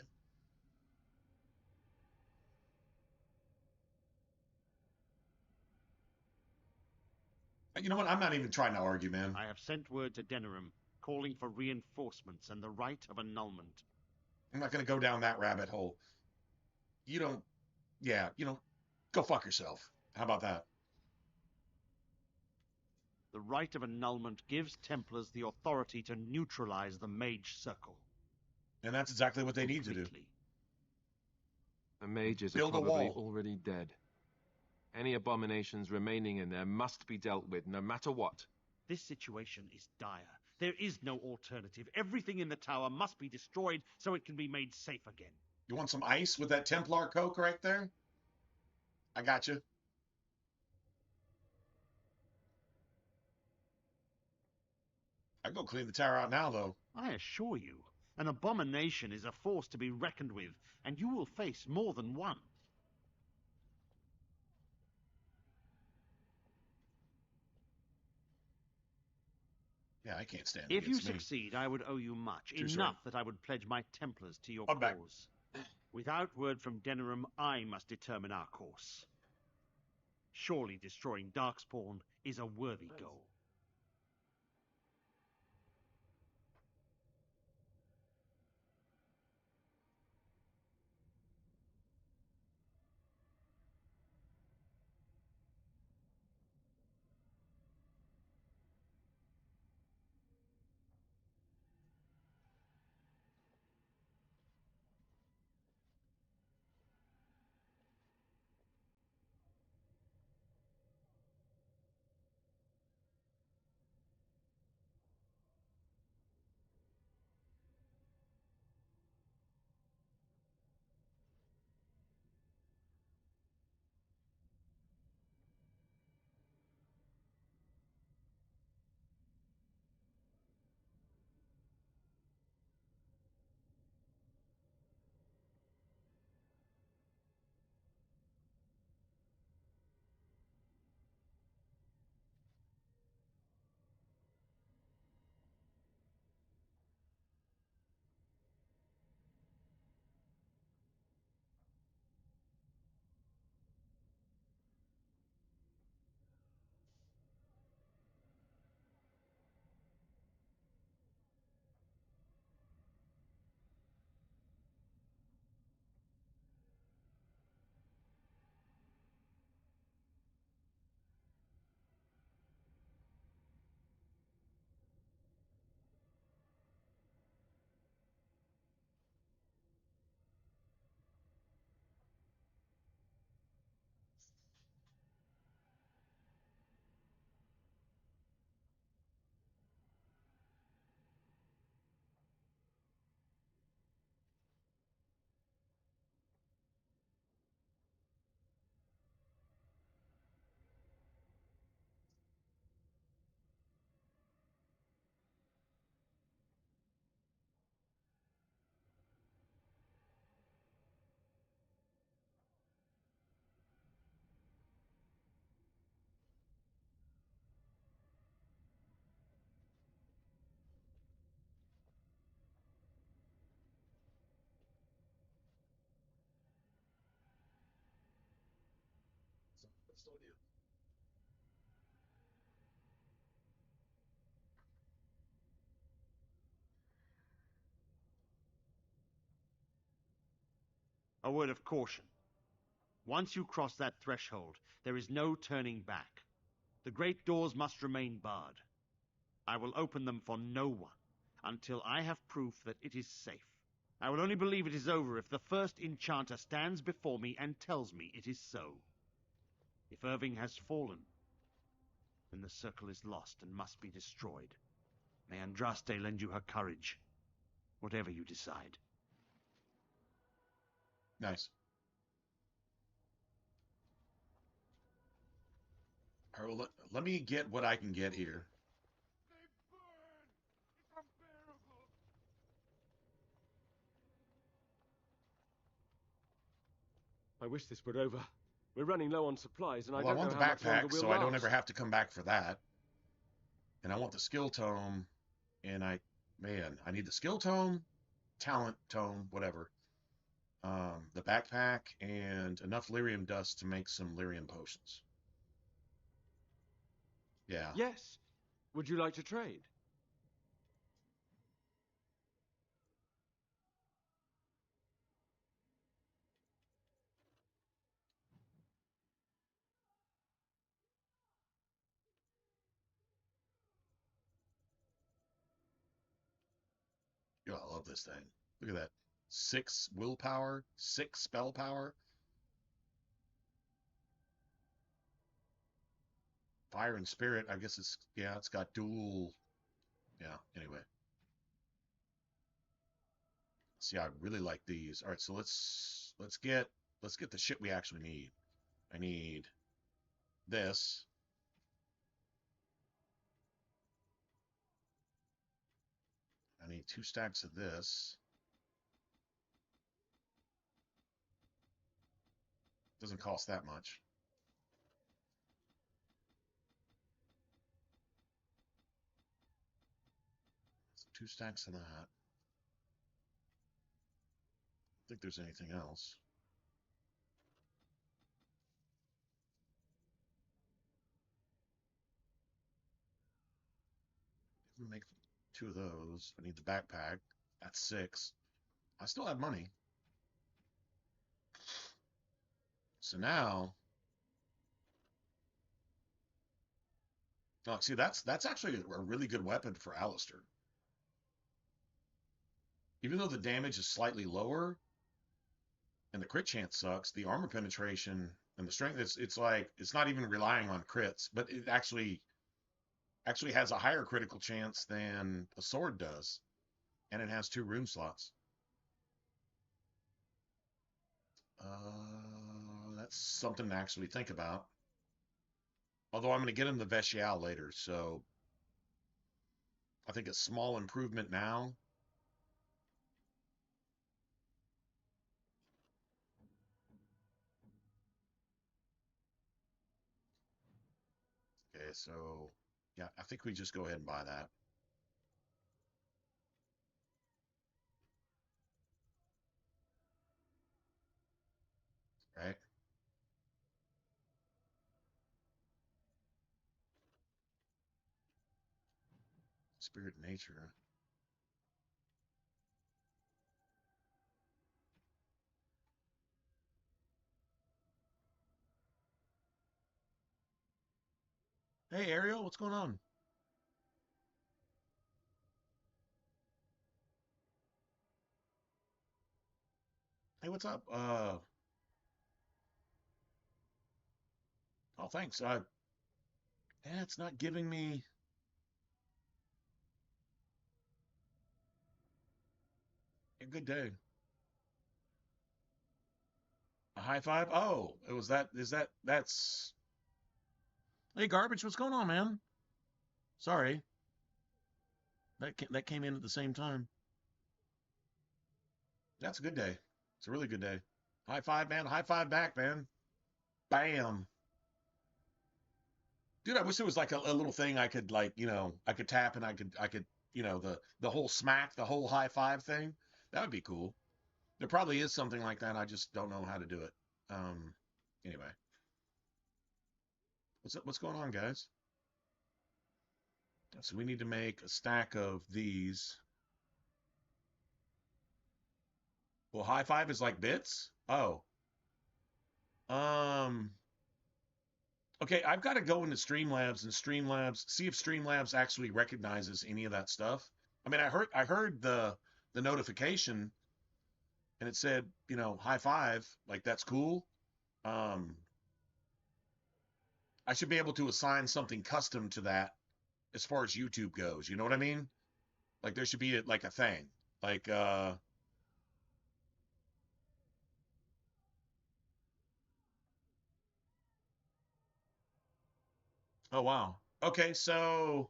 You know what? I'm not even trying to argue, man. I have sent word to Denerim, calling for reinforcements and the right of annulment. I'm not gonna go down that rabbit hole. You don't... Yeah, go fuck yourself. How about that? The right of annulment gives Templars the authority to neutralize the Mage Circle. And that's exactly what they need to do. The mages are Build a probably wall. already dead. Any abominations remaining in there must be dealt with, no matter what. This situation is dire. There is no alternative. Everything in the tower must be destroyed so it can be made safe again. You want some ice with that Templar Coke right there? I got you. I'd go clean the tower out now, though. I assure you, an abomination is a force to be reckoned with, and you will face more than one. Yeah, I can't stand If you against me. succeed, I would owe you much. True Enough story. that I would pledge my Templars to your I'm back. cause. Without word from Denerim, I must determine our course. Surely destroying Darkspawn is a worthy goal. A word of caution. Once you cross that threshold, there is no turning back. The great doors must remain barred. I will open them for no one until I have proof that it is safe. I will only believe it is over if the first enchanter stands before me and tells me it is so. If Irving has fallen, then the circle is lost and must be destroyed. May Andraste lend you her courage, whatever you decide. Nice. All right, well, let me get what I can get here. I wish this were over. We're running low on supplies, and Well, I don't want know the how much longer backpack, we'll so last. I don't ever have to come back for that. And I want the skill tome, and I need the skill tome, talent tome, whatever. The backpack, and enough lyrium dust to make some lyrium potions. Yeah. Yes. Would you like to trade? Yeah, I love this thing. Look at that. 6 willpower, 6 spell power. Fire and spirit, I guess it's got dual. Yeah, anyway. See, I really like these. All right, so let's get the shit we actually need. I need this. I need 2 stacks of this. Doesn't cost that much. So 2 stacks of that. I don't think there's anything else. Make 2 of those. I need the backpack. That's 6. I still have money. So now, oh, see, that's actually a really good weapon for Alistair. Even though the damage is slightly lower and the crit chance sucks, the armor penetration and the strength, it's like it's not even relying on crits, but it actually has a higher critical chance than a sword does, and it has 2 rune slots. That's something to actually think about. Although I'm going to get him the Vestial later, so I think a small improvement now. Okay, so yeah, I think we just go ahead and buy that. Right? Spirit nature. Hey Ariel, what's going on? Hey, what's up? Oh, thanks. It's not giving me a good day. A high five? Oh, it was that. That's. Hey, garbage. What's going on, man? Sorry. That came in at the same time. That's a good day. It's a really good day. High five, man. High five back, man. Bam. Dude, I wish there was like a little thing I could I could tap and I could the whole smack, the whole high five thing. That would be cool. There probably is something like that. I just don't know how to do it. Anyway. What's going on, guys? So we need to make a stack of these. Well, high five is like bits? Oh. Okay, I've got to go into Streamlabs and Streamlabs, see if Streamlabs actually recognizes any of that stuff. I mean, I heard the notification and it said, high five, like that's cool. I should be able to assign something custom to that as far as YouTube goes. You know what I mean? Like there should be like a thing. Like oh wow. Okay, so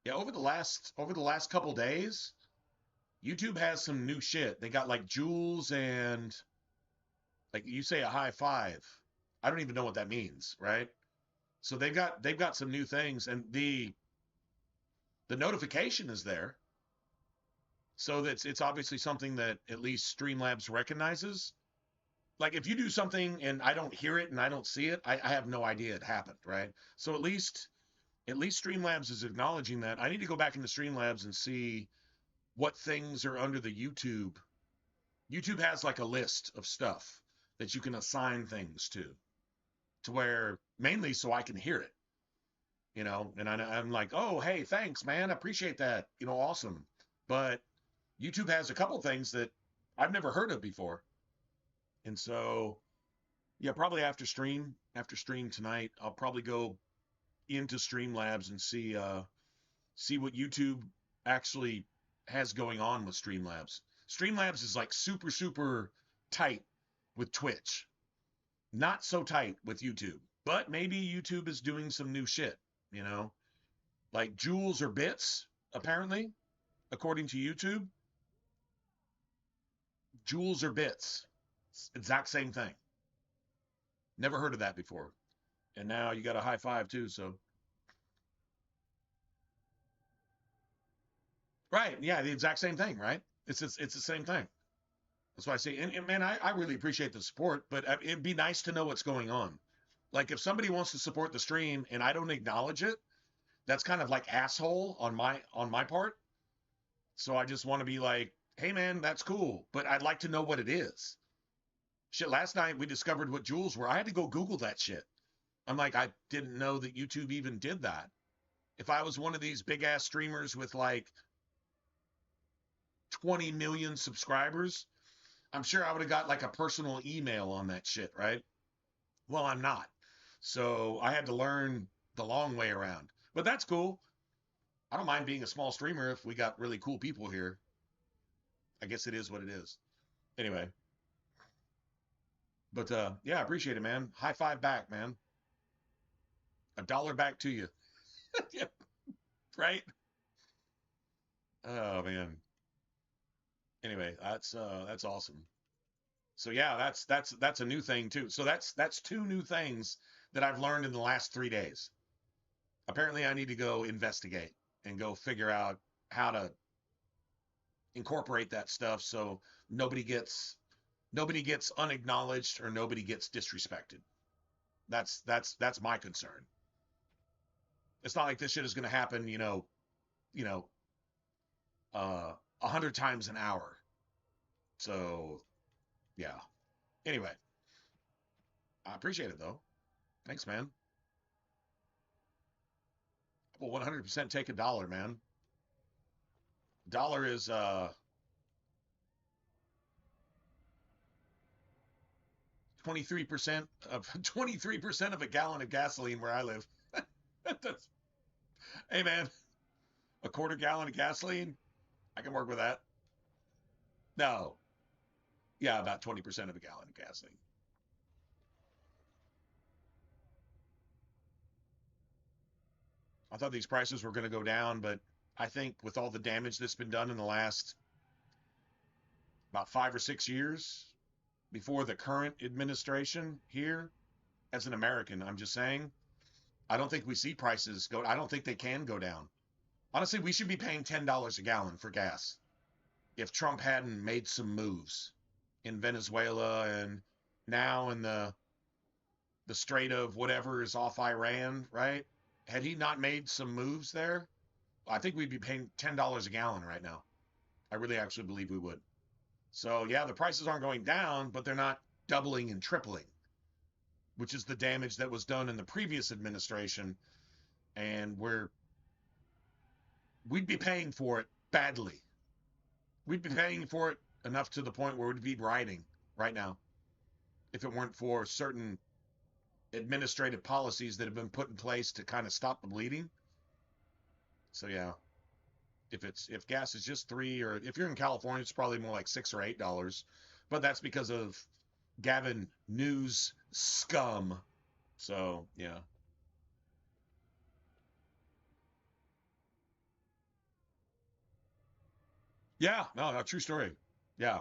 yeah, over the last couple days, YouTube has some new shit. They got like jewels and like you say a high five. I don't even know what that means, right? So they've got some new things and the notification is there. So that's it's obviously something that at least Streamlabs recognizes. Like if you do something and I don't hear it and I don't see it, I have no idea it happened, right? So at least Streamlabs is acknowledging that. I need to go back into Streamlabs and see what things are under the YouTube. YouTube has like a list of stuff that you can assign things to where mainly so I can hear it, and I'm like, oh, hey, thanks, man. I appreciate that. Awesome. But YouTube has a couple things that I've never heard of before. And so, yeah, probably after stream tonight, I'll probably go into Streamlabs and see what YouTube actually has going on with Streamlabs. Streamlabs is like super, super tight with Twitch. Not so tight with YouTube. But maybe YouTube is doing some new shit, Like joules or bits, apparently, according to YouTube. Joules or bits. Exact same thing. Never heard of that before. And now you got a high five too, so. Right, yeah, the exact same thing, right? It's the same thing. That's why I say, and man, I really appreciate the support, but it'd be nice to know what's going on. Like if somebody wants to support the stream and I don't acknowledge it, that's kind of like asshole on my part. So I just want to be like, hey man, that's cool, but I'd like to know what it is. Shit, last night we discovered what jewels were. I had to go Google that shit. I'm like, I didn't know that YouTube even did that. If I was one of these big ass streamers with like 20 million subscribers, I'm sure I would have got like a personal email on that shit, right? Well, I'm not. So I had to learn the long way around. But that's cool. I don't mind being a small streamer if we got really cool people here. I guess it is what it is. Anyway. But yeah, I appreciate it, man. High five back, man. $1 back to you. Yeah, right? Oh man. Anyway, that's awesome. So yeah, that's a new thing too. So that's two new things that I've learned in the last 3 days. Apparently I need to go investigate and go figure out how to incorporate that stuff so nobody gets unacknowledged or nobody gets disrespected. That's my concern. It's not like this shit is going to happen, 100 times an hour. So, yeah. Anyway, I appreciate it though. Thanks, man. Well, 100% take $1, man. Dollar is 23% of 23% of a gallon of gasoline where I live. That's, hey man, a quarter gallon of gasoline, I can work with that. No. Yeah, about 20% of a gallon of gasoline. I thought these prices were going to go down, but I think with all the damage that's been done in the last about 5 or 6 years before the current administration here, as an American, I'm just saying, I don't think we see prices go. I don't think they can go down. Honestly, we should be paying $10 a gallon for gas if Trump hadn't made some moves in Venezuela and now in the Strait of whatever is off Iran, right? Had he not made some moves there, I think we'd be paying $10 a gallon right now. I really actually believe we would. So yeah, the prices aren't going down, but they're not doubling and tripling, which is the damage that was done in the previous administration. And we'd be paying for it badly. We'd be paying for it enough to the point where we'd be rioting right now. if it weren't for certain administrative policies that have been put in place to kind of stop the bleeding. So yeah, if gas is just $3, or if you're in California, it's probably more like $6 or $8. But that's because of Gavin News scum. So yeah. Yeah, no, true story. Yeah.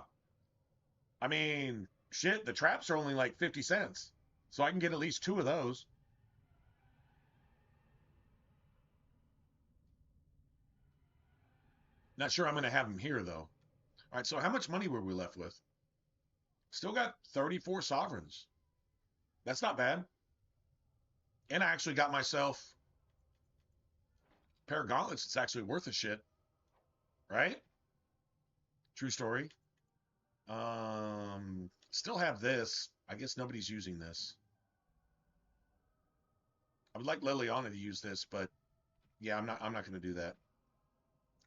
I mean, shit, the traps are only like 50 cents. So I can get at least 2 of those. Not sure I'm going to have them here, though. All right, so how much money were we left with? Still got 34 sovereigns. That's not bad. And I actually got myself a pair of gauntlets. It's actually worth a shit. Right? True story. Still have this. I guess nobody's using this. I would like Liliana to use this, but yeah, I'm not going to do that.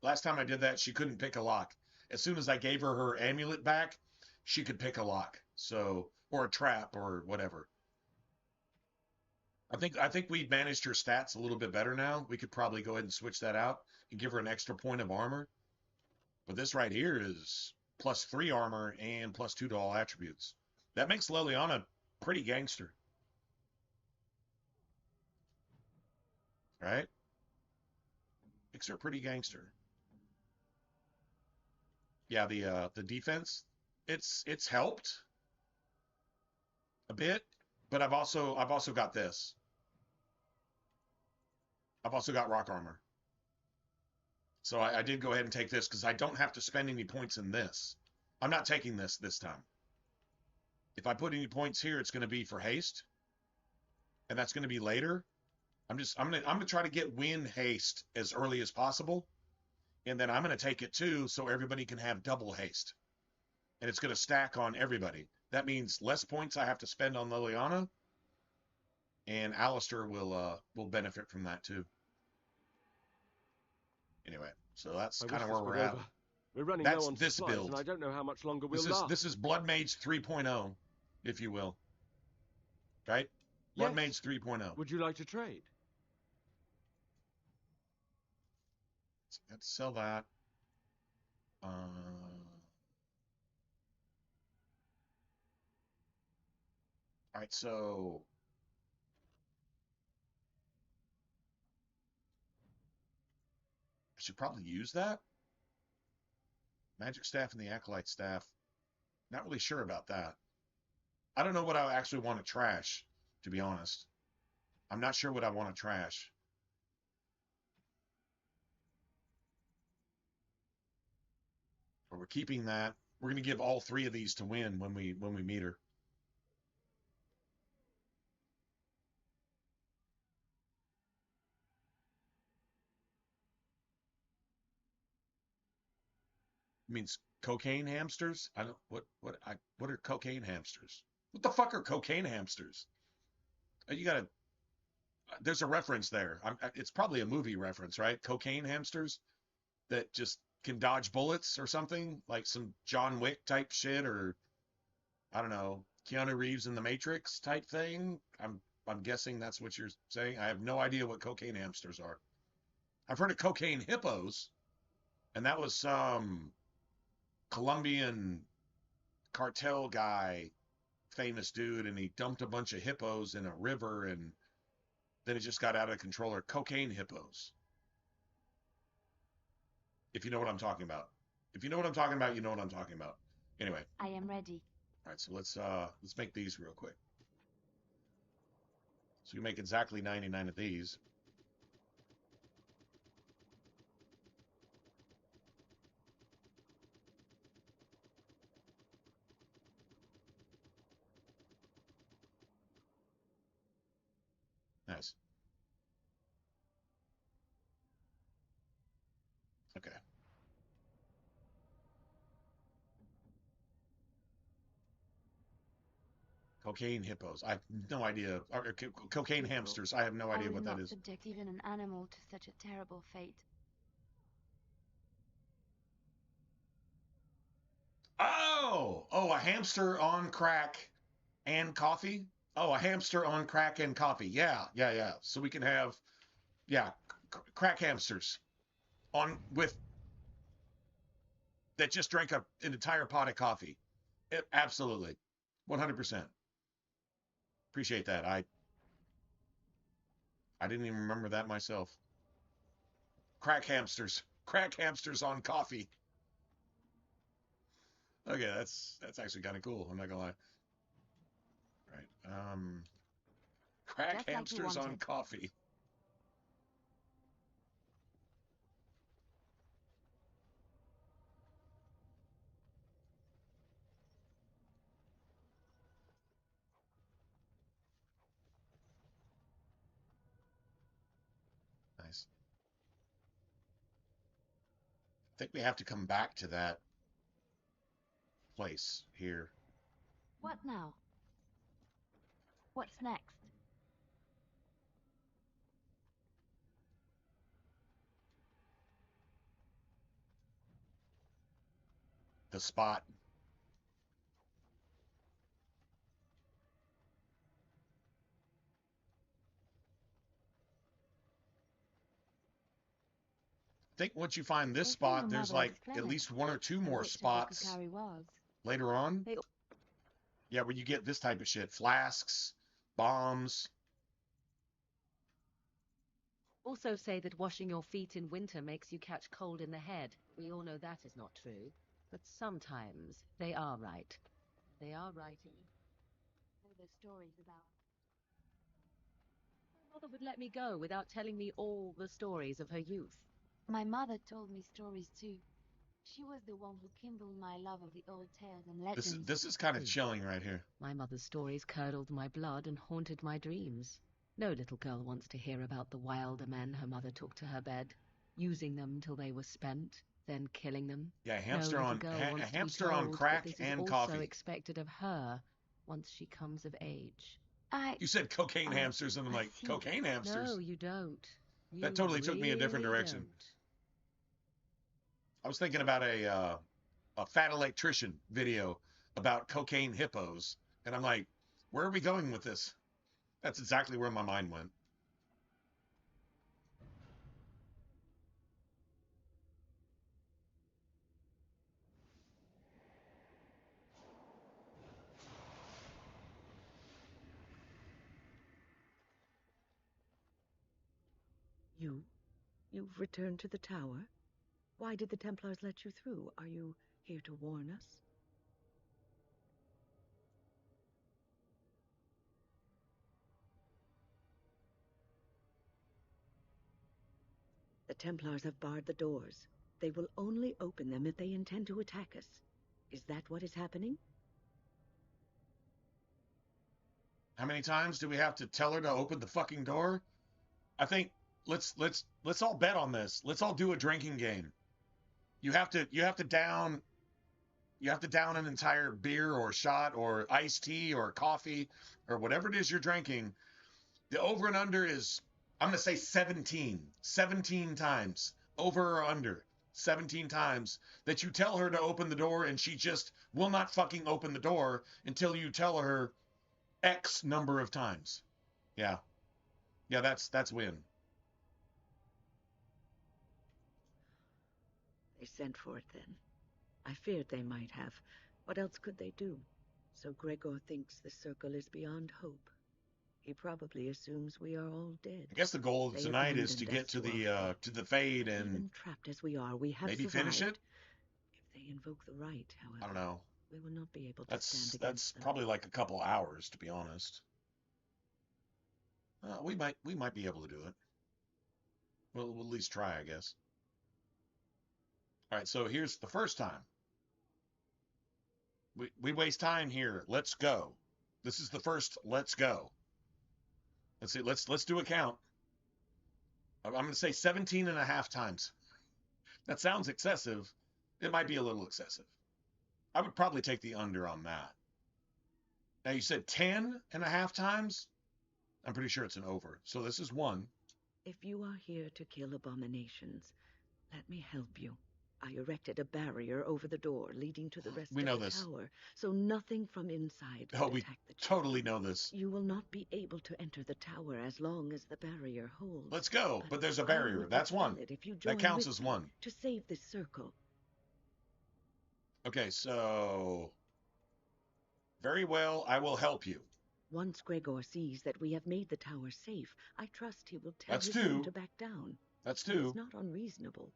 Last time I did that, she couldn't pick a lock. As soon as I gave her amulet back, she could pick a lock. So, or a trap or whatever. I think we've managed her stats a little bit better now. We could probably go ahead and switch that out and give her an extra point of armor. But this right here is +3 armor and +2 to all attributes. That makes Liliana pretty gangster. Right? Makes her pretty gangster. Yeah, the defense, it's helped a bit, but I've also got this. I've also got rock armor. So I did go ahead and take this because I don't have to spend any points in this. I'm not taking this time. If I put any points here, it's going to be for haste, and that's going to be later. I'm gonna try to get win haste as early as possible, and then I'm gonna take it too, so everybody can have double haste, and it's gonna stack on everybody. That means less points I have to spend on Liliana, and Alistair will benefit from that too. Anyway, so that's kind of where we're at. We're running That's low on this supplies, build. and I don't know how much longer we'll last. This is Blood Mage 3.0, if you will. Right? Blood Mage 3.0. Would you like to trade? So I have to sell that. All right, so I should probably use that. Magic staff and the acolyte staff. Not really sure about that. I don't know what I actually want to trash, to be honest. I'm not sure what I want to trash. But we're keeping that. We're going to give all 3 of these to Win when we meet her. Means cocaine hamsters? I don't what are cocaine hamsters? What the fuck are cocaine hamsters? You gotta. There's a reference there. It's probably a movie reference, right? Cocaine hamsters that just can dodge bullets or something, like some John Wick type shit, or I don't know, Keanu Reeves in The Matrix type thing. I'm guessing that's what you're saying. I have no idea what cocaine hamsters are. I've heard of cocaine hippos, and that was some Colombian cartel guy, famous dude, and he dumped a bunch of hippos in a river, and then it just got out of control. Or cocaine hippos. If you know what I'm talking about. If you know what I'm talking about, you know what I'm talking about. Anyway. I am ready. All right, so let's make these real quick. So you make exactly 99 of these. Nice. Okay. Cocaine hippos. I have no idea. Or, cocaine hamsters. I have no idea what that is. I would not subject even an animal to such a terrible fate. Oh, a hamster on crack and coffee. Oh, a hamster on crack and coffee. Yeah. So we can have, crack hamsters with that just drank an entire pot of coffee. Absolutely, 100%. Appreciate that. I didn't even remember that myself. Crack hamsters on coffee. Okay, that's actually kind of cool. I'm not gonna lie. Right. Crack Just like you hamsters on wanted. coffee. Nice. I think we have to come back to that place here. What now? What's next? The spot. I think once you find this If spot, your there's mother like at explained least one or two the more witch of the spots Kukari was. later on. They Yeah, where you get this type of shit. Flasks, bombs. also say that washing your feet in winter makes you catch cold in the head. We all know that is not true. But sometimes they are right. They are right. The stories about. My mother would let me go without telling me all the stories of her youth. My mother told me stories too. She was the one who kindled my love of the old tales and legends. This is kind of chilling right here. My mother's stories curdled my blood and haunted my dreams. No little girl wants to hear about the wilder men her mother took to her bed, using them till they were spent, then killing them. Yeah, No hamster little on girl wants to be hamster on told crack that this and is also coffee. expected of her once she comes of age. You said cocaine hamsters, and I'm like, cocaine hamsters? No, you don't. That totally took me a different really direction. don't. I was thinking about a fat electrician video about cocaine hippos, and I'm like, where are we going with this? That's exactly where my mind went. You've returned to the tower? Why did the Templars let you through? Are you here to warn us? The Templars have barred the doors. They will only open them if they intend to attack us. Is that what is happening? How many times do we have to tell her to open the fucking door? I think let's all bet on this. Let's all do a drinking game. You have to down an entire beer or shot or iced tea or coffee or whatever it is you're drinking. The over and under is, I'm going to say 17 times, over or under 17 times that you tell her to open the door, and she just will not fucking open the door until you tell her X number of times. Yeah, that's win. They sent for it then. I feared they might have. What else could they do? So Gregor thinks the circle is beyond hope. He probably assumes we are all dead. I guess the goal of They tonight is to abandoned get us to the fade and even trapped as we are, we have maybe survived. finish it. If they invoke the right, however, I don't know. we will not be able to stand against That's them. probably like a couple hours, to be honest. We might be able to do it. We'll at least try, I guess. All right, so here's the first time. We waste time here. Let's go. This is the first. Let's go. Let's see. Let's do a count. I'm going to say 17 and a half times. That sounds excessive. It might be a little excessive. I would probably take the under on that. Now you said 10 and a half times. I'm pretty sure it's an over. So this is one. If you are here to kill abominations, let me help you. I erected a barrier over the door leading to the rest We of know the this. tower, so nothing from inside Oh, could we attack the totally know this. You will not be able to enter the tower as long as the barrier holds. Let's go. But there's a I barrier. would That's one. fulfill it if you That join counts with as me one. to save this circle. Okay, so very well, I will help you. Once Gregor sees that we have made the tower safe, I trust he will tell That's his men two. to back down. That's He two. is not unreasonable.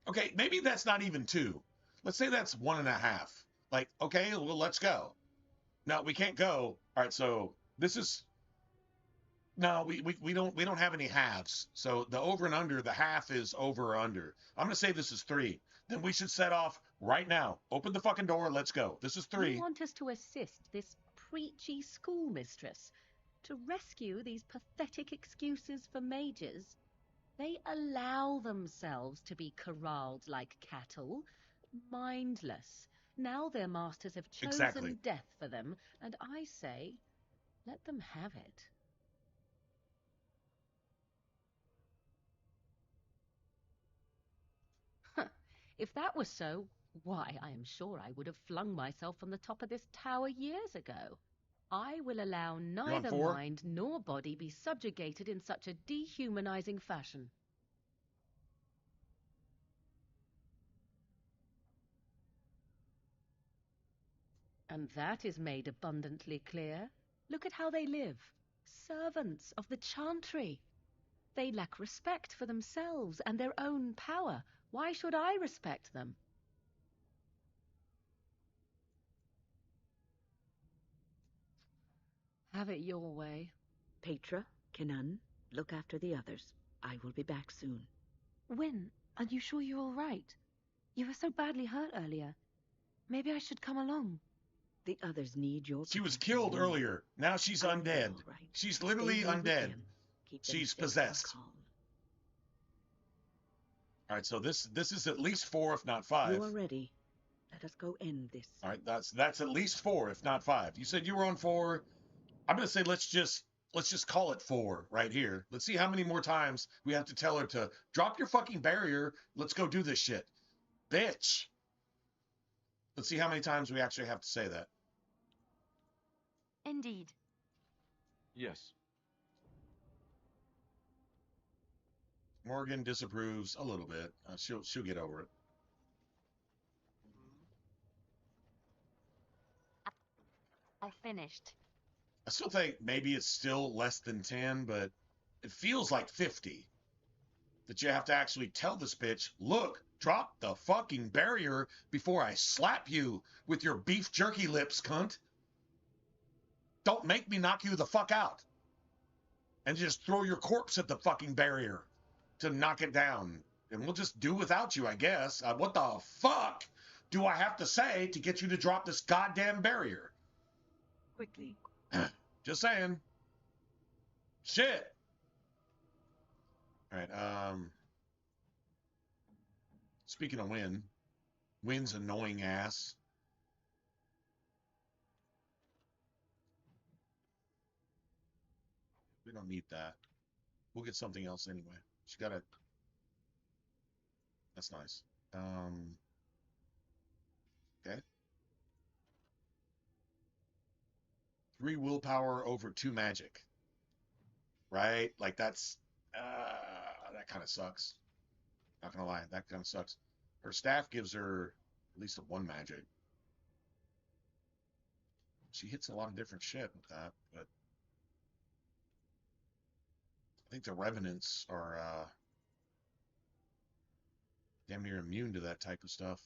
Okay, maybe that's not even two. Let's say that's 1.5. Like, okay, well, let's go. No, we can't go. All right, so this is no, we don't have any halves. So the over and under, the half is over or under. I'm gonna say this is 3. Then we should set off right now. Open the fucking door. Let's go. This is 3. You want us to assist this preachy schoolmistress to rescue these pathetic excuses for mages? They allow themselves to be corralled like cattle, mindless. Now their masters have chosen Exactly. death for them, and I say, let them have it. If that was so, why, I am sure I would have flung myself from the top of this tower years ago. I will allow neither 4? mind nor body be subjugated in such a dehumanizing fashion. And that is made abundantly clear. Look at how they live. Servants of the Chantry. They lack respect for themselves and their own power. Why should I respect them? Have it your way. Petra, Kenan, look after the others. I will be back soon. Wyn, are you sure you're all right? You were so badly hurt earlier. Maybe I should come along. The others need your She was protection. killed earlier. Now she's undead. Right. She's literally Stay here with undead. them. Keep them She's safe and possessed. calm. All right, so this is at least 4, if not 5. You are ready. Let us go end this. All right, that's at least 4, if not 5. You said you were on 4. I'm gonna say let's just call it 4 right here. Let's see how many more times we have to tell her to drop your fucking barrier. Let's go do this shit, bitch. Let's see how many times we actually have to say that. Indeed. Yes. Morgan disapproves a little bit. She'll get over it. I finished. I still think maybe it's still less than 10, but it feels like 50. That you have to actually tell this bitch, look, drop the fucking barrier before I slap you with your beef jerky lips, cunt. Don't make me knock you the fuck out. And just throw your corpse at the fucking barrier to knock it down. And we'll just do without you, I guess. What the fuck do I have to say to get you to drop this goddamn barrier? Quickly. Just saying. Shit. All right. Speaking of Wyn's annoying ass. We don't need that. We'll get something else anyway. She got it. That's nice. Okay. 3 willpower over 2 magic. Right? Like that's that kind of sucks. Not gonna lie, that kind of sucks. Her staff gives her at least a 1 magic. She hits a lot of different shit with that, but I think the revenants are damn near immune to that type of stuff.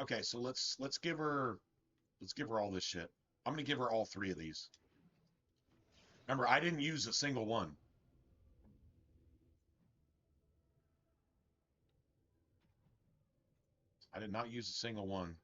Okay, so let's give her all this shit. I'm gonna give her all 3 of these. Remember, I didn't use a single one. I did not use a single one.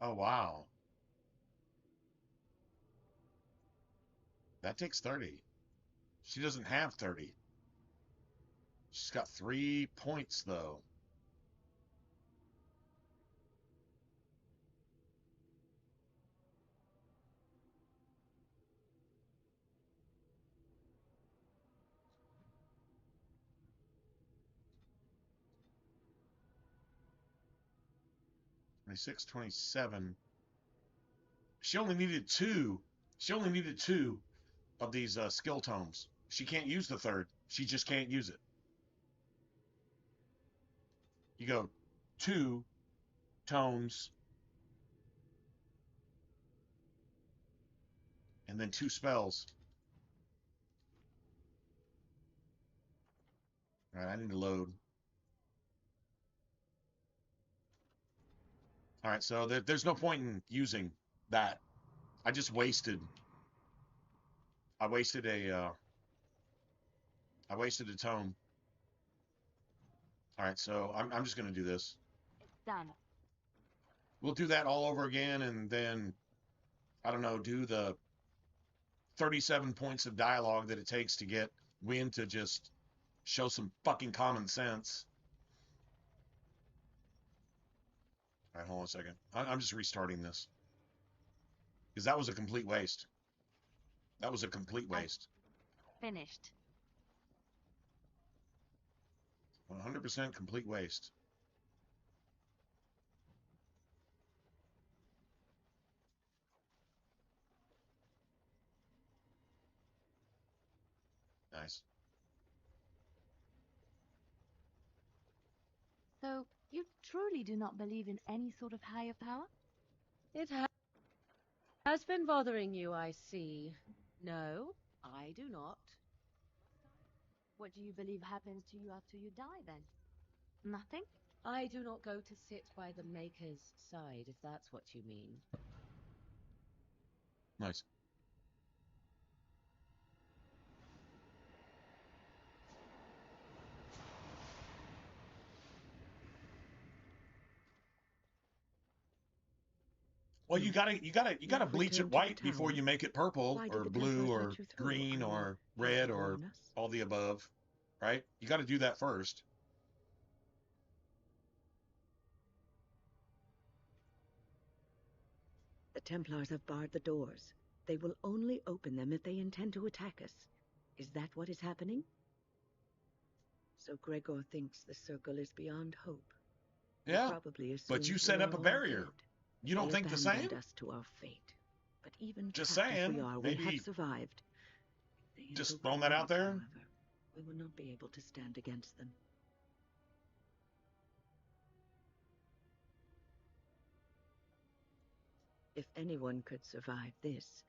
Oh, wow. That takes 30. She doesn't have 30. She's got 3 points, though. Twenty-six, 27. She only needed 2. She only needed 2 of these skill tomes. She can't use the third. She just can't use it. You go 2 tomes and then 2 spells. All right, I need to load. All right, so there's no point in using that. I just wasted. I wasted a tome. All right, so I'm just gonna do this. It's done. We'll do that all over again, and then I don't know, do the 37 points of dialogue that it takes to get Wynn to just show some fucking common sense. All right, hold on a second. I'm just restarting this because that was a complete waste. That was a complete waste. Finished. 100% complete waste. Nice. So, you truly do not believe in any sort of higher power? It has been bothering you, I see. No, I do not. What do you believe happens to you after you die, then? Nothing? I do not go to sit by the Maker's side, if that's what you mean. Nice. Well, you gotta bleach it white before you make it purple or blue or green or red or all the above, right? You got to do that first. The Templars have barred the doors. They will only open them if they intend to attack us. Is that what is happening? So Gregor thinks the circle is beyond hope. Yeah, but you set up a barrier. You don't think the same? Abandoned us to our fate. But even just trapped as saying, we are, maybe we have survived. Just throwing that out there. However, we will not be able to stand against them. If anyone could survive this,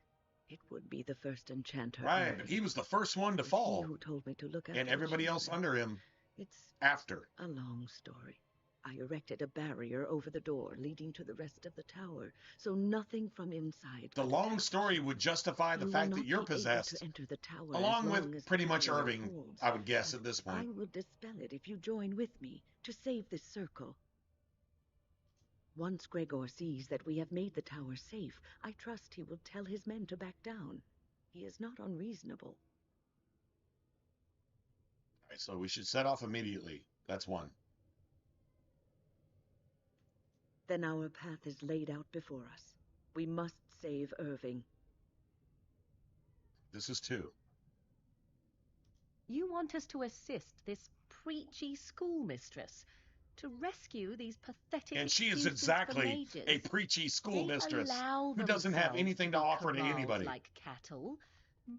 it would be the first enchanter. Right, but he was the first one to fall. He who told me to look after and everybody else under him. It's after. A long story. I erected a barrier over the door leading to the rest of the tower, so nothing from inside. The long story would justify the fact that you're possessed, to enter the tower along with pretty much Irving, I would guess, at this point. I will dispel it if you join with me to save this circle. Once Gregor sees that we have made the tower safe, I trust he will tell his men to back down. He is not unreasonable. All right, so we should set off immediately. That's 1. Then our path is laid out before us. We must save Irving. This is 2. You want us to assist this preachy schoolmistress to rescue these pathetic and she is exactly a preachy schoolmistress who doesn't have anything to offer to anybody. Like cattle,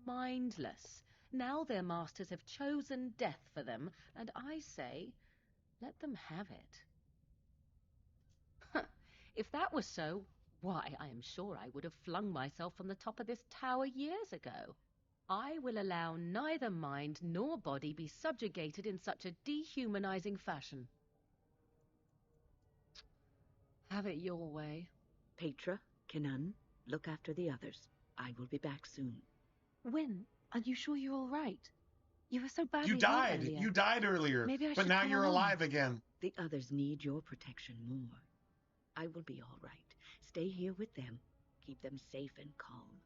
mindless. Now their masters have chosen death for them, and I say, let them have it. If that was so, why, I am sure I would have flung myself from the top of this tower years ago. I will allow neither mind nor body be subjugated in such a dehumanizing fashion. Have it your way. Petra, Kinan, look after the others. I will be back soon. Wynn, are you sure you're all right? You were so badly You died. hurt earlier. You died earlier. Maybe I but should now come you're along. alive again. The others need your protection more. I will be all right. stay here with them. Keep them safe and calm.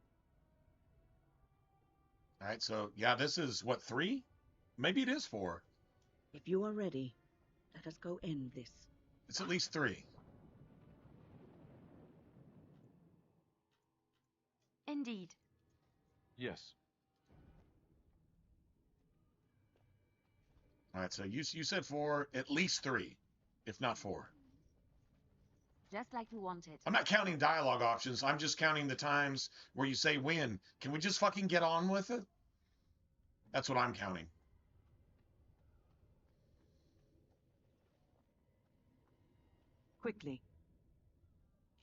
All right, so yeah, this is what, 3? Maybe it is 4. If you are ready, let us go end this. It's at least 3. Indeed. Yes. All right, so you said 4, at least 3, if not 4. Just like you wanted. I'm not counting dialogue options. I'm just counting the times where you say win. Can we just fucking get on with it? That's what I'm counting. Quickly.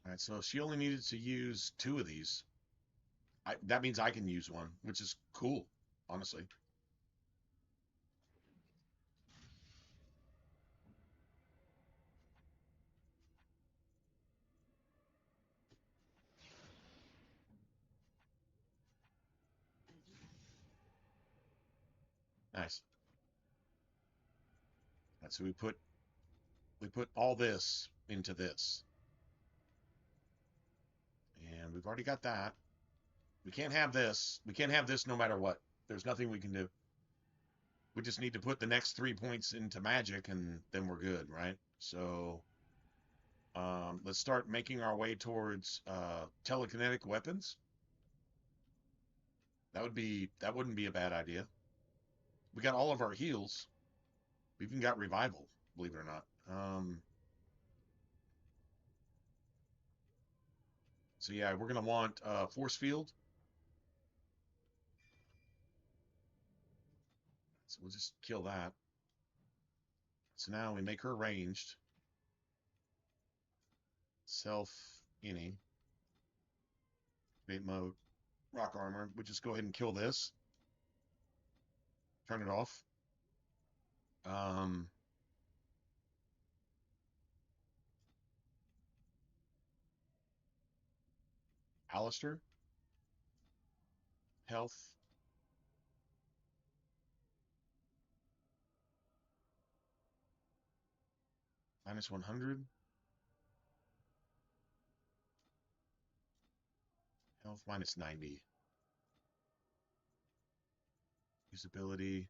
All right, so she only needed to use 2 of these. That means I can use 1, which is cool, honestly. Nice. All right, so we put all this into this. And we've already got that. We can't have this. We can't have this no matter what. There's nothing we can do. We just need to put the next 3 points into magic, and then we're good, right? So let's start making our way towards telekinetic weapons. That wouldn't be a bad idea. We got all of our heals. We even got revival, believe it or not. So yeah, we're gonna want force field. So we'll just kill that. So now we make her ranged. Self any. Create mode. Rock armor. We'll just go ahead and kill this. Turn it off. Alistair. Health. Minus 100. Health minus 90. Usability.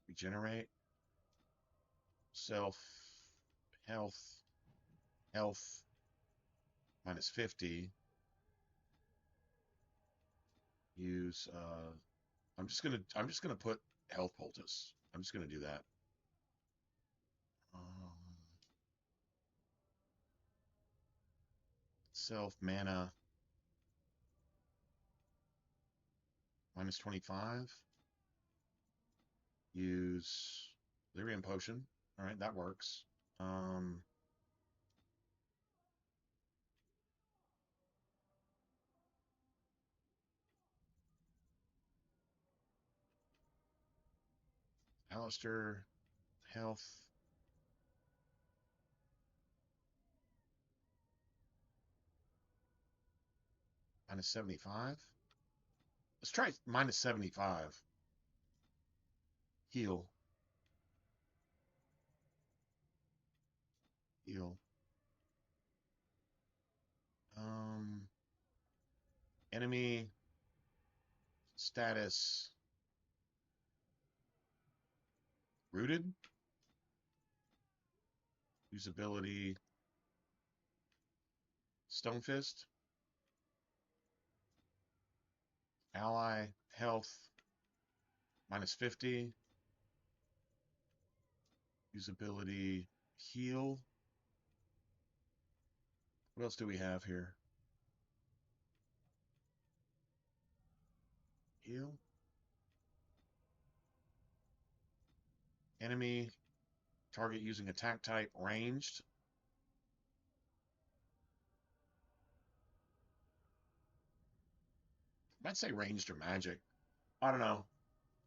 Regenerate. Self. Health. Health. Minus 50. Use I'm just gonna put health poultice. I'm just gonna do that. Self mana minus 25. Use Lyrium potion. All right, that works. Alistair, health. Minus 75. Let's try minus 75. Heal. Heal. Enemy status rooted. Usability Stone Fist. Ally health minus 50. Usability heal. What else do we have here? Heal. Enemy target using attack type ranged. I'd say ranged or magic. I don't know.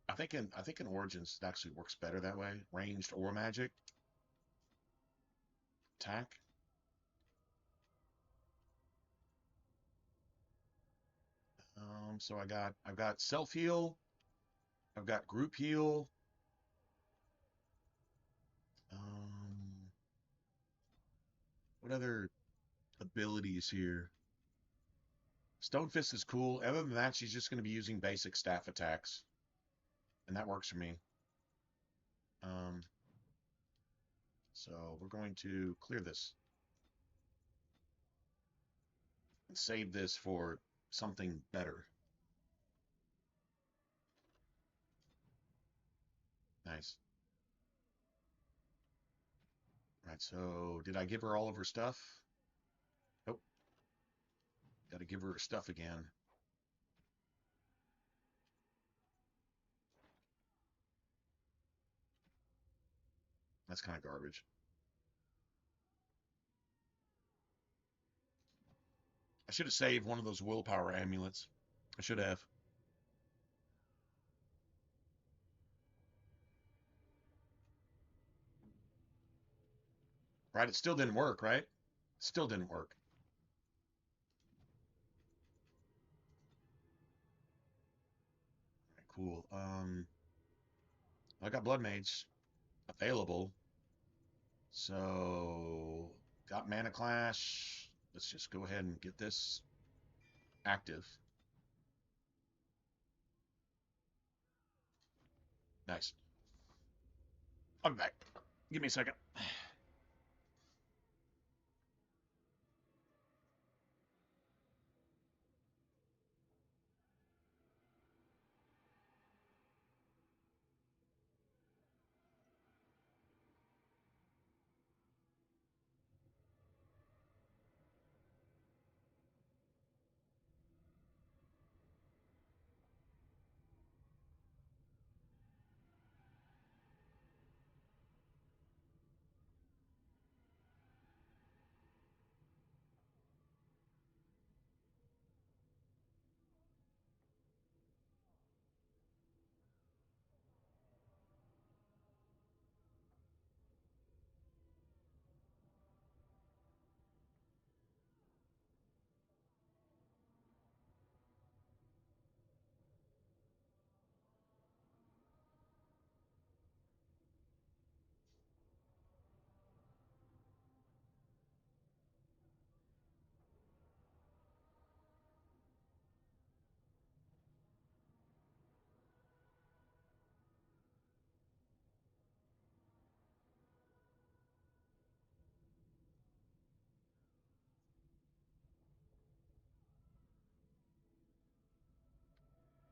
I think in Origins it actually works better that way. Ranged or magic. Attack. So I've got self heal. I've got group heal. What other abilities here? Stone Fist is cool. Other than that, she's just going to be using basic staff attacks. And that works for me. So we're going to clear this. And save this for something better. Nice. Right, so did I give her all of her stuff? Nope. Got to give her her stuff again. That's kind of garbage. I should have saved one of those willpower amulets. I should have. Right, it still didn't work, right? Still didn't work. Right, cool. I got Blood Mage available. So, got Mana Clash. Let's just go ahead and get this active. Nice. I'll be back. Give me a second.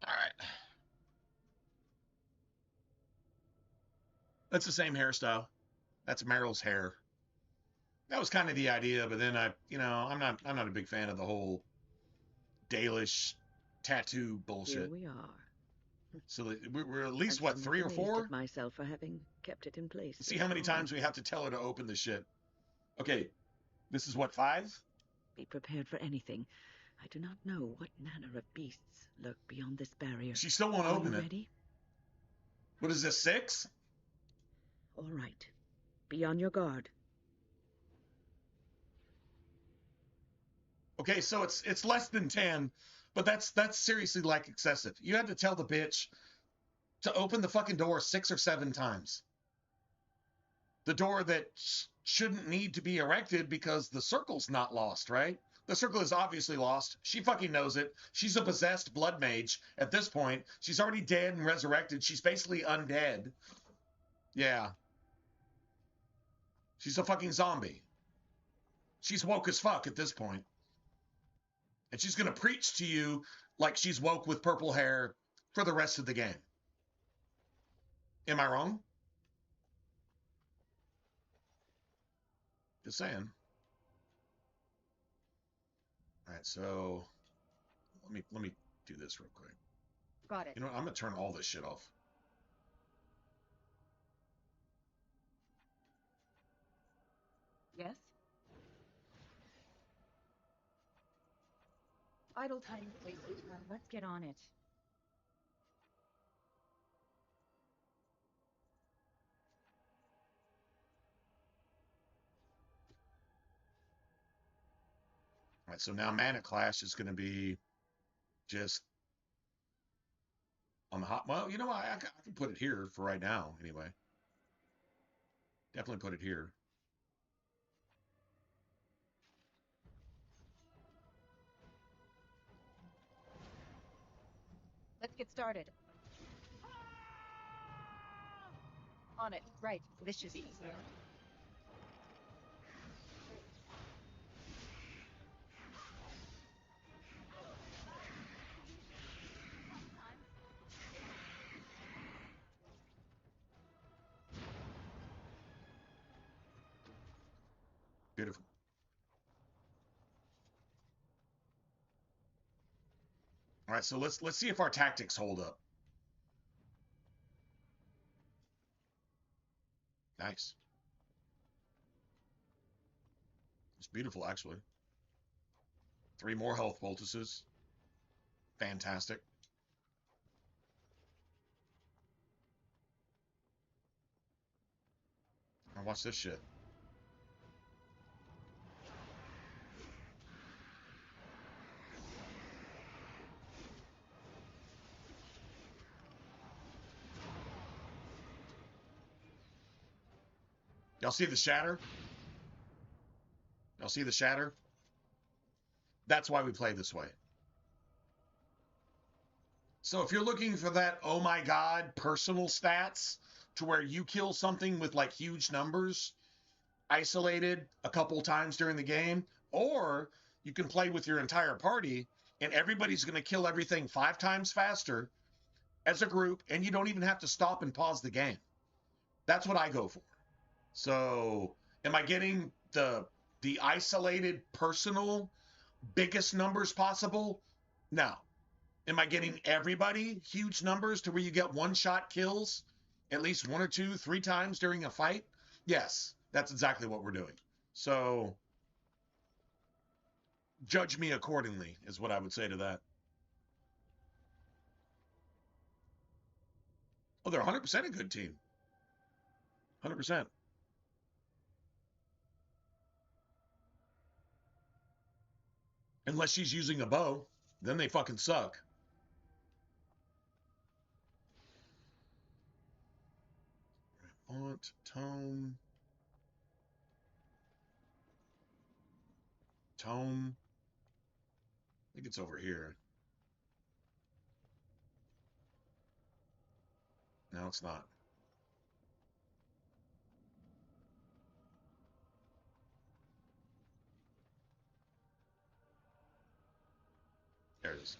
All right. That's the same hairstyle. That's Meryl's hair. That was kind of the idea, but then I'm not a big fan of the whole Dalish tattoo bullshit. Here we are. So we're at least, I'm what, 3 or amazed 4? at myself for having kept it in place. See how many times we have to tell her to open the shit. Okay, this is what, 5? Be prepared for anything. I do not know what manner of beasts lurk beyond this barrier. She still won't open it. Ready? What is this, 6? All right. Be on your guard. Okay, so it's less than 10, but that's seriously like excessive. You had to tell the bitch to open the fucking door 6 or 7 times. The door that shouldn't need to be erected because the circle's not lost, right? The circle is obviously lost. She fucking knows it. She's a possessed blood mage at this point. She's already dead and resurrected. She's basically undead. Yeah. She's a fucking zombie. She's woke as fuck at this point. And she's going to preach to you like she's woke with purple hair for the rest of the game. Am I wrong? Just saying. All right, so let me do this real quick. Got it. You know what? I'm going to turn all this shit off. Yes? Idle time wasted. Let's get on it. All right, so now Mana Clash is going to be just on the hot. Well, you know what? I can put it here for right now, anyway. Definitely put it here. Let's get started. On it. Right. This should be easier. Beautiful. All right, so let's see if our tactics hold up. Nice. It's beautiful, actually. 3 more health poultices. Fantastic. Now watch this shit. Y'all see the shatter? Y'all see the shatter? That's why we play this way. So if you're looking for that, oh my god, personal stats to where you kill something with like huge numbers, isolated a couple times during the game, or you can play with your entire party and everybody's going to kill everything 5 times faster as a group, and you don't even have to stop and pause the game. That's what I go for. So am I getting the isolated personal biggest numbers possible? No. Am I getting everybody huge numbers to where you get one-shot kills at least 1 or 2, 3 times during a fight? Yes, that's exactly what we're doing. So judge me accordingly is what I would say to that. Oh, they're 100% a good team. 100%. Unless she's using a bow, then they fucking suck. Font, tone. Tone. I think it's over here. No, it's not. There it is.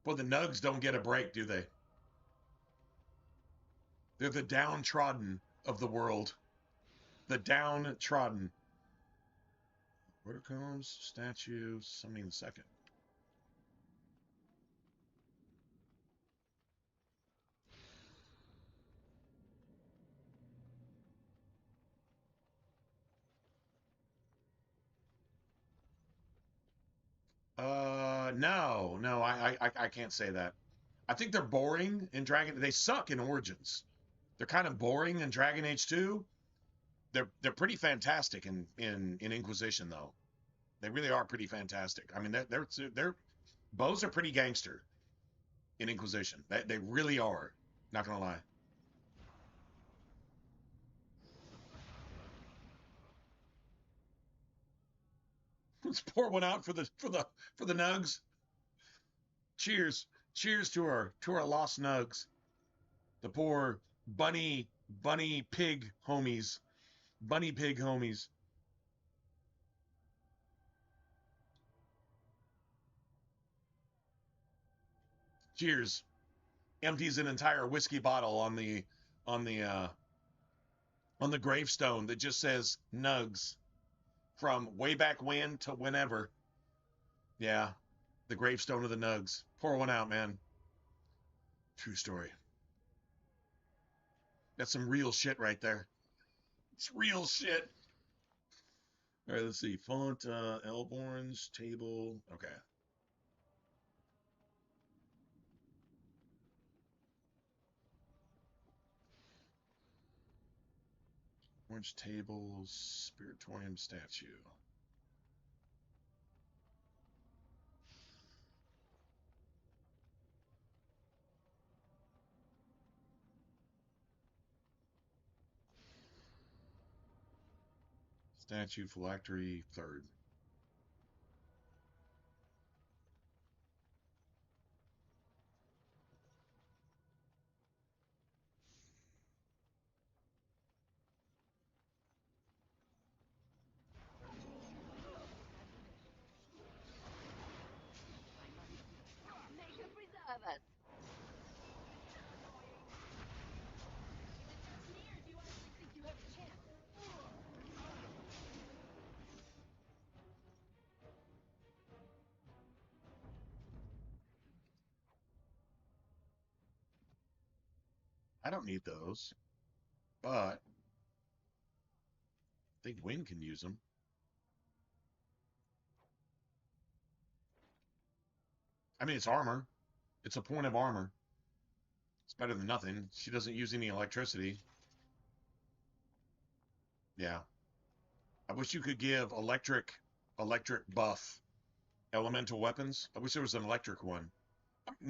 Well, the Nugs don't get a break, do they? They're the downtrodden of the world. The downtrodden. Where comes statue? Something second. No, I can't say that. I think they're boring in Dragon. They suck in Origins. They're kind of boring in Dragon Age 2. They're pretty fantastic in Inquisition though. They really are pretty fantastic. I mean, they're bows are pretty gangster in Inquisition. They really are. Not gonna lie. Let's pour one out for the nugs. Cheers. Cheers to our lost nugs. The poor bunny pig homies. Bunny pig homies. Cheers. Empties an entire whiskey bottle on the gravestone that just says nugs from way back when to whenever. Yeah, the gravestone of the nugs. Pour one out, man. True story. That's some real shit right there. It's real shit. All right, let's see. Font, Elborn's table. Okay. Orange table, Spiritorium statue. Statue, phylactery, third. I don't need those, but I think Wynn can use them. I mean, it's armor. It's a point of armor. It's better than nothing. She doesn't use any electricity. Yeah. I wish you could give electric buff elemental weapons. I wish there was an electric one.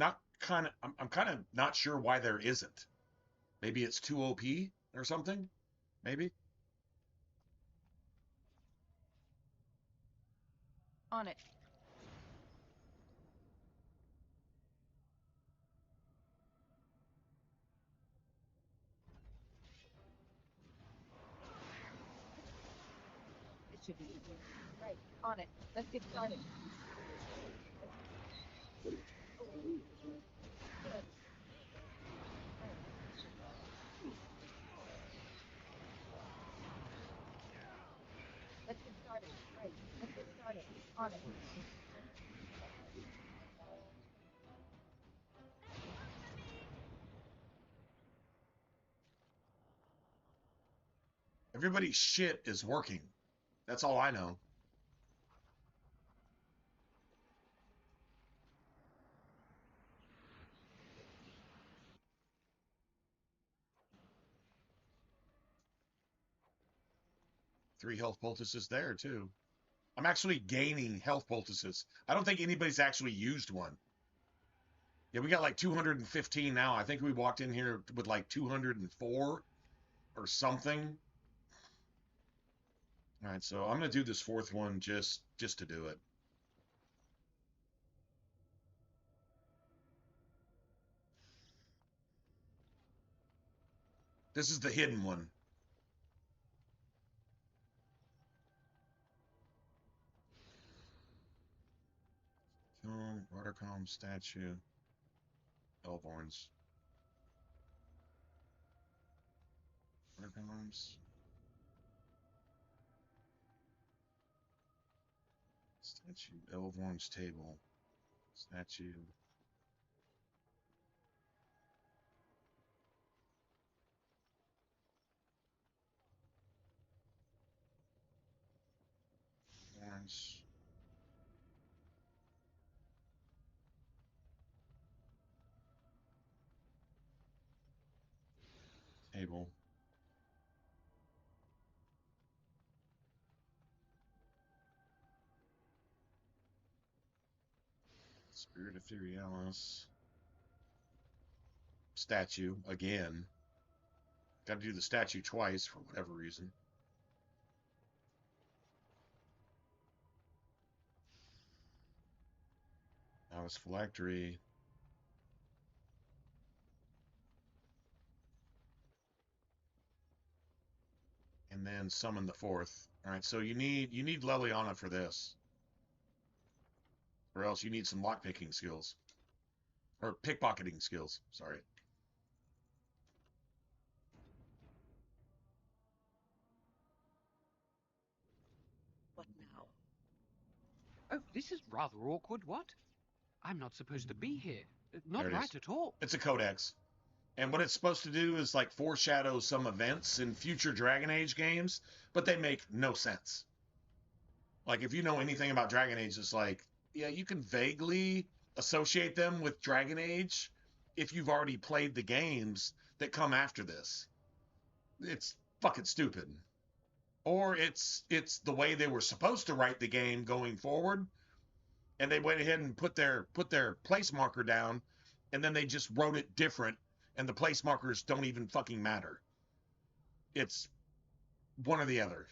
I'm kind of not sure why there isn't. Maybe it's too OP or something? Maybe? On it. It should be easy. Right. On it. Let's get started. Let's get started. Right. Let's get started. On it. Everybody's shit is working. That's all I know. Three health poultices there, too. I'm actually gaining health poultices. I don't think anybody's actually used one. Yeah, we got like 215 now. I think we walked in here with like 204 or something. All right, so I'm going to do this fourth one just to do it. This is the hidden one. Watercomb, statue, Elvorns. Watercombs. Statue, Elvorn's table. Statue. Elvorn's. Table. Spirit Etherealis. Statue, again. Got to do the statue twice for whatever reason. Now it's phylactery. And then summon the fourth. All right, so you need Leliana for this. Or else you need some lockpicking skills. Or pickpocketing skills, sorry. What now? Oh, this is rather awkward, what? I'm not supposed to be here. Not right at all. It's a codex. And what it's supposed to do is like foreshadow some events in future Dragon Age games, but they make no sense. Like if you know anything about Dragon Age, it's like, yeah, you can vaguely associate them with Dragon Age if you've already played the games that come after this. It's fucking stupid. Or it's the way they were supposed to write the game going forward, and they went ahead and put their place marker down, and then they just wrote it different, and the place markers don't even fucking matter. It's one or the other.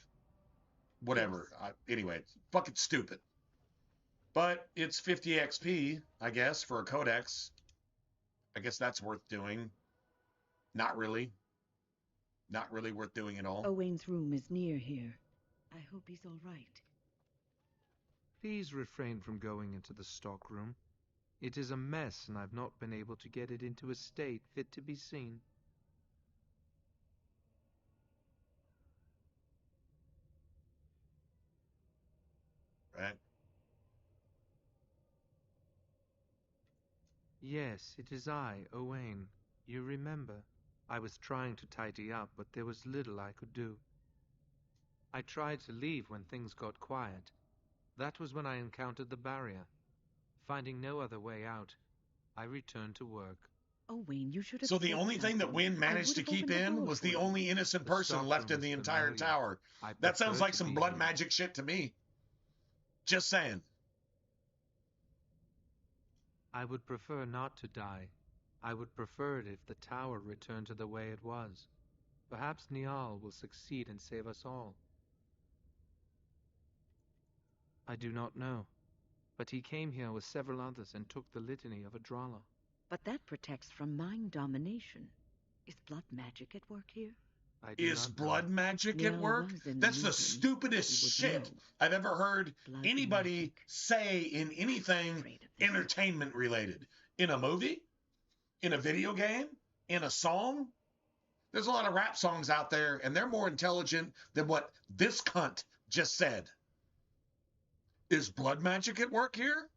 whatever. Anyway, it's fucking stupid. But it's 50 XP, I guess, for a codex. I guess that's worth doing. Not really. Not really worth doing at all. Owain's room is near here. I hope he's all right. Please refrain from going into the stockroom. It is a mess, and I've not been able to get it into a state fit to be seen. Right? Yes, it is I, Owain. You remember. I was trying to tidy up, but there was little I could do. I tried to leave when things got quiet. That was when I encountered the barrier. Finding no other way out, I returned to work. Owain, you should have. So the only thing that Wynn managed to keep in was the only innocent person left in the entire tower. That sounds like some blood magic shit to me. Just saying. I would prefer not to die. I would prefer it if the tower returned to the way it was. Perhaps Niall will succeed and save us all. I do not know, but he came here with several others and took the litany of Adralla. But that protects from mind domination. Is blood magic at work here? Is blood magic at work? That's the stupidest shit I've ever heard anybody say in anything entertainment related. In a movie? In a video game? In a song? There's a lot of rap songs out there, and they're more intelligent than what this cunt just said. Is blood magic at work here?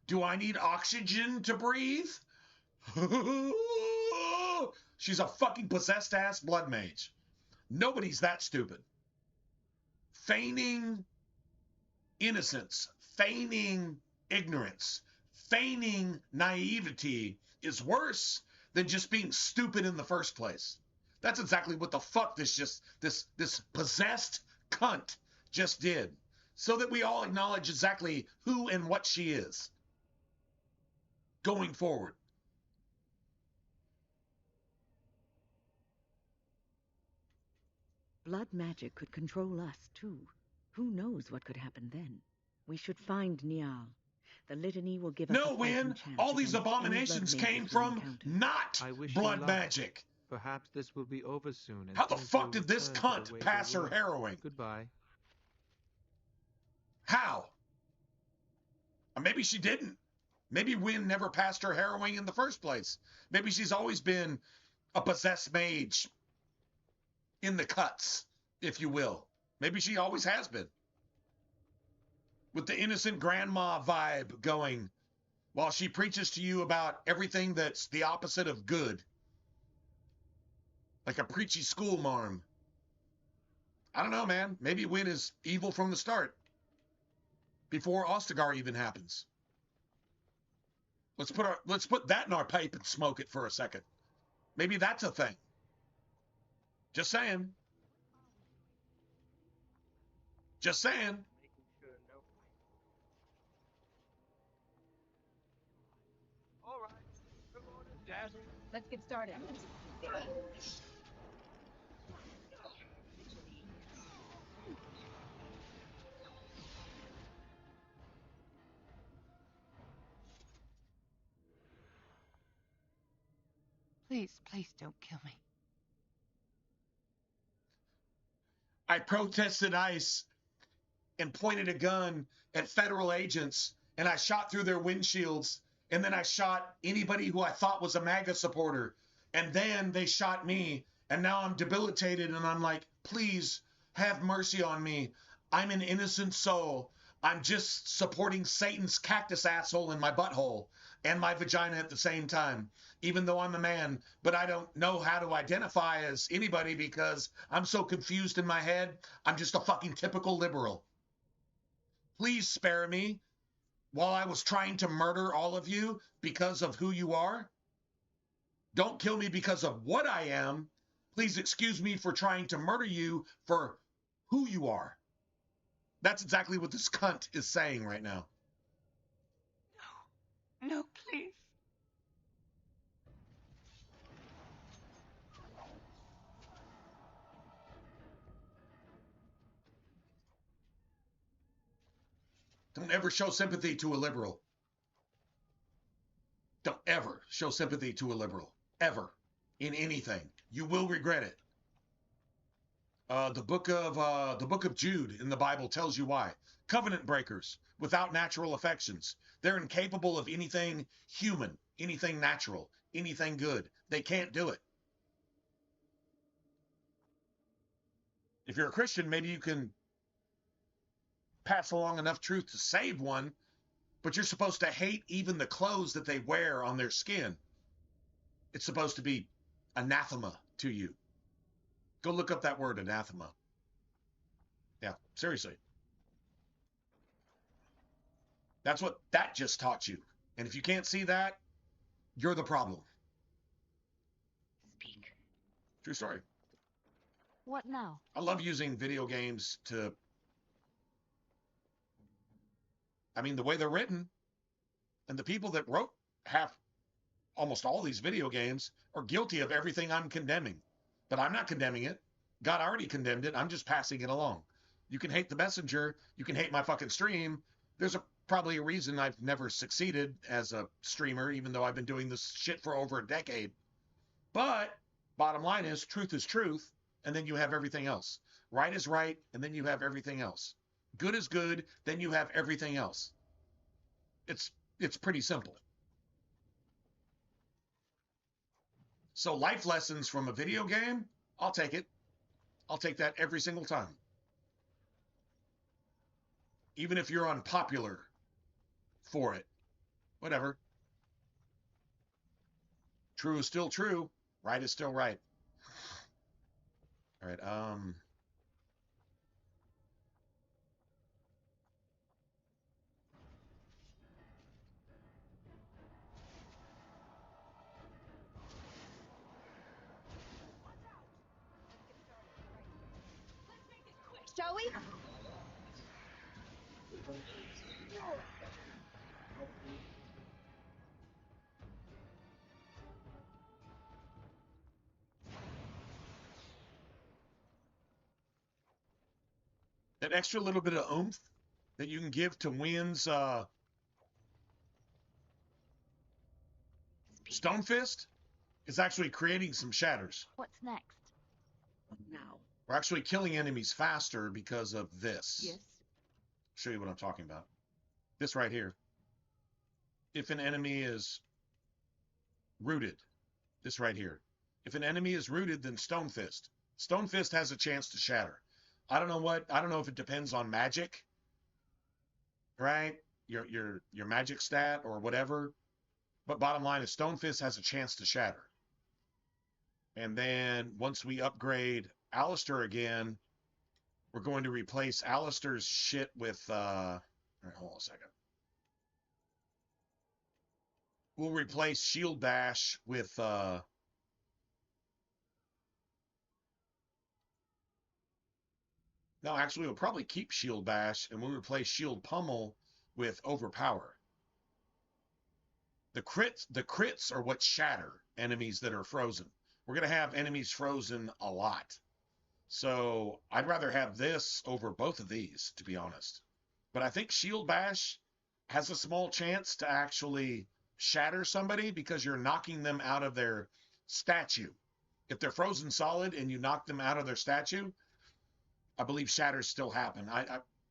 Do I need oxygen to breathe? She's a fucking possessed-ass blood mage. Nobody's that stupid. Feigning innocence, feigning ignorance, feigning naivety is worse than just being stupid in the first place. That's exactly what the fuck this possessed cunt just did. So that we all acknowledge exactly who and what she is. Going forward. Blood magic could control us, too. Who knows what could happen then? We should find Niall. The litany will give us No, Wynn! All these abominations came from not blood magic. Perhaps this will be over soon. How the fuck did this cunt pass her harrowing? Goodbye. How? Or maybe she didn't. Maybe Wynn never passed her harrowing in the first place. Maybe she's always been a possessed mage in the cuts, if you will. Maybe she always has been. With the innocent grandma vibe going while she preaches to you about everything that's the opposite of good. Like a preachy school marm. I don't know, man. Maybe Wynn is evil from the start. Before Ostagar even happens. Let's put that in our pipe and smoke it for a second. Maybe that's a thing. Just saying. Just saying. All right. Dad, let's get started. Please, please don't kill me. I protested ICE and pointed a gun at federal agents, and I shot through their windshields, and then I shot anybody who I thought was a MAGA supporter, and then they shot me, and now I'm debilitated, and I'm like, please have mercy on me. I'm an innocent soul. I'm just supporting Satan's cactus asshole in my butthole and my vagina at the same time, even though I'm a man, but I don't know how to identify as anybody because I'm so confused in my head. I'm just a fucking typical liberal. Please spare me while I was trying to murder all of you because of who you are. Don't kill me because of what I am. Please excuse me for trying to murder you for who you are. That's exactly what this cunt is saying right now. No, please. Don't ever show sympathy to a liberal. Don't ever show sympathy to a liberal. Ever. In anything. You will regret it. The book of Jude in the Bible tells you why. Covenant breakers, without natural affections. They're incapable of anything human, anything natural, anything good. They can't do it. If you're a Christian, maybe you can pass along enough truth to save one, but you're supposed to hate even the clothes that they wear on their skin. It's supposed to be anathema to you. Go look up that word, anathema. Yeah, seriously. That's what that just taught you. And if you can't see that, you're the problem. Speak. True story. What now? I love using video games to... I mean, the way they're written, and the people that wrote almost all these video games are guilty of everything I'm condemning. But I'm not condemning it. God already condemned it. I'm just passing it along. You can hate the messenger. You can hate my fucking stream. There's probably a reason I've never succeeded as a streamer, even though I've been doing this shit for over a decade. But bottom line is truth, and then you have everything else. Right is right, and then you have everything else. Good is good, then you have everything else. It's pretty simple. So life lessons from a video game, I'll take it. I'll take that every single time. Even if you're unpopular for it. Whatever. True is still true. Right is still right. All right, Shall we? that extra little bit of oomph that you can give to Wynn's Stone Fist is actually creating some shatters. What's next? What now? We're actually killing enemies faster because of this. Yes. I'll show you what I'm talking about. This right here. If an enemy is rooted, this right here. If an enemy is rooted, then Stone Fist. Stone Fist has a chance to shatter. I don't know if it depends on magic, right? Your magic stat or whatever. But bottom line is Stone Fist has a chance to shatter. And then once we upgrade Alistair again, we're going to replace Alistair's shit with all right, hold on a second. We'll replace Shield Bash with no, actually we'll probably keep Shield Bash and we'll replace Shield Pummel with Overpower. The crits are what shatter enemies that are frozen. We're going to have enemies frozen a lot. So I'd rather have this over both of these, to be honest. But I think Shield Bash has a small chance to actually shatter somebody because you're knocking them out of their statue. If they're frozen solid and you knock them out of their statue, I believe shatters still happen.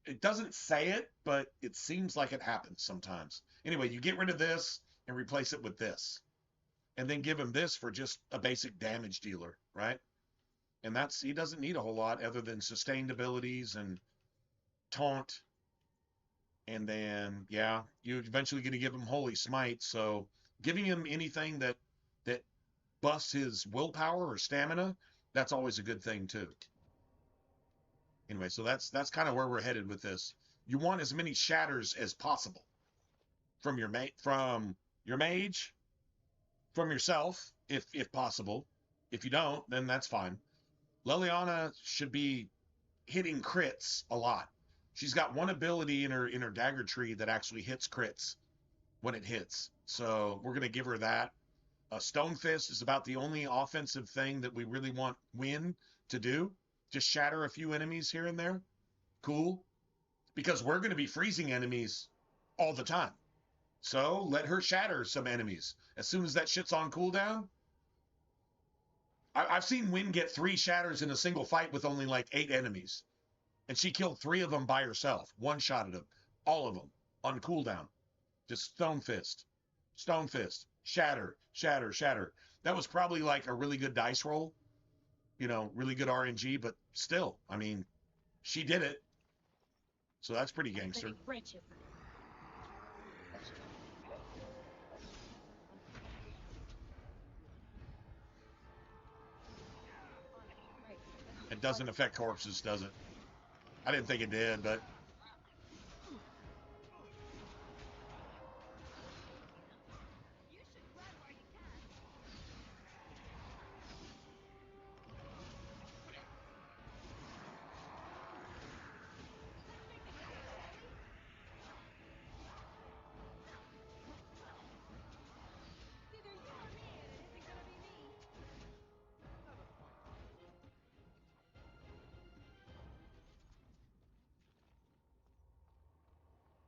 It doesn't say it, but it seems like it happens sometimes. Anyway, you get rid of this and replace it with this. And then give him this for just a basic damage dealer, right? And he doesn't need a whole lot other than sustained abilities and taunt. And then, yeah, you're eventually going to give him Holy Smite. So giving him anything that busts his willpower or stamina, that's always a good thing too. Anyway, so that's kind of where we're headed with this. You want as many shatters as possible from your mage, from yourself, if possible. If you don't, then that's fine. Leliana should be hitting crits a lot. She's got one ability in her dagger tree that actually hits crits when it hits. So we're going to give her that. Stone Fist is about the only offensive thing that we really want Wynn to do. Just shatter a few enemies here and there. Cool. because we're going to be freezing enemies all the time. So let her shatter some enemies. As soon as that shit's on cooldown, I've seen Wynn get 3 shatters in a single fight with only like 8 enemies. And she killed 3 of them by herself. One-shotted them. All of them. On cooldown. Just stone fist. Stone fist. Shatter. Shatter. Shatter. That was probably like a really good dice roll. You know, really good RNG. But still, I mean, she did it. So that's pretty gangster. It doesn't affect corpses, does it? I didn't think it did, but...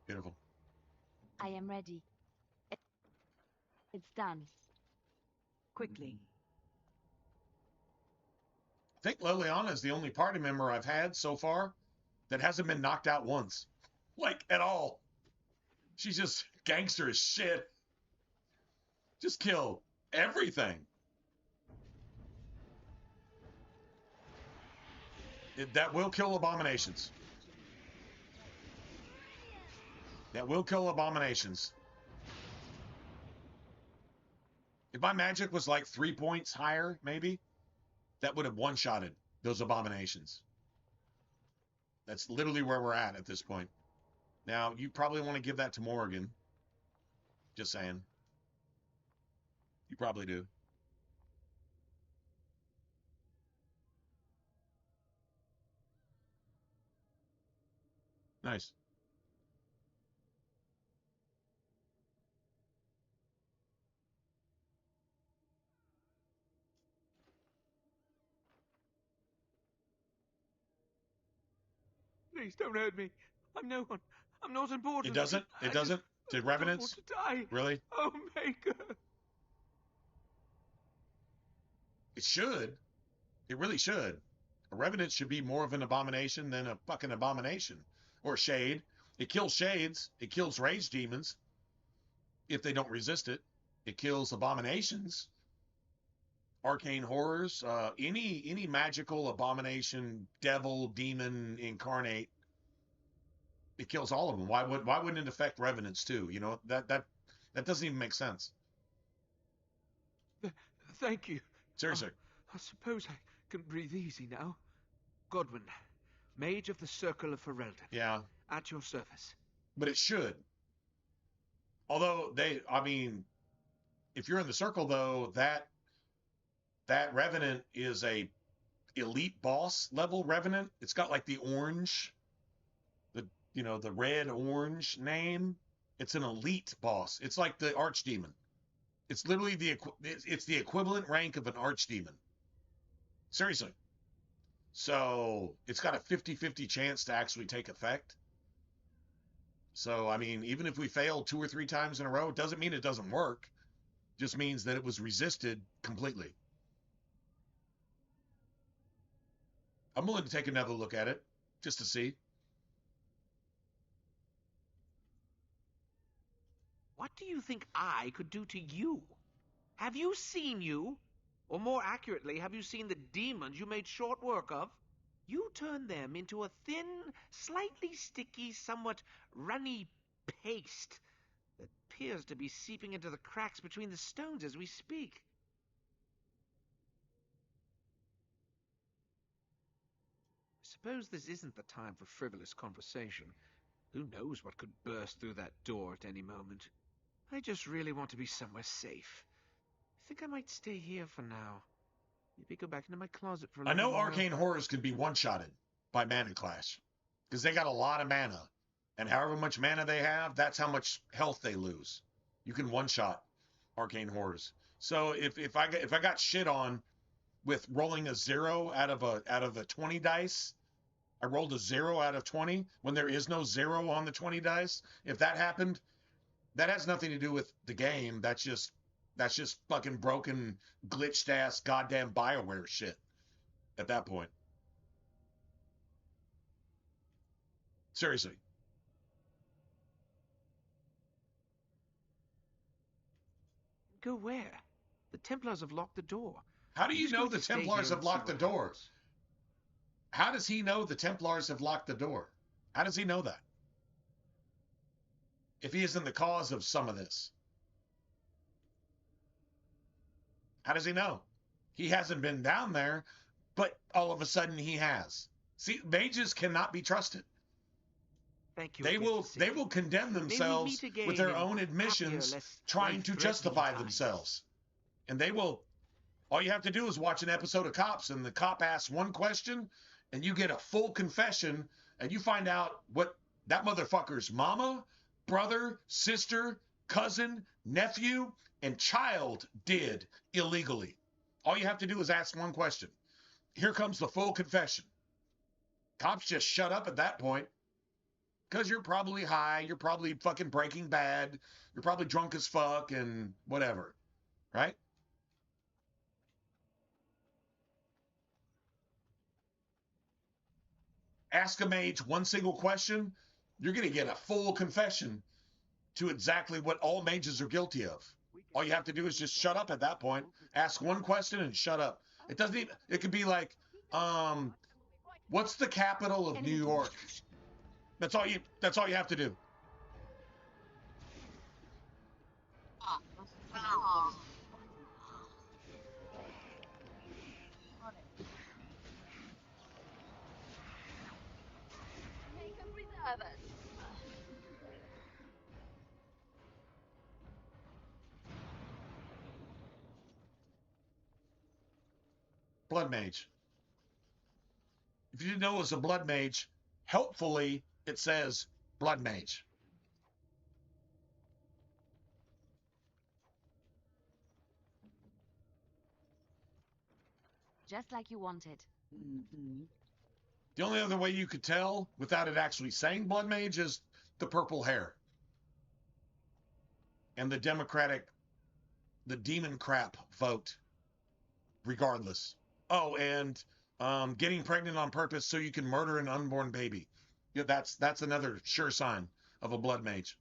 Beautiful. I am ready. It's done. Quickly. I think Liliana is the only party member I've had so far that hasn't been knocked out once. Like, at all. She's just gangster as shit. Just kill everything. That will kill abominations. That will kill abominations. If my magic was like 3 points higher, maybe, that would have one-shotted those abominations. That's literally where we're at this point. Now, you probably want to give that to Morrigan. Just saying. You probably do. Nice. Please don't hurt me. I'm no one. I'm not important. It doesn't? It doesn't? To Revenants? I don't want to die. Really? Oh, Maker. It should. It really should. A Revenant should be more of an abomination than a fucking abomination. Or Shade. It kills Shades. It kills Rage Demons. If they don't resist it. It kills abominations. Arcane Horrors. Any magical abomination, devil, demon, incarnate. It kills all of them. Why wouldn't it affect Revenants too? You know, that doesn't even make sense. Thank you. Seriously. I suppose I can breathe easy now. Godwin, Mage of the Circle of Ferelden. Yeah. At your service. But it should. Although if you're in the circle though, that Revenant is a elite boss level Revenant. It's got like the orange, the red orange name. It's an elite boss. It's like the Archdemon. It's literally it's the equivalent rank of an Archdemon. Seriously. So it's got a 50-50 chance to actually take effect. So, I mean, even if we fail 2 or 3 times in a row, it doesn't mean it doesn't work. It just means that it was resisted completely. I'm willing to take another look at it, just to see. What do you think I could do to you? Have you seen you? Or more accurately, have you seen the demons you made short work of? You turned them into a thin, slightly sticky, somewhat runny paste that appears to be seeping into the cracks between the stones as we speak. I suppose this isn't the time for frivolous conversation. Who knows what could burst through that door at any moment? I just really want to be somewhere safe. I think I might stay here for now. Maybe go back into my closet for a little I know while. Arcane Horrors can be one-shotted by Mana Clash. Because they got a lot of mana. And however much mana they have, that's how much health they lose. You can one-shot Arcane Horrors. So if I got shit on with rolling a 0 out of a 20 dice, I rolled a 0 out of 20 when there is no 0 on the 20 dice. If that happened, that has nothing to do with the game. That's just fucking broken, glitched ass goddamn BioWare shit at that point. Seriously. Go where? The Templars have locked the door. How do you He's know going the to stay Templars here have and see locked the what door? happens. How does he know the Templars have locked the door? How does he know that? If he isn't the cause of some of this. How does he know? He hasn't been down there, but all of a sudden he has. See, mages cannot be trusted. Thank you. They again will for saving they will me. condemn May we themselves meet again with their in own happier, admissions, less trying to life-threatening justify times. themselves. And they will, all you have to do is watch an episode of Cops, and the cop asks one question, and you get a full confession, and you find out what that motherfucker's mama, brother, sister, cousin, nephew, and child did illegally. All you have to do is ask one question. Here comes the full confession. Cops just shut up at that point. Because you're probably high, you're probably fucking Breaking Bad, you're probably drunk as fuck and whatever, right? Ask a mage one single question, you're going to get a full confession to exactly what all mages are guilty of. All you have to do is just shut up at that point. Ask one question and shut up. It doesn't even, it could be like, what's the capital of New York? That's all you have to do. Blood mage. If you didn't know it was a blood mage, helpfully it says blood mage. Just like you wanted. Mm-hmm. The only other way you could tell without it actually saying blood mage is the purple hair. And the demon crap vote, regardless. Oh, and getting pregnant on purpose so you can murder an unborn baby. Yeah, that's another sure sign of a blood mage.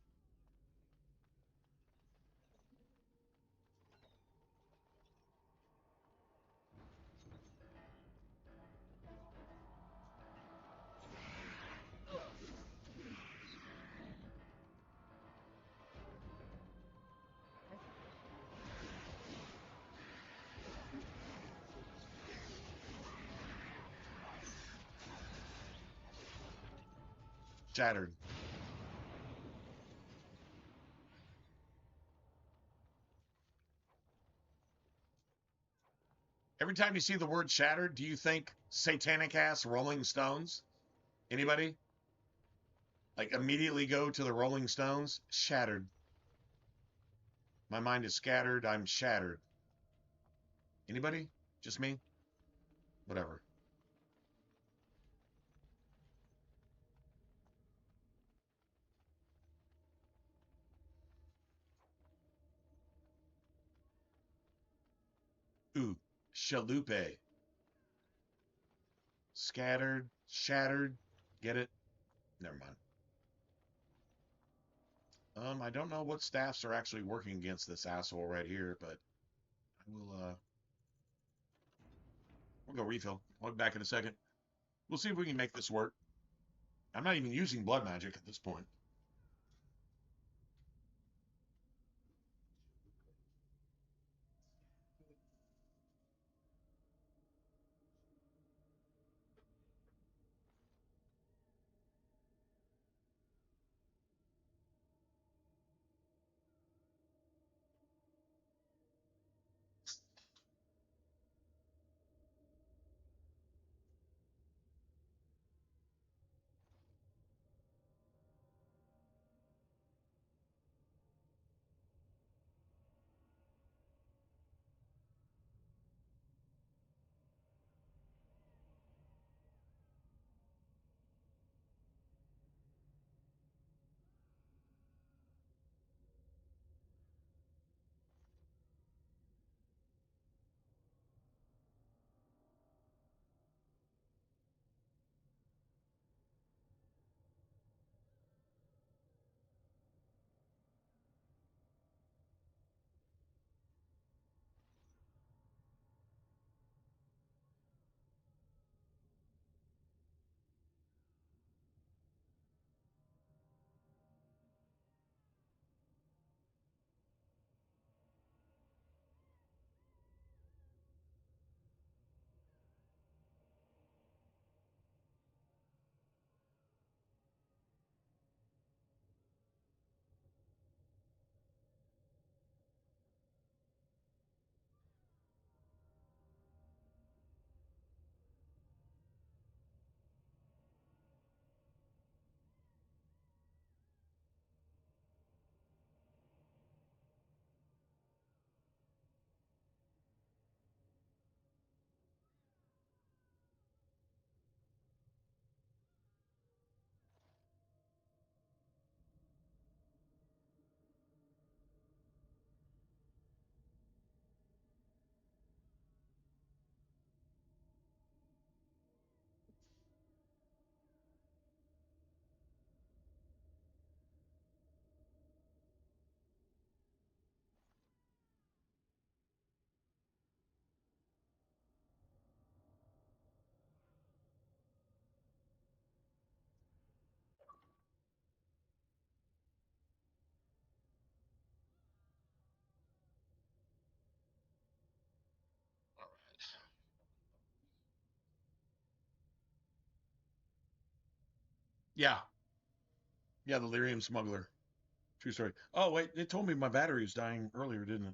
Shattered. Every time you see the word shattered, do you think satanic ass Rolling Stones? Anybody? Like immediately go to the Rolling Stones? Shattered. My mind is scattered. I'm shattered. Anybody? Just me? Whatever. Ooh, chalupe. Scattered, shattered. Get it? Never mind. I don't know what staffs are actually working against this asshole right here, but I will, we'll go refill. I'll be back in a second. We'll see if we can make this work. I'm not even using blood magic at this point. Yeah. Yeah, the lyrium smuggler. True story. Oh, wait, it told me my battery was dying earlier, didn't it?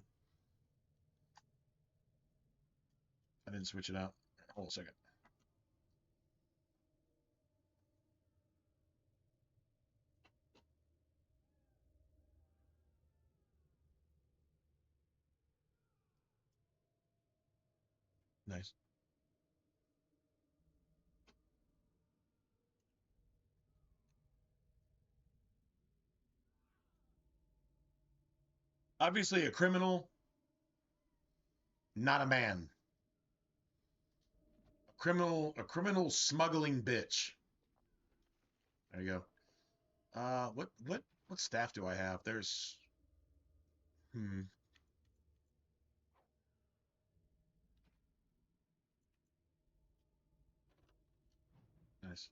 I didn't switch it out. Hold on a second. Nice. Obviously a criminal, not a man. A criminal smuggling bitch. There you go. What staff do I have? There's Nice.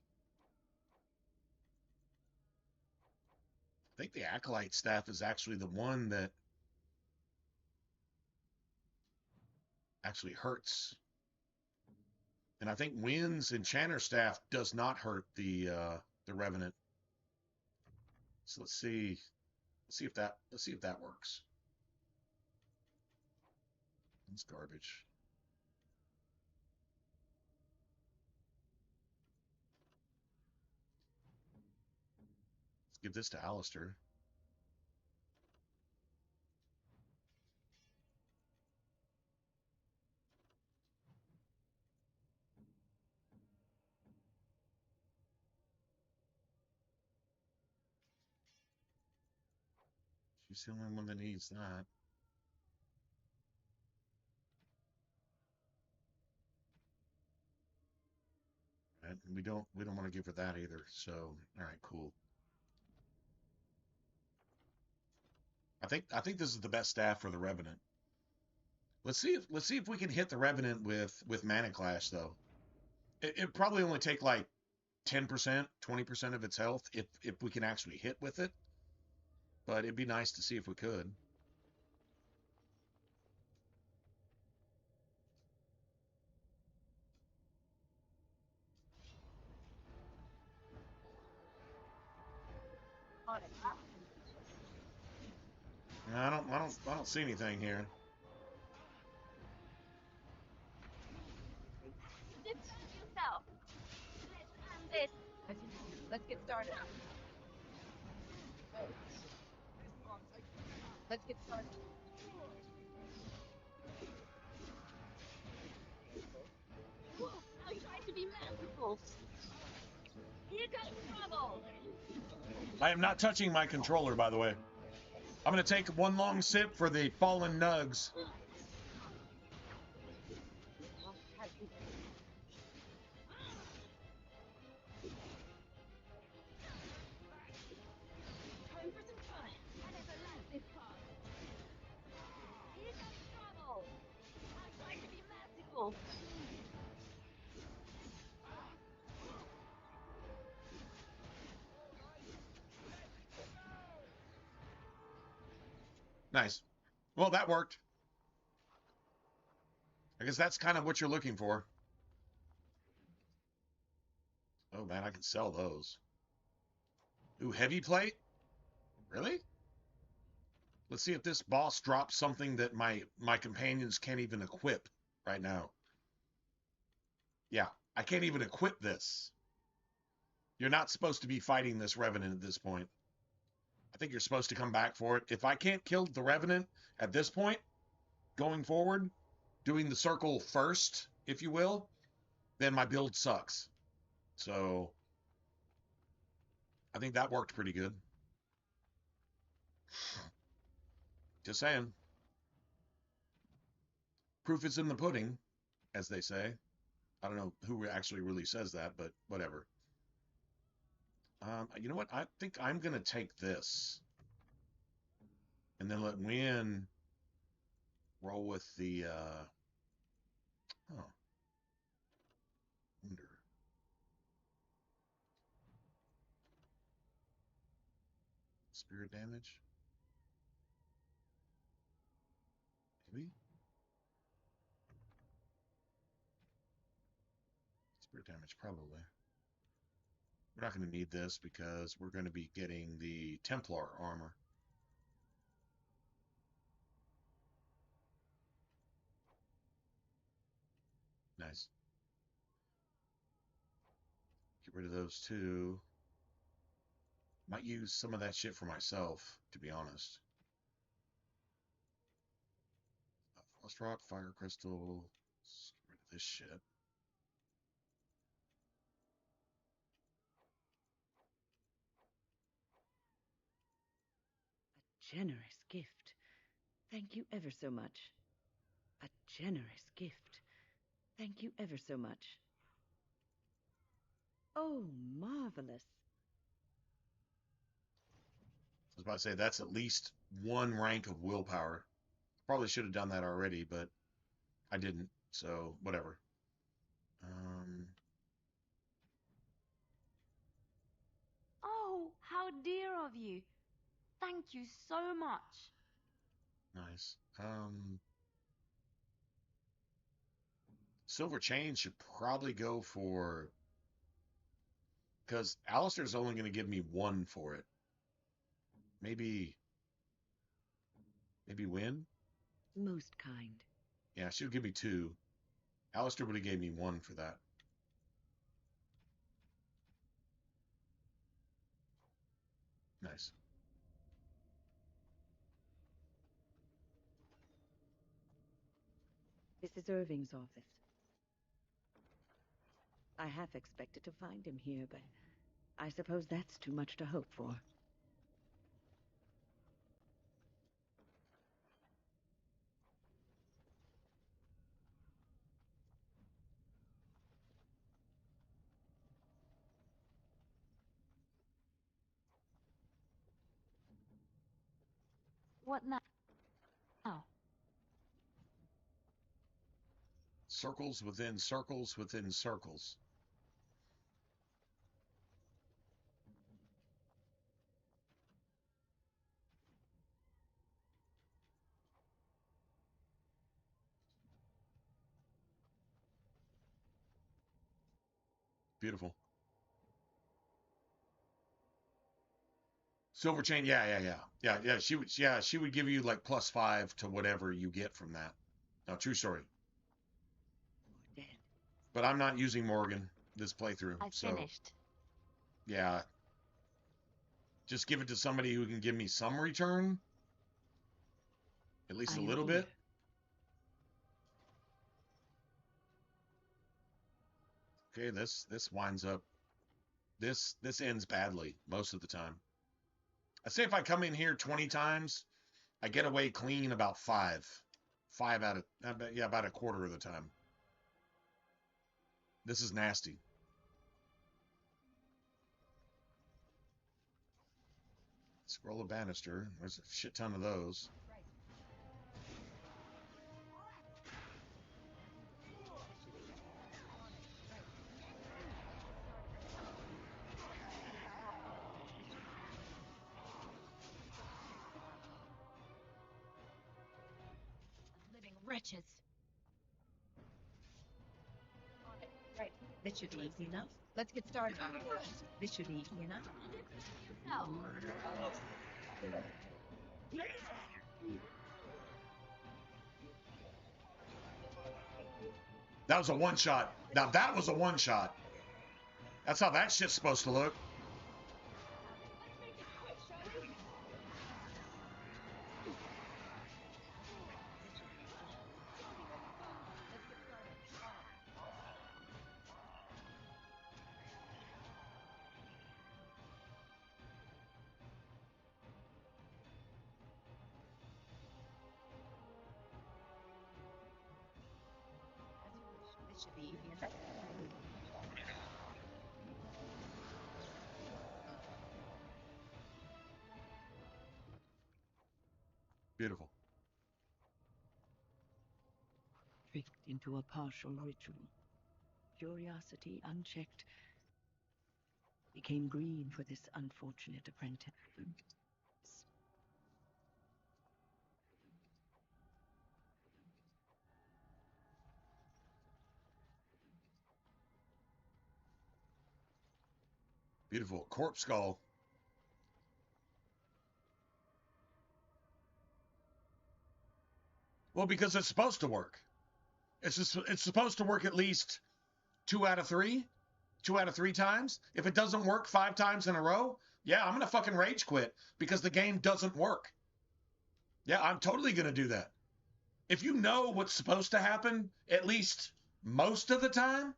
I think the acolyte staff is actually the one that actually hurts. And I think Wynn's enchanter staff does not hurt the revenant. So let's see if that works. It's garbage. Let's give this to Alistair. She's the only one that needs that. Right? We don't want to give her that either. So all right, cool. I think this is the best staff for the revenant. Let's see if we can hit the revenant with mana clash though. It probably only take like 10%, 20% of its health if we can actually hit with it. But it'd be nice to see if we could. I don't see anything here. Defend yourself. Let's end this. Let's get started. Let's get started. I tried to be merciful. Here comes trouble. I am not touching my controller, by the way. I'm going to take one long sip for the fallen nugs. Time for some fun. I never liked this part. Here comes trouble. I tried to be merciful. Nice. Well, that worked. I guess that's kind of what you're looking for. Oh, man, I can sell those. Ooh, heavy plate? Really? Let's see if this boss drops something that my companions can't even equip right now. Yeah, I can't even equip this. You're not supposed to be fighting this revenant at this point. I think you're supposed to come back for it. If I can't kill the revenant at this point, going forward, doing the circle first, if you will, then my build sucks. So I think that worked pretty good. Just saying. Proof is in the pudding, as they say. I don't know who actually really says that, but whatever. You know what? I think I'm going to take this. And then let Wynn roll with the... Wonder. Spirit damage? Maybe? Spirit damage, probably. We're not going to need this because we're going to be getting the Templar armor. Nice. Get rid of those two. Might use some of that shit for myself, to be honest. Frost rock, fire crystal. Let's get rid of this shit. A generous gift. Thank you ever so much. A generous gift. Thank you ever so much. Oh, marvelous. I was about to say, that's at least one rank of willpower. Probably should have done that already, but I didn't, so whatever. Oh, how dear of you. Thank you so much. Nice. Silver chain should probably go for... Because Alistair's only going to give me one for it. Maybe win? Most kind. Yeah, she'll give me two. Alistair would have gave me one for that. Nice. This is Irving's office. I half expected to find him here, but I suppose that's too much to hope for. What now? Circles within circles within circles. Beautiful. Silver chain, yeah. She would give you like +5 to whatever you get from that. No, true story. But I'm not using Morgan this playthrough, I finished. Yeah. Just give it to somebody who can give me some return. At least a little bit. Okay, this winds up. This ends badly most of the time. I say if I come in here 20 times, I get away clean about 5. 5 out of, about a quarter of the time. This is nasty. Scroll a banister. There's a shit ton of those. Living wretches. Right. This should be easy enough. Let's get started. This should be easy enough. No. That was a one-shot. Now that was a one-shot. That's how that shit's supposed to look. This should be easy enough. Beautiful. Tricked into a partial ritual. Curiosity unchecked became greed for this unfortunate apprentice. Beautiful. Corpse skull. Well, because it's supposed to work. It's supposed to work at least 2 out of 3. 2 out of 3 times. If it doesn't work 5 times in a row, yeah, I'm going to fucking rage quit because the game doesn't work. Yeah, I'm totally going to do that. If you know what's supposed to happen at least most of the time,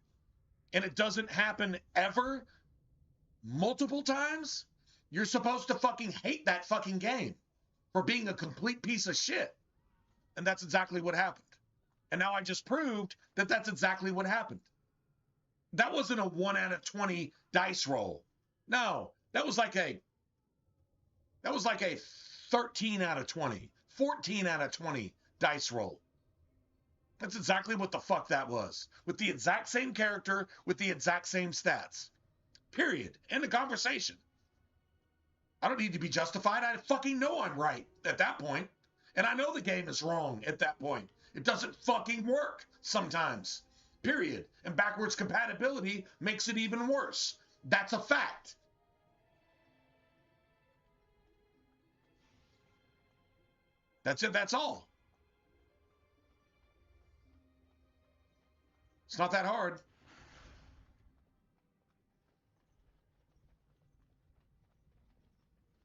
and it doesn't happen ever multiple times, you're supposed to fucking hate that fucking game for being a complete piece of shit. And that's exactly what happened. And now I just proved that that's exactly what happened. That wasn't a 1 out of 20 dice roll. No, that was like a 13 out of 20, 14 out of 20 dice roll. That's exactly what the fuck that was. With the exact same character, with the exact same stats. Period. End of conversation. I don't need to be justified. I fucking know I'm right at that point. And I know the game is wrong at that point. It doesn't fucking work sometimes. Period. And backwards compatibility makes it even worse. That's a fact. That's it. That's all. It's not that hard.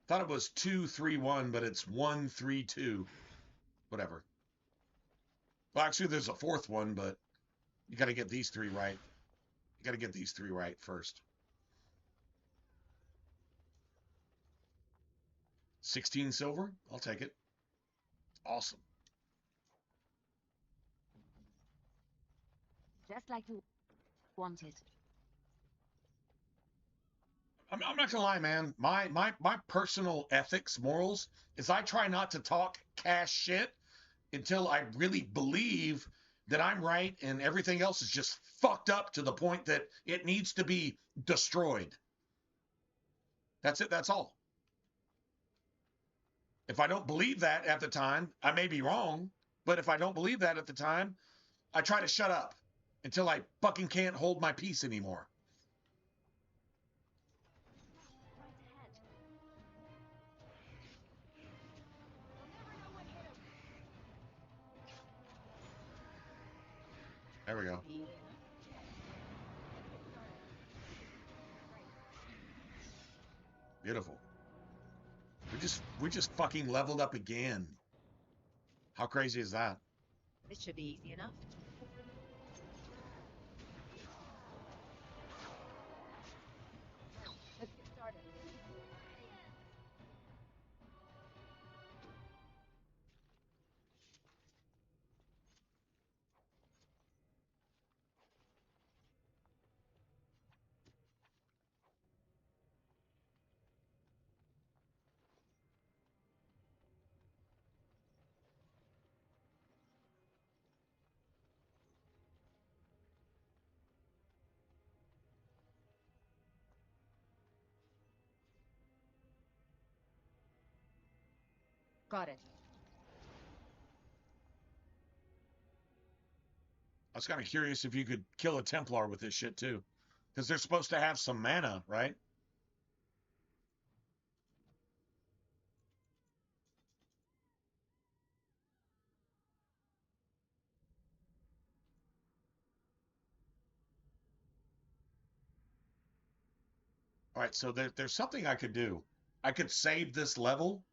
Thought it was 2-3-1, but it's 1-3-2. Whatever. Well, actually, there's a fourth one, but you got to get these 3 right. You got to get these 3 right first. 16 silver. I'll take it. Awesome. Just like you wanted. I'm not gonna lie, man. My personal ethics, morals, is I try not to talk cash shit until I really believe that I'm right and everything else is just fucked up to the point that it needs to be destroyed. That's it. That's all. If I don't believe that at the time, I may be wrong, but if I don't believe that at the time, I try to shut up until I fucking can't hold my peace anymore. There we go. Beautiful. We just fucking leveled up again. How crazy is that? This should be easy enough. Let's get started. Got it. I was kind of curious if you could kill a Templar with this shit too. Because they're supposed to have some mana, right? All right, so there's something I could do. I could save this level.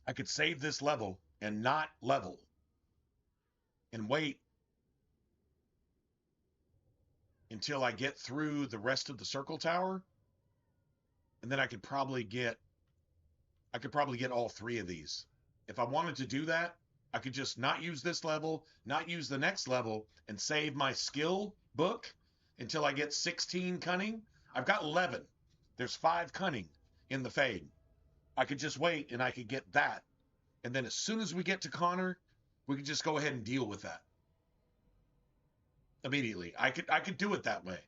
I could save this level and not level. And wait until I get through the rest of the circle tower. And then I could probably get all 3 of these. If I wanted to do that, I could just not use this level, not use the next level, and save my skill book until I get 16 cunning. I've got 11. There's 5 cunning in the fade. I could just wait and I could get that. And then as soon as we get to Connor, we could just go ahead and deal with that. Immediately. I could do it that way.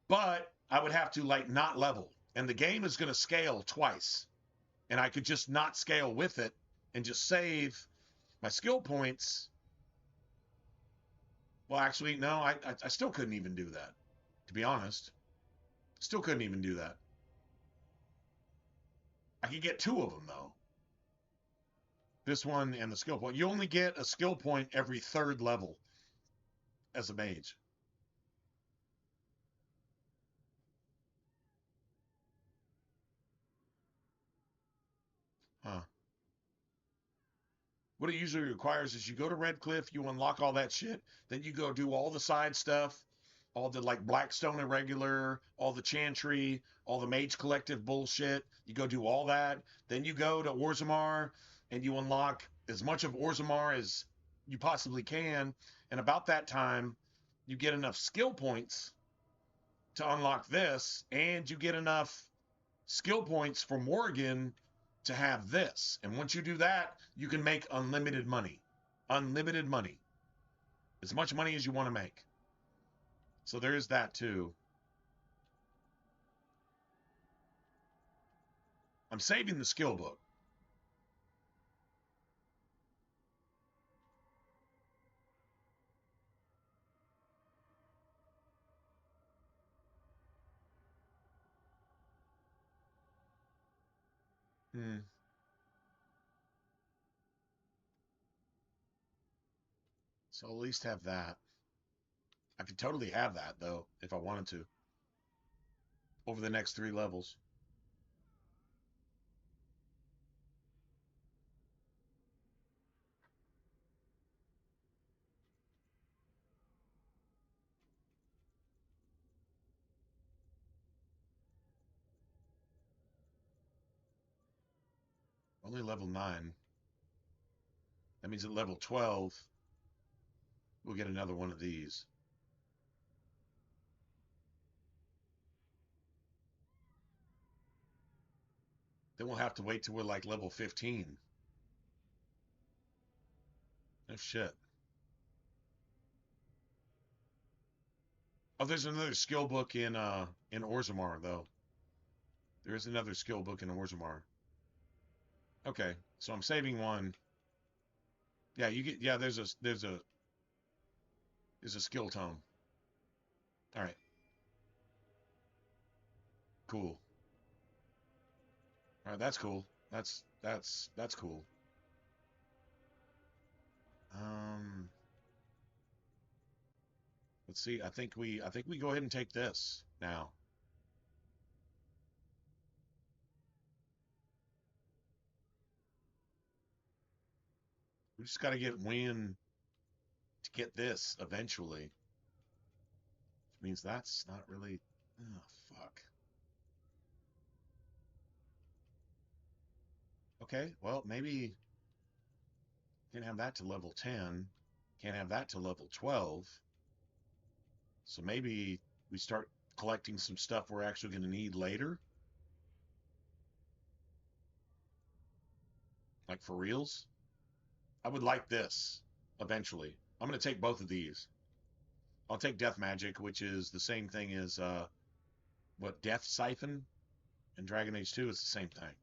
But I would have to like not level. And the game is going to scale twice. And I could just not scale with it and just save my skill points Well, actually, no, I still couldn't even do that. To be honest, still couldn't even do that. I could get 2 of them though. This one and the skill point. You only get a skill point every 3rd level as a mage. Huh. What it usually requires is you go to Red Cliff, you unlock all that shit, then you go do all the side stuff, all the like Blackstone Irregular, all the Chantry, all the Mage Collective bullshit. You go do all that. Then you go to Orzammar and you unlock as much of Orzammar as you possibly can. And about that time, you get enough skill points to unlock this, and you get enough skill points for Morgan to have this. And once you do that, you can make unlimited money. Unlimited money. As much money as you want to make. So there is that too. I'm saving the skill book. So I'll at least have that. I could totally have that though, if I wanted to. Over the next 3 levels. Only level 9. That means at level 12, we'll get another one of these. Then we'll have to wait till we're like level 15. Oh shit. Oh, there's another skill book in Orzammar though. There is another skill book in Orzammar. Okay, so I'm saving one. Yeah, you get there's a skill tome. All right. Cool. All right, that's cool. That's cool. Um let's see. I think we go ahead and take this now. We just got to get Win to get this eventually. Which means that's not really. Oh, fuck. Okay, well, maybe can't have that to level 10. Can't have that to level 12. So maybe we start collecting some stuff we're actually going to need later. Like for reals. I would like this eventually. I'm going to take both of these. I'll take Death Magic, which is the same thing as what Death Siphon in Dragon Age 2 is the same thing.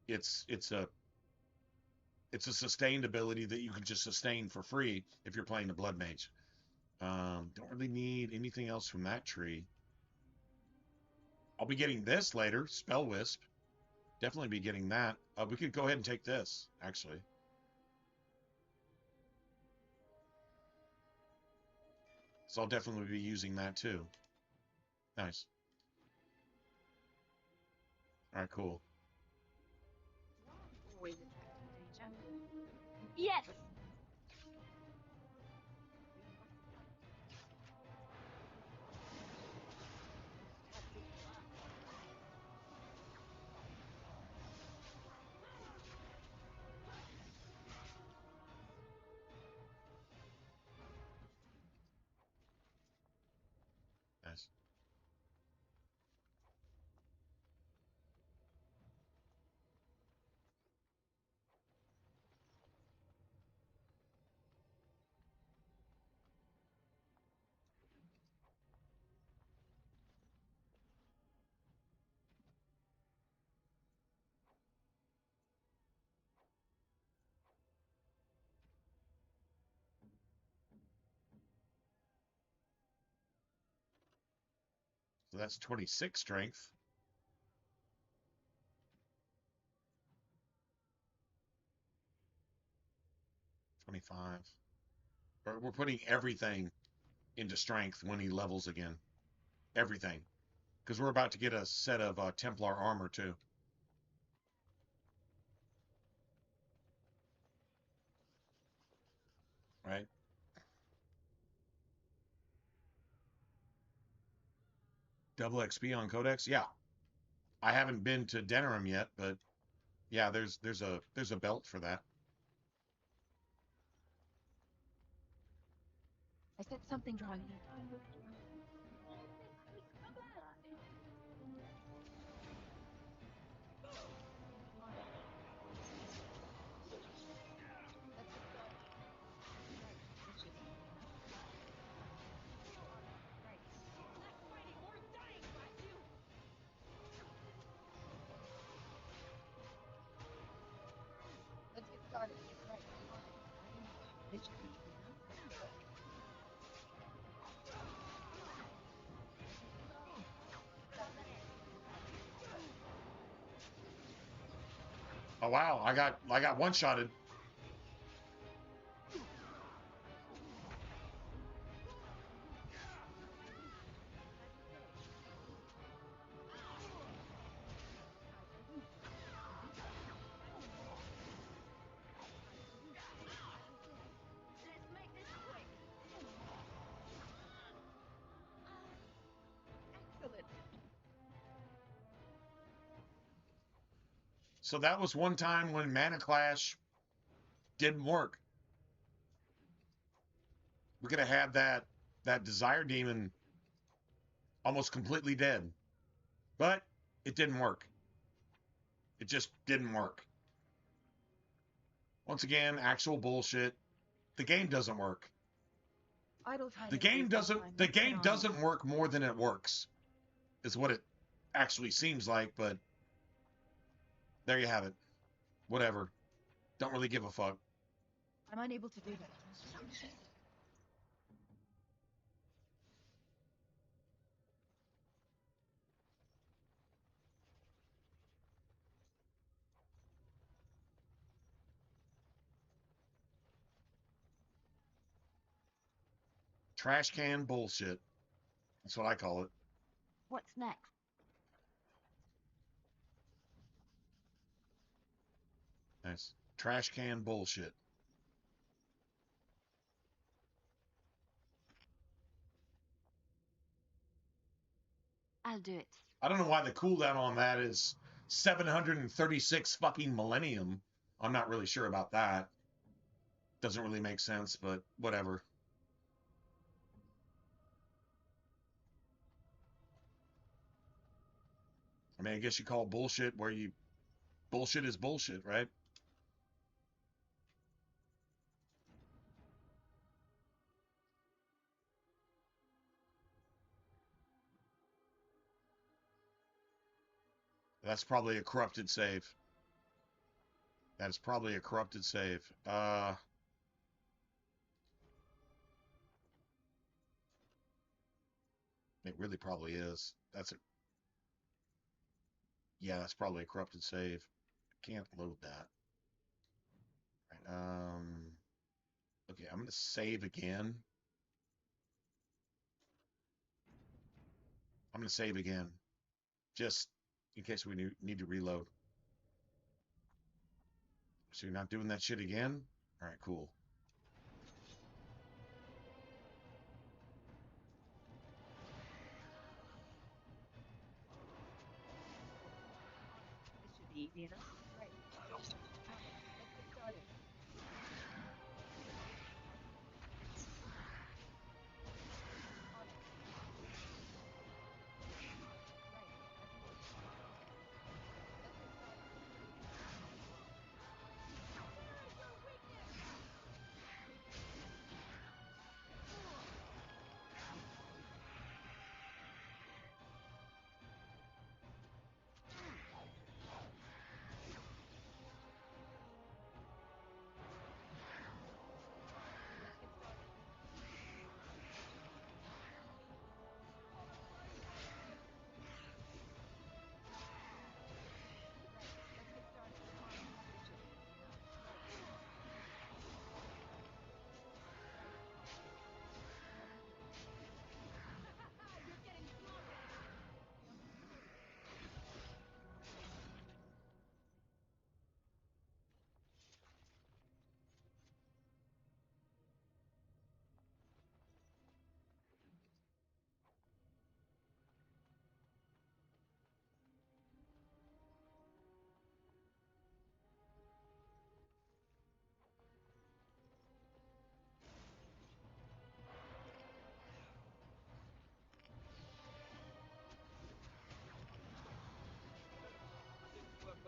It's a sustained ability that you can just sustain for free if you're playing the Blood Mage. Don't really need anything else from that tree. I'll be getting this later, Spell Wisp. Definitely be getting that. We could go ahead and take this, actually. So I'll definitely be using that too. Nice. All right, cool. Yes! Nice. So that's 26 strength. We're putting everything into strength when he levels again. Everything. Because we're about to get a set of Templar armor too. Right? Double XP on Codex? Yeah. I haven't been to Denerim yet, but yeah, there's a belt for that. I said something drawing near. Let's get started. Right. This should be easy enough. Oh wow, I got one-shotted. Excellent. So that was one time when Mana Clash didn't work. We could have had that Desire Demon almost completely dead. But it didn't work. It just didn't work. Once again, actual bullshit. The game doesn't work. Idle time. The game doesn't work more than it works. Is what it actually seems like, but there you have it. Whatever. Don't really give a fuck. I'm unable to do that. Trash can bullshit. That's what I call it. What's next? Nice. Trash can bullshit. I'll do it. I don't know why the cooldown on that is 736 fucking millennium. I'm not really sure about that. Doesn't really make sense, but whatever. I mean, I guess you call bullshit where you... Bullshit is bullshit, right? That's probably a corrupted save. That is probably a corrupted save. It really probably is. Yeah, that's probably a corrupted save. Can't load that. Right, okay, I'm gonna save again. I'm gonna save again. Just in case we need to reload. So you're not doing that shit again? Alright, cool. This should be easy enough. Right. Let's get started.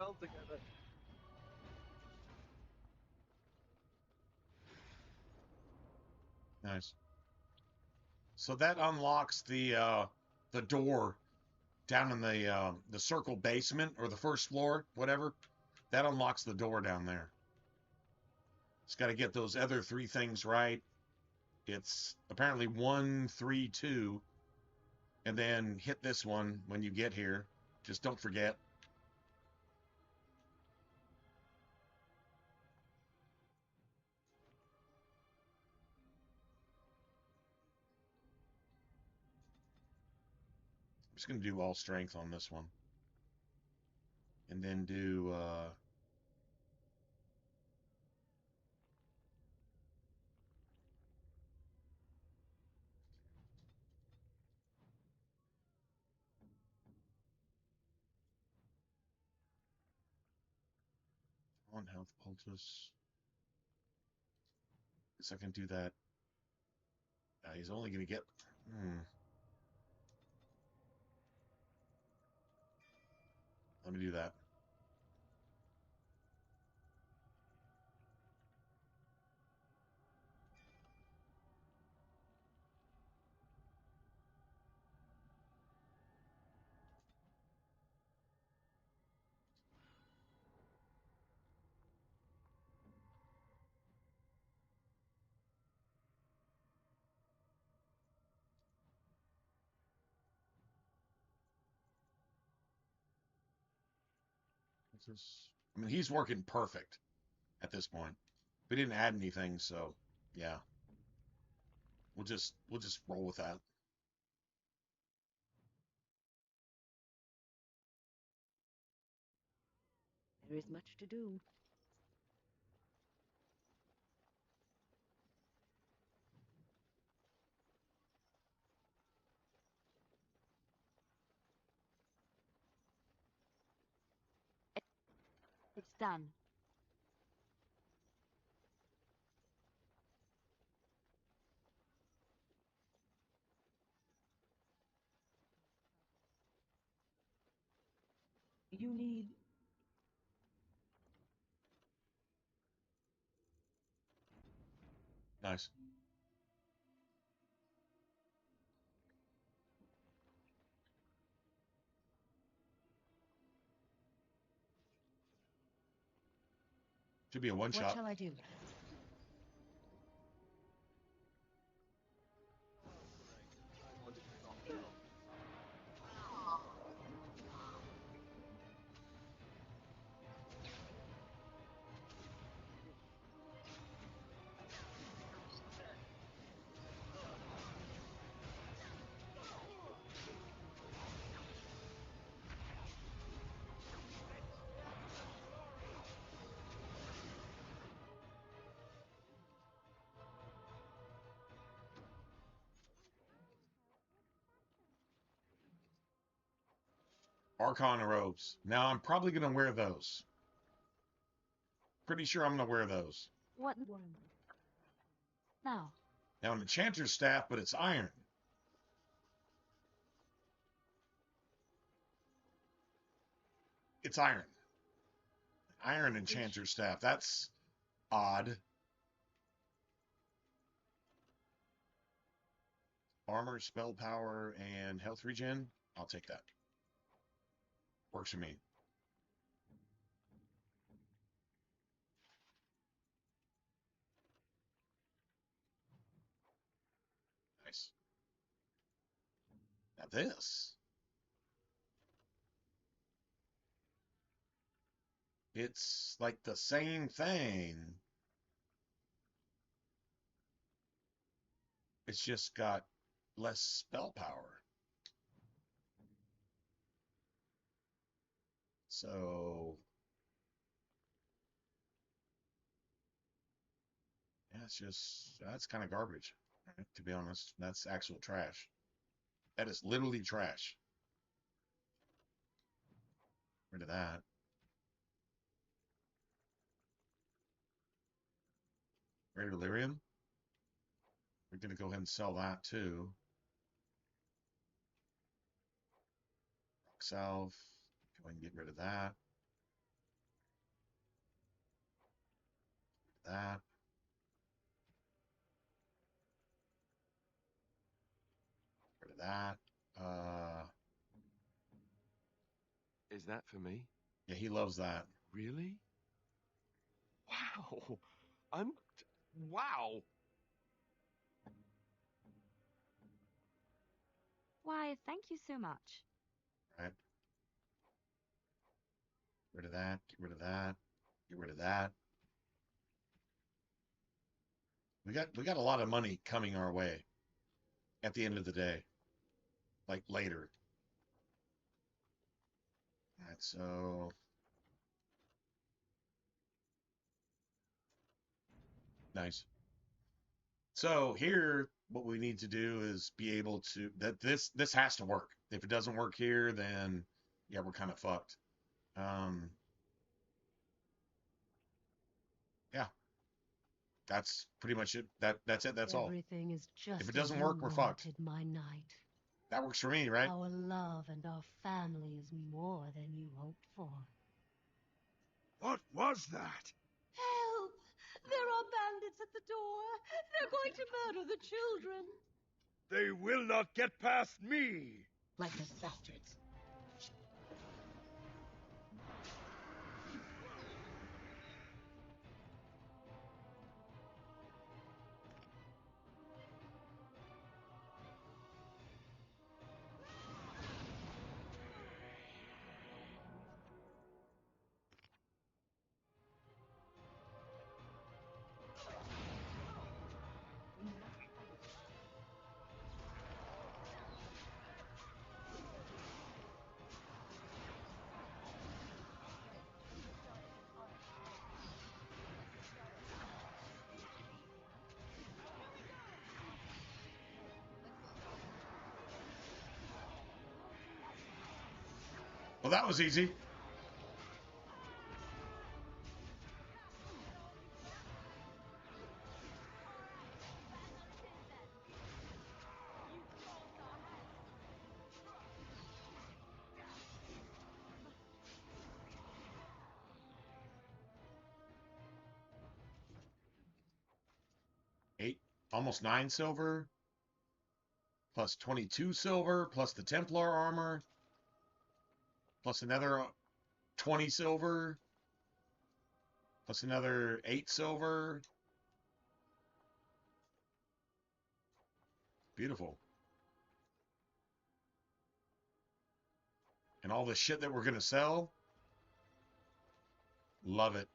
well together. Nice. So that unlocks the door down in the circle basement or the first floor, whatever. That unlocks the door down there. It's got to get those other three things right. It's apparently 1, 3, 2, and then hit this one when you get here. Just don't forget. I'm just going to do all strength on this one. And then do on health poultice. Guess I can do that. He's only going to get... Let me do that. I mean, he's working perfect at this point. We didn't add anything, so yeah. We'll just roll with that. There is much to do. It's done. You need... Nice. Should be a one shot. What shall I do? Arcana robes. Now I'm probably going to wear those. Pretty sure I'm going to wear those. What? Now. Now an enchanter's staff, but it's iron. It's iron. Iron enchanter's staff. That's odd. Armor, spell power, and health regen. I'll take that. Works for me. Nice. Now this. It's like the same thing. It's just got less spell power. So yeah, that's kind of garbage, right? To be honest. That's actual trash. That is literally trash. Rid of that. Rare Delirium. We're going to go ahead and sell that too. Rock Salve. Go ahead and get rid of that. That. Rid of that. Is that for me? Yeah, he loves that. Really? Wow. Wow. Why, thank you so much. Right. Rid of that. Get rid of that. Get rid of that. We got a lot of money coming our way at the end of the day. Like later. Alright, so nice. So here, what we need to do is be able to this has to work. If it doesn't work here, then yeah, we're kind of fucked. Yeah, that's pretty much it. That's it. That's all. Everything is just If it as doesn't you work, we're fucked. wanted, my knight. That works for me, right? Our love and our family is more than you hoped for. What was that? Help! There are bandits at the door. They're going to murder the children. They will not get past me! Like those bastards. Well, that was easy. Eight, almost 9 silver, plus 22 silver, plus the Templar armor, plus another 20 silver, plus another 8 silver. Beautiful. And all the shit that we're going to sell. Love it.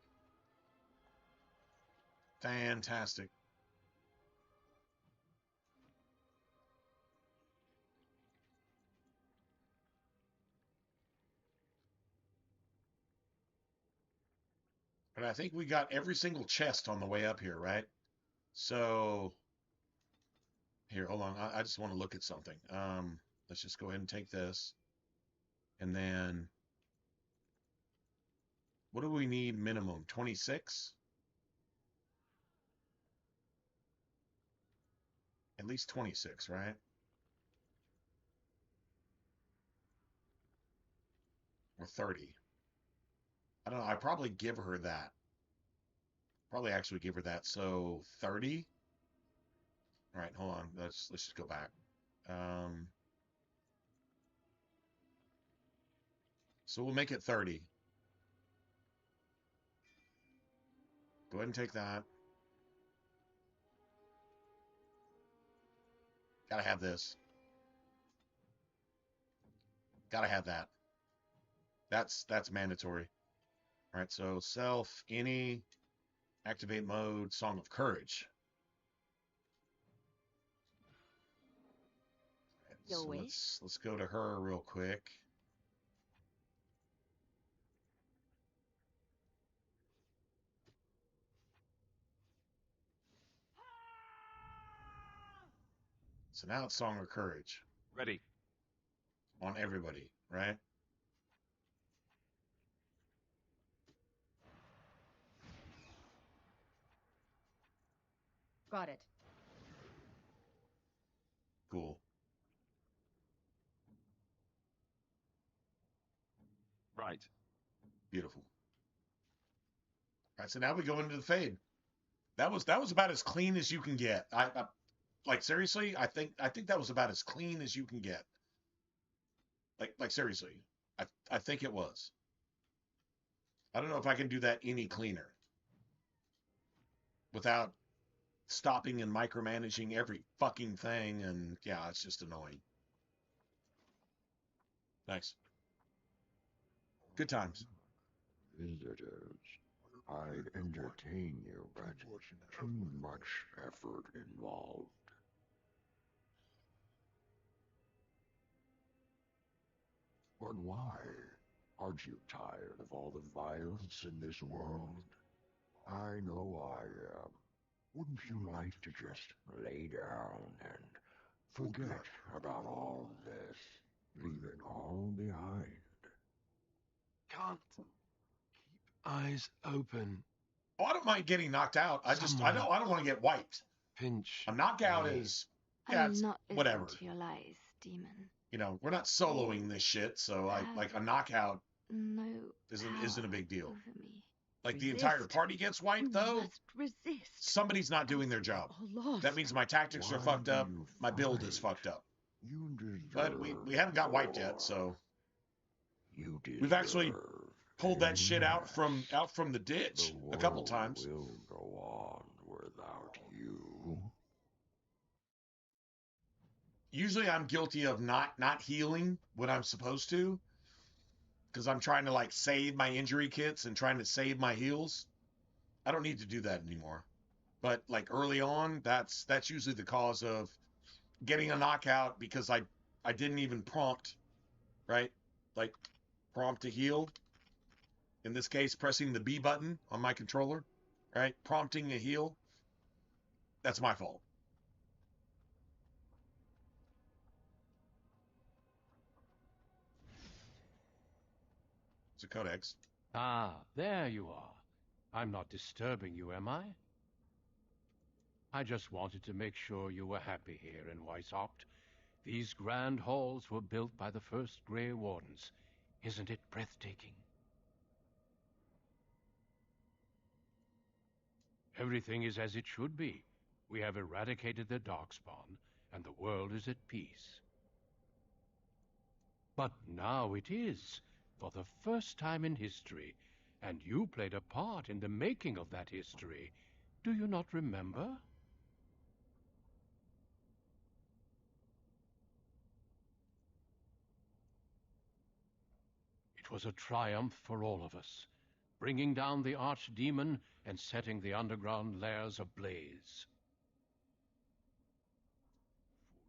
Fantastic. But I think we got every single chest on the way up here, right? So, here, hold on. I just want to look at something. Let's just go ahead and take this. And then, what do we need minimum? 26? At least 26, right? Or 30. I don't know. I probably give her that. Probably actually give her that. So 30. All right, hold on. Let's just go back. So we'll make it 30. Go ahead and take that. Gotta have this. Gotta have that. That's mandatory. All right, so self, any, activate mode, Song of Courage. So let's go to her real quick. So now it's Song of Courage. Ready. On everybody, right? Got it. Cool. Right. Beautiful. All right, so now we go into the fade. That was about as clean as you can get. I like seriously, I think that was about as clean as you can get. Like seriously. I think it was. I don't know if I can do that any cleaner without stopping and micromanaging every fucking thing, and yeah, it's just annoying. Nice. Good times. Visitors, I'd entertain you, but too much effort involved. But why? Aren't you tired of all the violence in this world? I know I am. Wouldn't you like to just lay down and forget about all this, leave it all behind? Can't keep eyes open. Oh, I don't mind getting knocked out. I don't want to get wiped. Pinch. A knockout is I'm not whatever. listening to your lies, demon. You know, we're not soloing this shit, so like a knockout No isn't a big deal. over me. Like the entire party gets wiped though. Resist. Somebody's not doing their job. That means my tactics are fucked up. My build is fucked up. But we haven't got wiped yet, so we've actually pulled that shit out from the ditch a couple times. Will go on without you. Usually I'm guilty of not healing when I'm supposed to, because I'm trying to like save my injury kits and trying to save my heals. I don't need to do that anymore. But like early on, that's usually the cause of getting a knockout, because I didn't even prompt, right? Like prompt to heal. In this case, pressing the B button on my controller, right? Prompting a heal. That's my fault. It's a codex. Ah, there you are. I'm not disturbing you, am I? I just wanted to make sure you were happy here in Weishaupt. These grand halls were built by the first Grey Wardens. Isn't it breathtaking? Everything is as it should be. We have eradicated the Darkspawn, and the world is at peace. But now it is, for the first time in history, and you played a part in the making of that history. Do you not remember? It was a triumph for all of us, bringing down the archdemon and setting the underground lairs ablaze.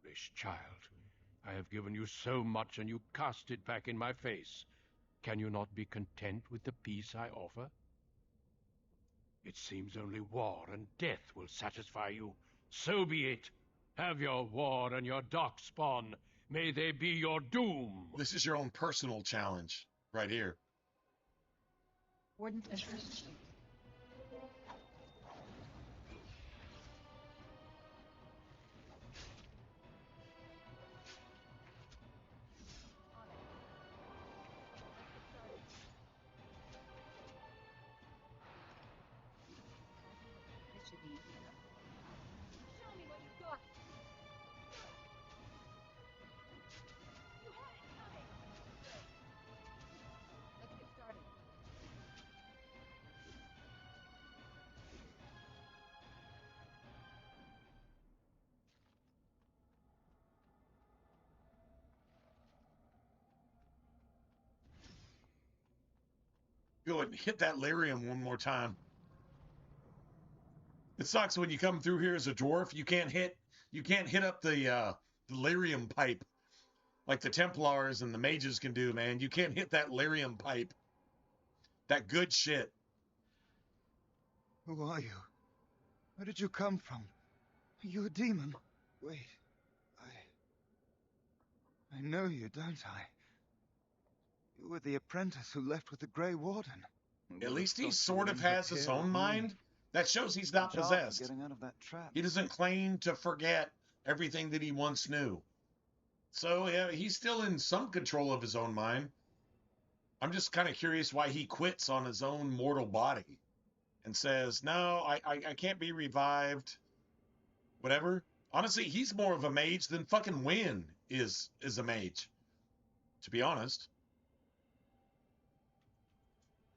Foolish child, I have given you so much and you cast it back in my face. Can you not be content with the peace I offer? It seems only war and death will satisfy you. So be it. Have your war and your darkspawn. May they be your doom. This is your own personal challenge right here. Warden. This should be easy enough. Show me what you've got. You had it coming. Let's get started. Go ahead and hit that lyrium one more time. It sucks when you come through here as a dwarf. You can't hit up the lyrium pipe like the Templars and the mages can do, man. You can't hit that lyrium pipe. That good shit. Who are you? Where did you come from? Are you a demon? Wait, I know you, don't I? You were the apprentice who left with the Grey Warden. At least he sort of has his own mind. That shows he's not possessed. Getting out of that trap. He doesn't claim to forget everything that he once knew. So yeah, he's still in some control of his own mind. I'm just kind of curious why he quits on his own mortal body. and says, no, I can't be revived, whatever. Honestly, he's more of a mage than fucking Wynn is a mage, to be honest.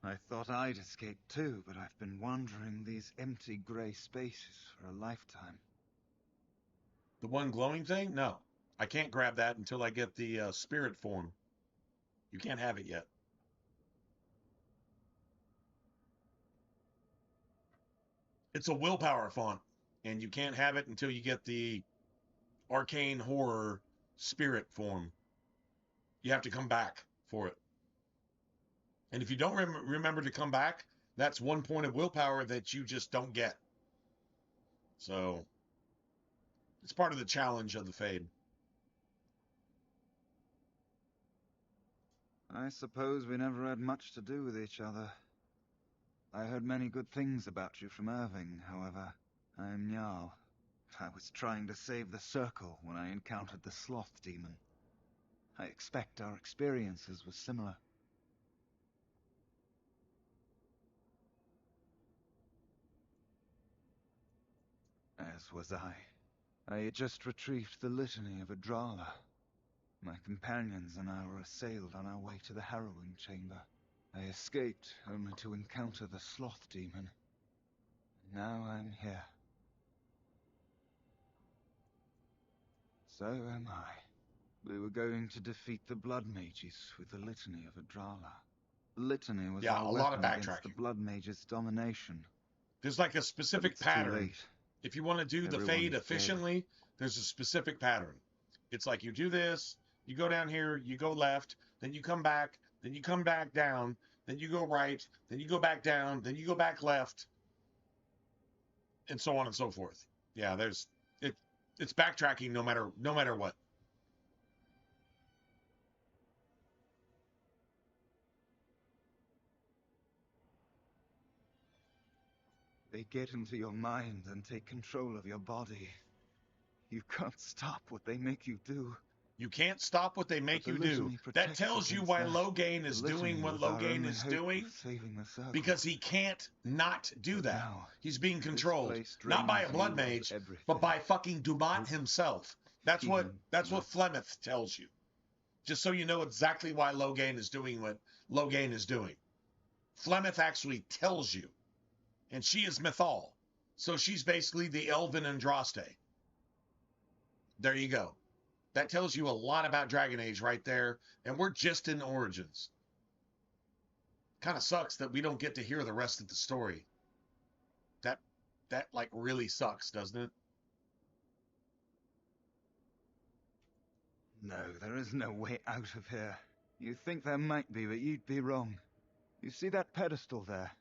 I thought I'd escaped too, but I've been wandering these empty grey spaces for a lifetime. The one glowing thing? No. I can't grab that until I get the spirit form. You can't have it yet. It's a willpower font, and you can't have it until you get the arcane horror spirit form. You have to come back for it. And if you don't remember to come back, that's 1 point of willpower that you just don't get. So, it's part of the challenge of the Fade. I suppose we never had much to do with each other. I heard many good things about you from Irving, however. I am Jarl. I was trying to save the Circle when I encountered the Sloth Demon. I expect our experiences were similar. As was I. I had just retrieved the litany of Adrala. My companions and I were assailed on our way to the Harrowing Chamber. I escaped only to encounter the Sloth Demon. Now I'm here. So am I. We were going to defeat the Blood Mages with the litany of Adrala. The litany was our a lot of weapon against the backtracking. Blood Mages' domination. There's like a specific pattern. If you want to do the Everyone Fade is dead. efficiently, there's a specific pattern. It's like you do this, you go down here, you go left, then you come back down, then you go right, then you go back down, then you go back left, and so on and so forth. Yeah, it's backtracking no matter what. They get into your mind and take control of your body. You can't stop what they make you do. You can't stop what they make you do. That tells you why Logain is doing what Logain is doing, because he can't not do that. He's being controlled, not by a blood mage, but by fucking Dumont himself. That's what Flemeth tells you. Just so you know exactly why Logain is doing what Logain is doing. Flemeth actually tells you. And she is Mythal. So she's basically the Elven Andraste. There you go. That tells you a lot about Dragon Age right there. And we're just in Origins. Kind of sucks that we don't get to hear the rest of the story. That like really sucks, doesn't it? No, there is no way out of here. You think there might be, but you'd be wrong. You see that pedestal there?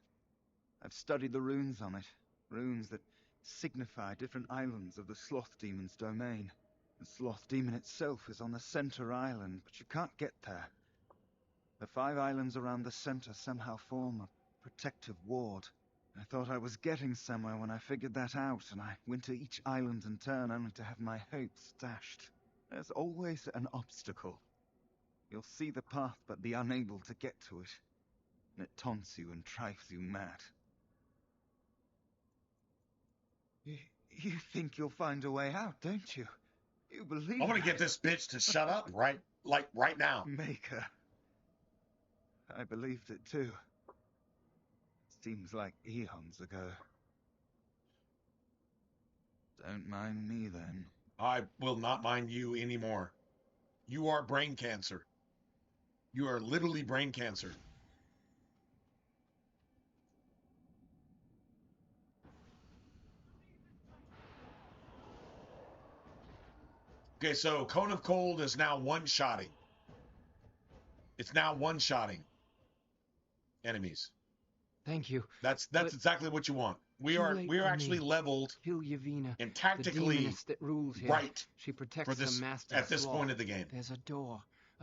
I've studied the runes on it. Runes that signify different islands of the Sloth Demon's domain. The Sloth Demon itself is on the center island, but you can't get there. The 5 islands around the center somehow form a protective ward. I thought I was getting somewhere when I figured that out, and I went to each island in turn only to have my hopes dashed. There's always an obstacle. You'll see the path but be unable to get to it. And it taunts you and drives you mad. You think you'll find a way out, don't you? You believe I'm gonna get this bitch to shut up right now. Maker. I believed it too. Seems like eons ago. Don't mind me then. I will not mind you anymore. You are brain cancer. You are literally brain cancer. Okay, so Cone of Cold is now one-shotting. It's now one-shotting enemies. Thank you. That's exactly what you want. We are actually leveled and tactically that rules here. right She protects for this the master at this Sloth. point of the game. There's a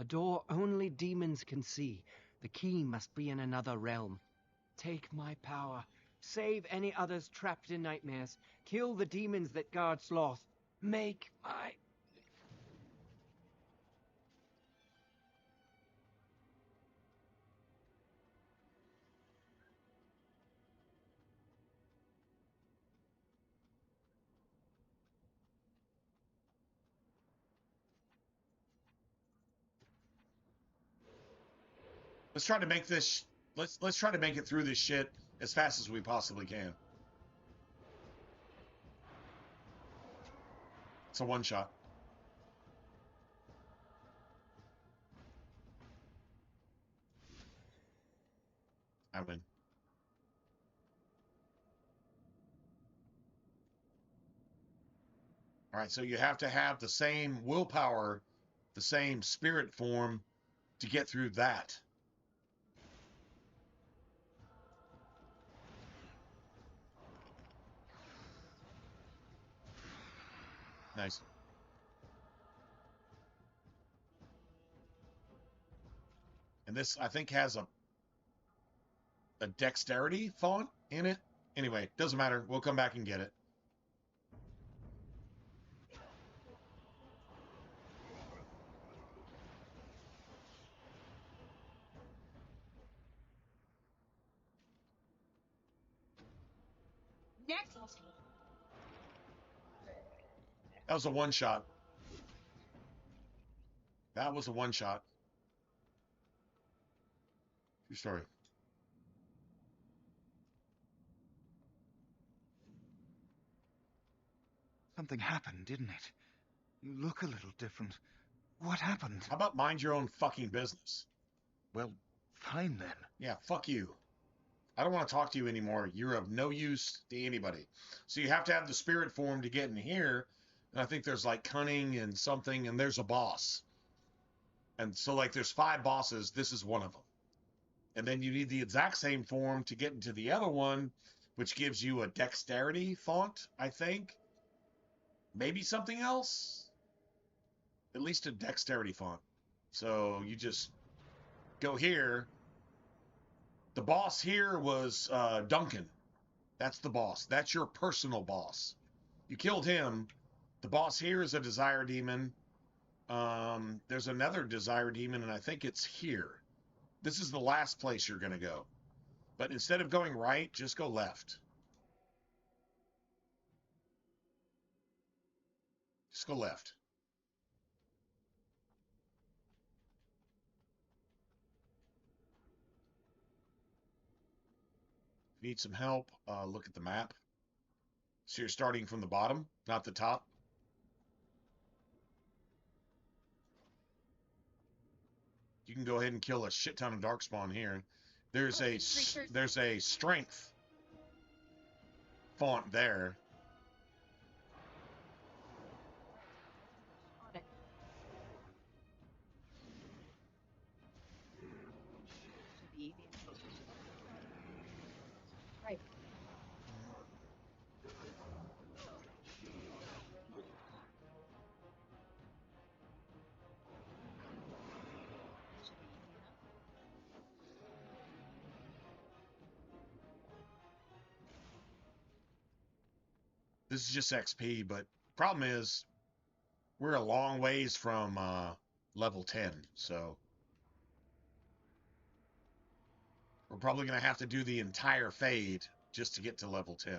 door only demons can see. The key must be in another realm. Take my power. Save any others trapped in nightmares. Kill the demons that guard Sloth. Make my... Let's try to make this. Let's try to make it through this shit as fast as we possibly can. It's a one shot. I win. All right, so you have to have the same willpower, the same spirit form to get through that. Nice. And this, I think, has a dexterity font in it. Anyway, doesn't matter. We'll come back and get it. Next. That was a one shot. That was a one shot. True story. Something happened, didn't it? You look a little different. What happened? How about mind your own fucking business? Well, fine then. Yeah, fuck you. I don't want to talk to you anymore. You're of no use to anybody. So you have to have the spirit form to get in here. And I think there's like cunning and something, and there's a boss. And so like there's 5 bosses. This is one of them. And then you need the exact same form to get into the other one, which gives you a dexterity font, I think. Maybe something else. At least a dexterity font. So you just go here. The boss here was Duncan. That's the boss. That's your personal boss. You killed him. The boss here is a desire demon. There's another desire demon, and I think it's here. This is the last place you're going to go. But instead of going right, just go left. Just go left. If you need some help, look at the map. So you're starting from the bottom, not the top. You can go ahead and kill a shit ton of darkspawn here. There's a strength font there. Right. This is just XP, but problem is we're a long ways from level 10, so we're probably going to have to do the entire fade just to get to level 10.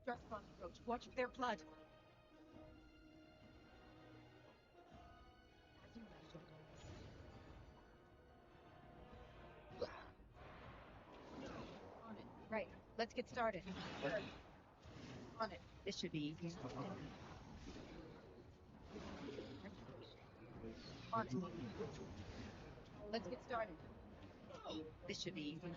Darkspawn approach. Watch their blood. As you mentioned. On it. Right. Let's get started. On it. This should be easy. On it. Let's get started. This should be easy.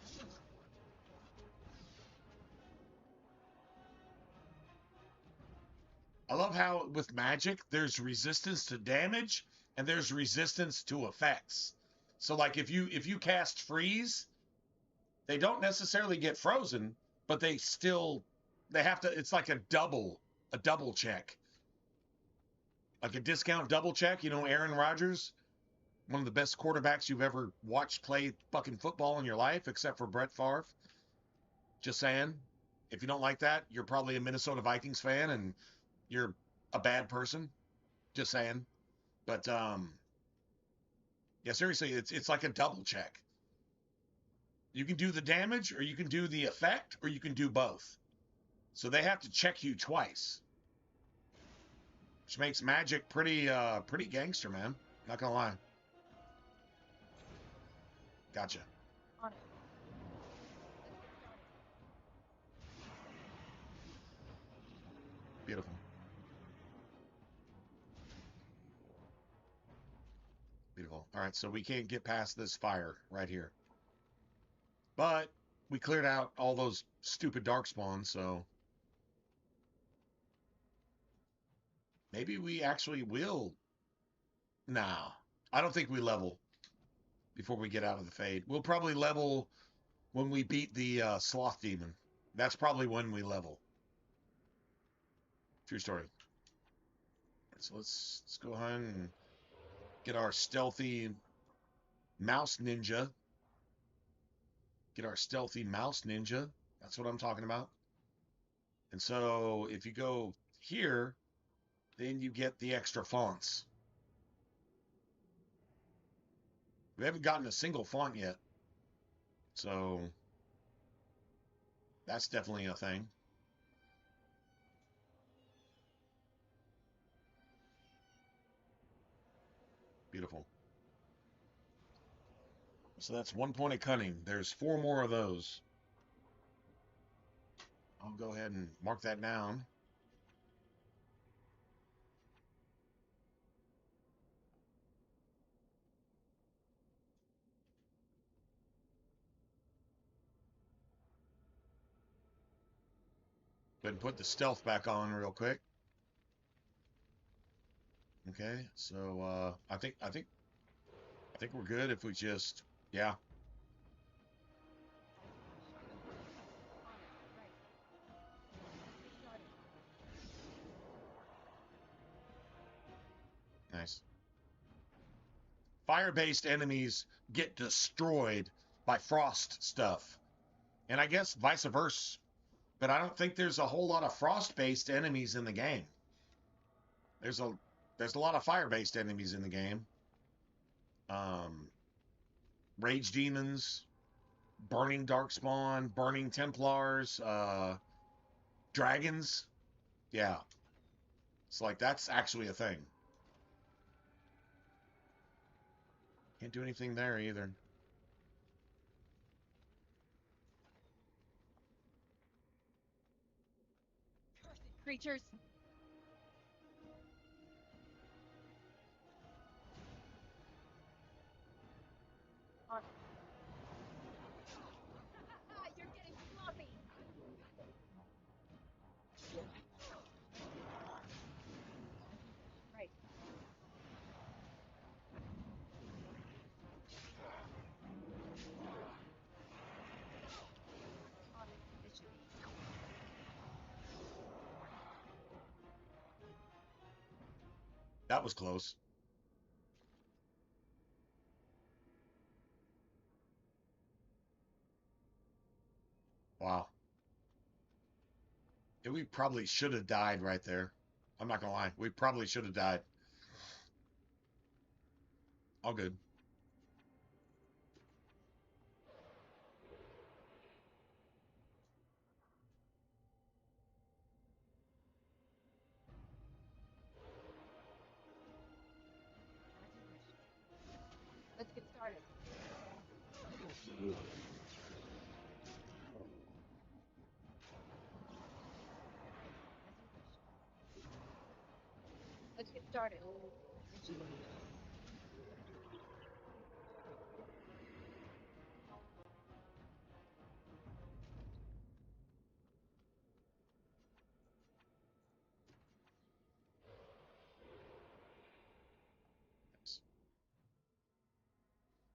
I love how with magic, there's resistance to damage and there's resistance to effects. So like if you cast freeze, they don't necessarily get frozen, but they have to, it's like a double check. Like a discount double check, Aaron Rodgers, one of the best quarterbacks you've ever watched play fucking football in your life, except for Brett Favre. Just saying. If you don't like that, you're probably a Minnesota Vikings fan and you're a bad person. Just saying. But yeah, seriously, it's like a double check. You can do the damage, or you can do the effect, or you can do both. So they have to check you twice, which makes Magic pretty gangster, man. Not gonna lie. Gotcha. On it. Beautiful. Beautiful. All right, so we can't get past this fire right here. But we cleared out all those stupid dark spawns, so maybe we actually will. Nah, I don't think we level before we get out of the fade. We'll probably level when we beat the sloth demon. That's probably when we level. True story. So let's go ahead and get our stealthy mouse ninja. Get our stealthy mouse ninja. That's what I'm talking about. And so if you go here, then you get the extra fonts. We haven't gotten a single font yet. So that's definitely a thing. Beautiful. So that's 1 point of cunning. There's 4 more of those. I'll go ahead and mark that down. Go ahead and put the stealth back on real quick. Okay, so I think we're good if we just, yeah. Nice. Fire-based enemies get destroyed by frost stuff. And I guess vice versa. But I don't think there's a whole lot of frost-based enemies in the game. There's a lot of fire-based enemies in the game. Rage demons, burning darkspawn, burning templars, dragons. Yeah. It's like that's actually a thing. Can't do anything there either. Creatures. On it. You're getting sloppy. Right. On it. This should be easy. That was close. Wow. Yeah, we probably should have died right there. I'm not gonna lie. We probably should have died. All good. Let's get started. Let's get started.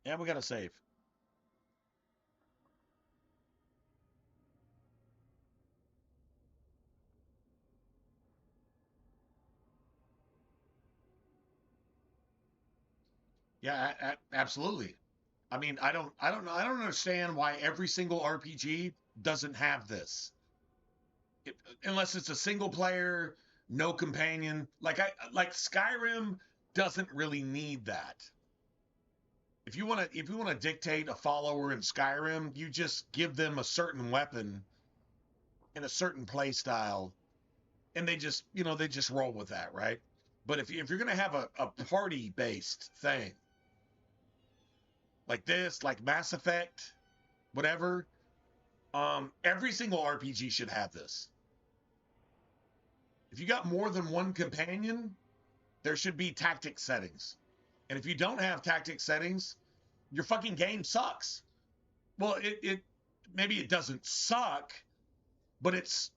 And we got to save. Yeah, absolutely. I mean, I don't understand why every single RPG doesn't have this. Unless it's a single player, no companion. Like Skyrim doesn't really need that. If you want to dictate a follower in Skyrim, you just give them a certain weapon and a certain play style, and they just roll with that, right? But if you're gonna have a party based thing like this, like Mass Effect, whatever, every single RPG should have this. If you got more than one companion, there should be tactic settings. And if you don't have tactic settings, your fucking game sucks. Well, it maybe it doesn't suck, but it's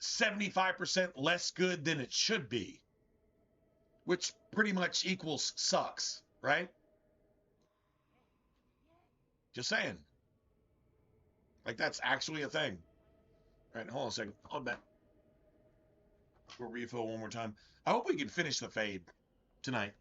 75% less good than it should be, which pretty much equals sucks, right? Just saying. Like, that's actually a thing. All right, hold on a second. Hold back. We'll refill one more time. I hope we can finish the fade tonight.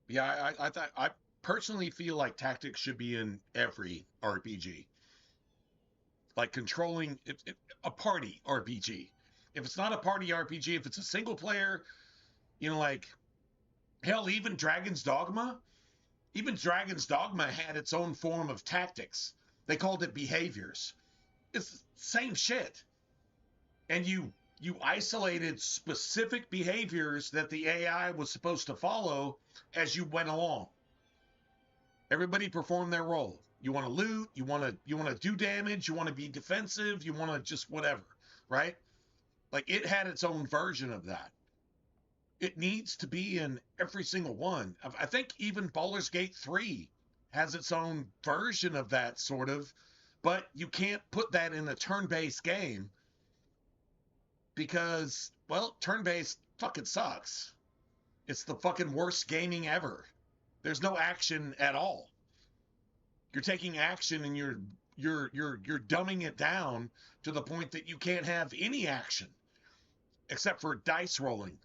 Yeah, I personally feel like tactics should be in every RPG. Like controlling a party RPG. If it's not a party RPG, if it's a single player, like Hell, even Dragon's Dogma had its own form of tactics. They called it behaviors. It's the same shit. And you isolated specific behaviors that the AI was supposed to follow as you went along. Everybody performed their role. You want to loot, you want to do damage, you want to be defensive, you want to just whatever, right? Like, it had its own version of that. It needs to be in every single one. I think even Baldur's Gate 3 has its own version of that, sort of, but you can't put that in a turn-based game because, well, turn-based fucking sucks. It's the fucking worst gaming ever. There's no action at all. You're taking action and you're dumbing it down to the point that you can't have any action except for dice rolling,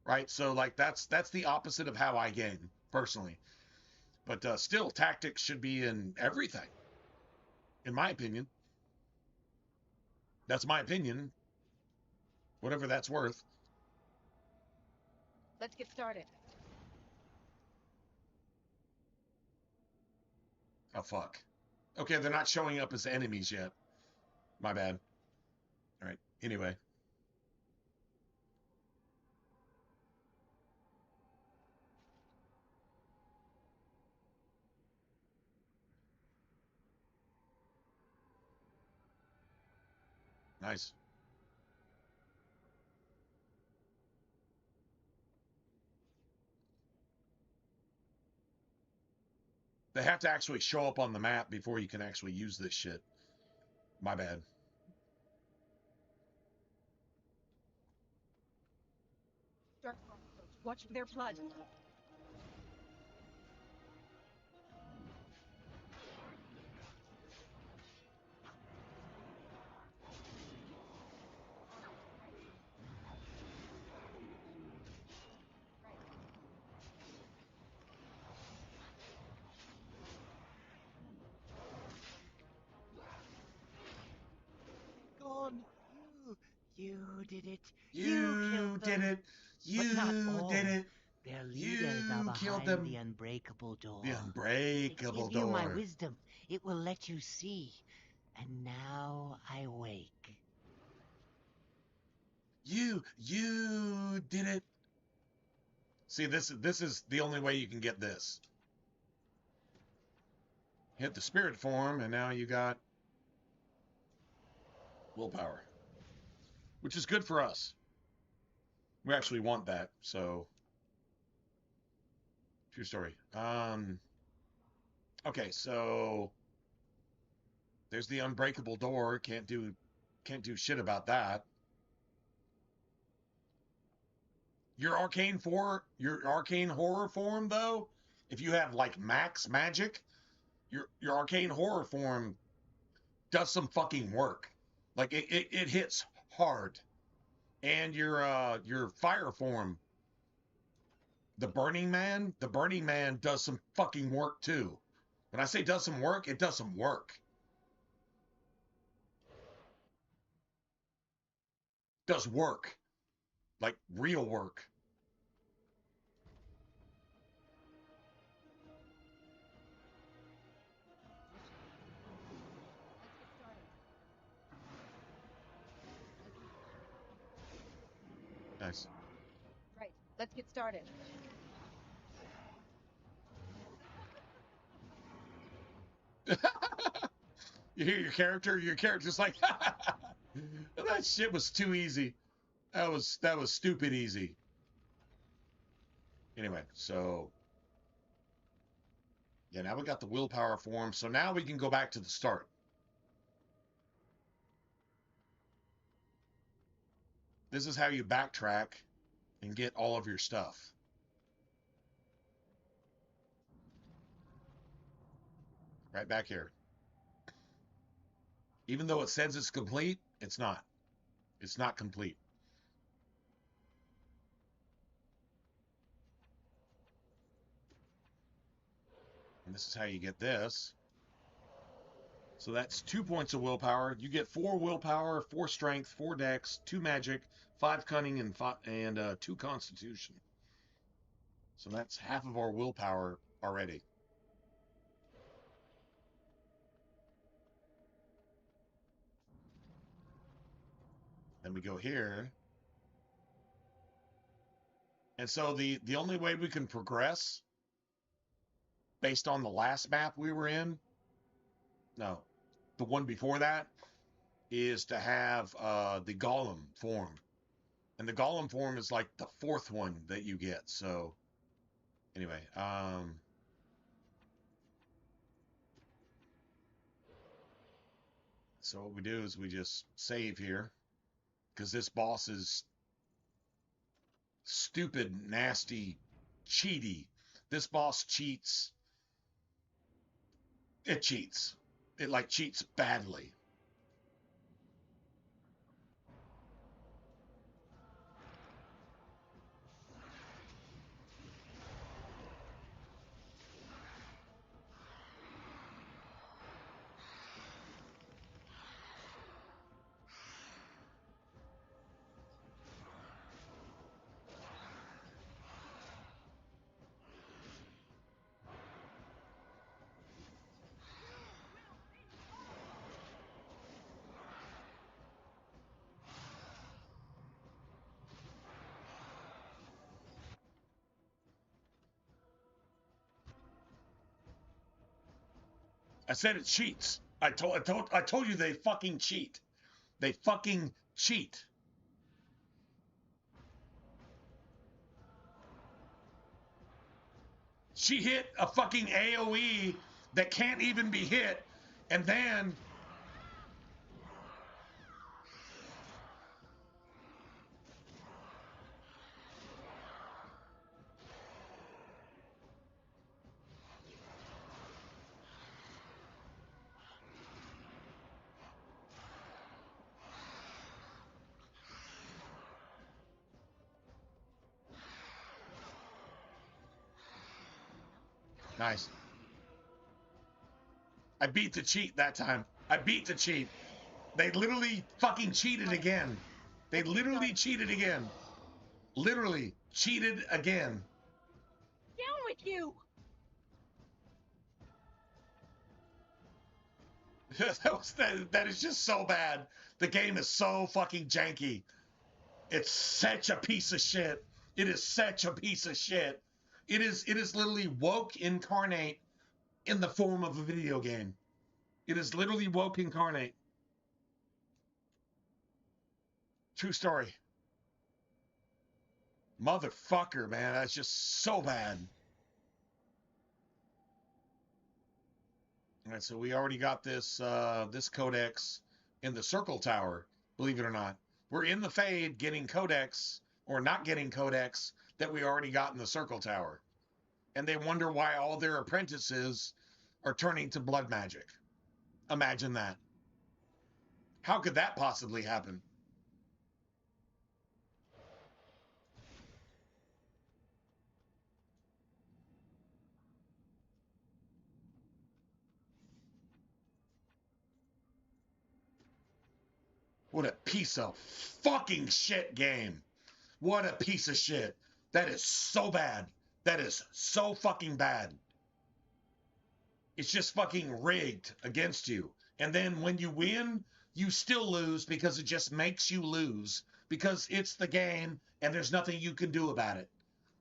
right? So like that's the opposite of how I game personally. But still, tactics should be in everything, in my opinion. That's my opinion. Whatever that's worth. Let's get started. Oh, fuck. Okay, they're not showing up as enemies yet. My bad. All right, anyway. Nice. They have to actually show up on the map before you can actually use this shit. My bad. Watch their blood. Gone. You did it. You did it. You But not all. did it. Their You leaders are killed behind them. the unbreakable door. The unbreakable Give you my door. wisdom. It will let you see. And now I wake. You did it. See, this is the only way you can get this. Hit the spirit form, and now you got willpower, which is good for us. We actually want that, so true story. Okay, so there's the unbreakable door. Can't do shit about that. Your arcane horror form, though, if you have like max magic, your arcane horror form does some fucking work. Like it hits hard. And your fire form, the Burning Man does some fucking work too. When I say does some work, it does some work. Does work. Like real work. Nice. Right. Let's get started. You hear your character's like, that shit was too easy. That was stupid easy. Anyway, so yeah, now we got the willpower form, so now we can go back to the start. This is how you backtrack and get all of your stuff. Right back here. Even though it says it's complete, it's not. It's not complete. And this is how you get this. So that's 2 points of willpower. You get 4 willpower, 4 strength, 4 dex, 2 magic, 5 cunning, and 2 constitution. So that's half of our willpower already. Then we go here. And so the only way we can progress based on the last map we were in, no, the one before that, is to have the golem form. And the golem form is like the fourth one that you get. So anyway, so what we do is we just save here, because this boss is stupid, nasty, cheaty. This boss cheats. It cheats. It like cheats badly. I said it cheats. I told you they fucking cheat. They fucking cheat. She hit a fucking AoE that can't even be hit, and then nice. I beat the cheat that time. I beat the cheat. They literally fucking cheated again. They literally cheated again. Literally cheated again. Down with you! that is just so bad. The game is so fucking janky. It's such a piece of shit. It is such a piece of shit. It is literally woke incarnate in the form of a video game. It is literally woke incarnate. True story. Motherfucker, man, that's just so bad. All right, so we already got this this codex in the Circle Tower, believe it or not. We're in the Fade getting codex, or not getting codex, that we already got in the Circle Tower. And they wonder why all their apprentices are turning to blood magic. Imagine that. How could that possibly happen? What a piece of fucking shit game. What a piece of shit. That is so bad. That is so fucking bad. It's just fucking rigged against you. And then when you win, you still lose because it just makes you lose. Because it's the game and there's nothing you can do about it.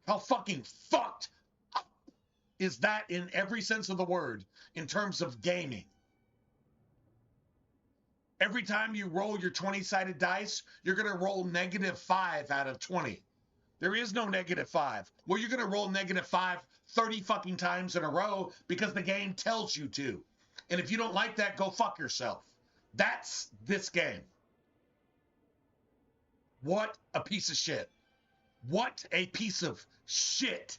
How fucking fucked up is that in every sense of the word in terms of gaming? Every time you roll your 20-sided dice, you're going to roll -5 out of 20. There is no -5. Well, you're going to roll -5 30 fucking times in a row because the game tells you to. And if you don't like that, go fuck yourself. That's this game. What a piece of shit. What a piece of shit.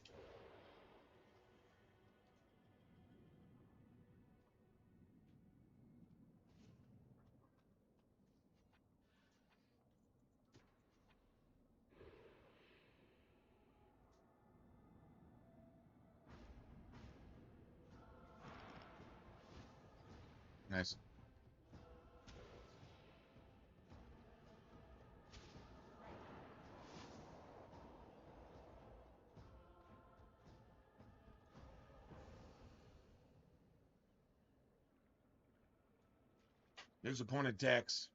Nice. There's a pointed text.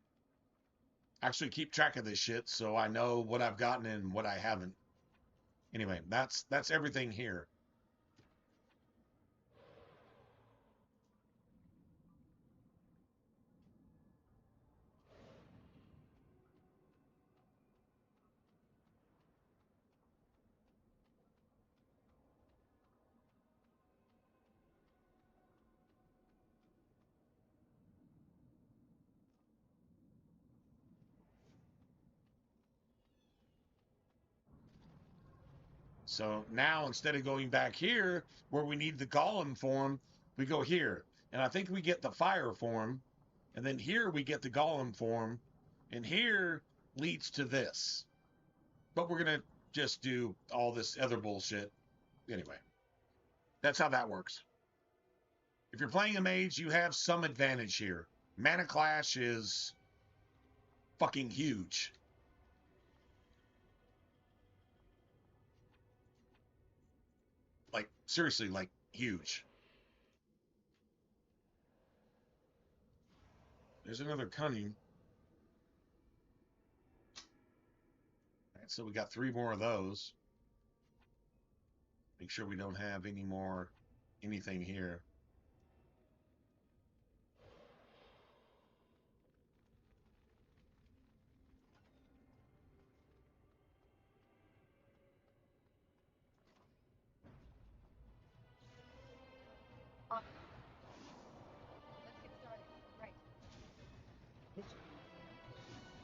Actually keep track of this shit so I know what I've gotten and what I haven't. Anyway, that's everything here. So now instead of going back here where we need the golem form, we go here. And I think we get the fire form. And then here we get the golem form. And here leads to this. But we're going to just do all this other bullshit. Anyway, that's how that works. If you're playing a mage, you have some advantage here. Mana Clash is fucking huge. Like, seriously, like, huge. There's another cunning. All right, so we got 3 more of those. Make sure we don't have any more anything here. Let's get started. Right. This should be easy enough.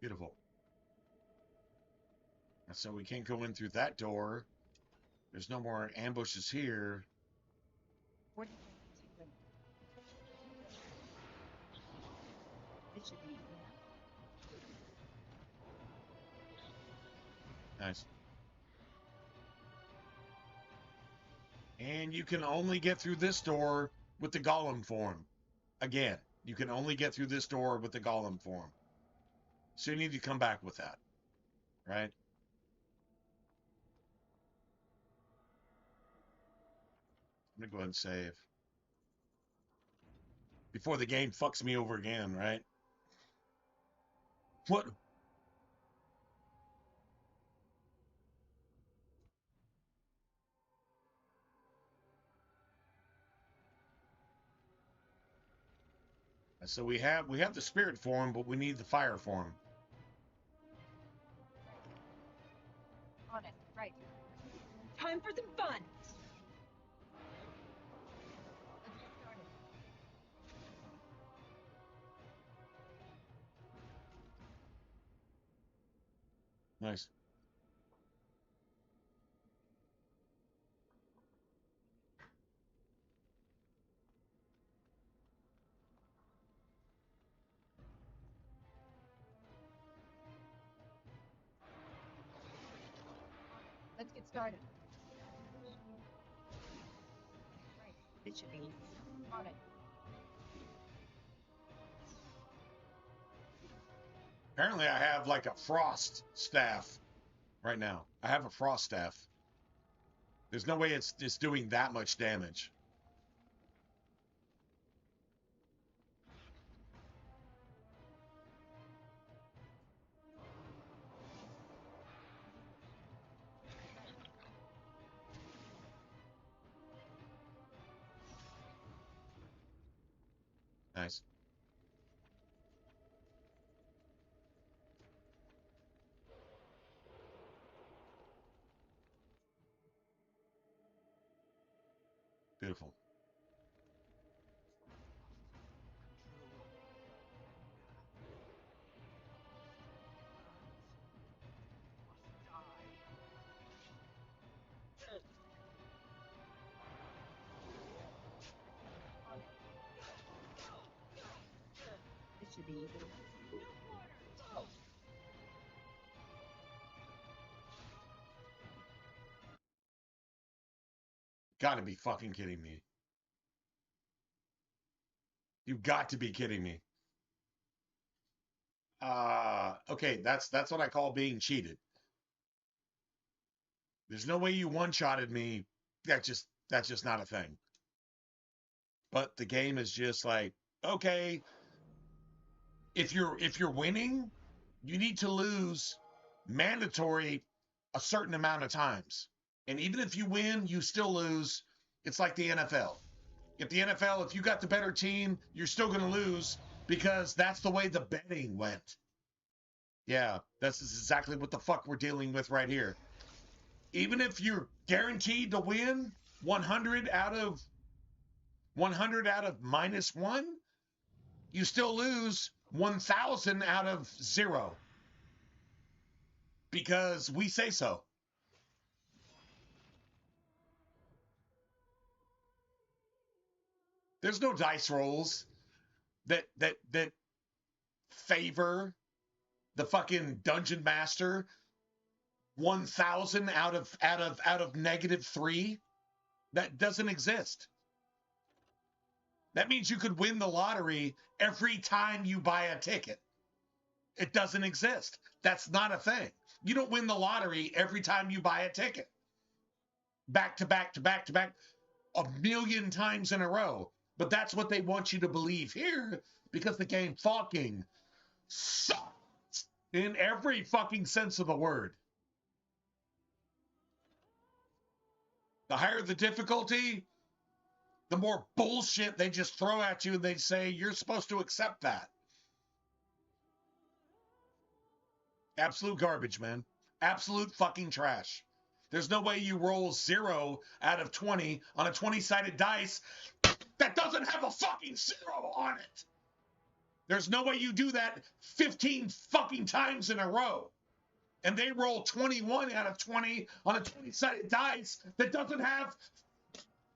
Beautiful. And so we can't go in through that door. There's no more ambushes here. What do you think? This should be easy enough. Nice. And you can only get through this door with the golem form. Again, you can only get through this door with the golem form. So you need to come back with that. Right? I'm going to go ahead and save. Before the game fucks me over again, right? What? So we have the spirit form, but we need the fire form. On it. Right. Time for some fun. Let's get started. Nice. Let's get started. Right. This should be easy. On it. Apparently I have like a frost staff right now. I have a frost staff. There's no way it's doing that much damage. Nice. Beautiful. This should be easy. Gotta be fucking kidding me. You've got to be kidding me. Okay, that's what I call being cheated. There's no way you one-shotted me That's just not a thing. But the game is just like, okay, if you're winning, you need to lose mandatory a certain amount of times. And even if you win, you still lose. It's like the NFL. If the NFL, if you got the better team, you're still going to lose because that's the way the betting went. Yeah, that's exactly what the fuck we're dealing with right here. Even if you're guaranteed to win 100 out of -1, you still lose 1,000 out of 0 because we say so. There's no dice rolls that favor the fucking dungeon master 1,000 out of -3. That doesn't exist. That means you could win the lottery every time you buy a ticket. It doesn't exist. That's not a thing. You don't win the lottery every time you buy a ticket. Back to back to back to back, 1,000,000 times in a row. But that's what they want you to believe here because the game fucking sucks in every fucking sense of the word. The higher the difficulty, the more bullshit they just throw at you and they say you're supposed to accept that. Absolute garbage, man. Absolute fucking trash. There's no way you roll 0 out of 20 on a 20-sided dice that doesn't have a fucking 0 on it. There's no way you do that 15 fucking times in a row. And they roll 21 out of 20 on a 20-sided dice that doesn't have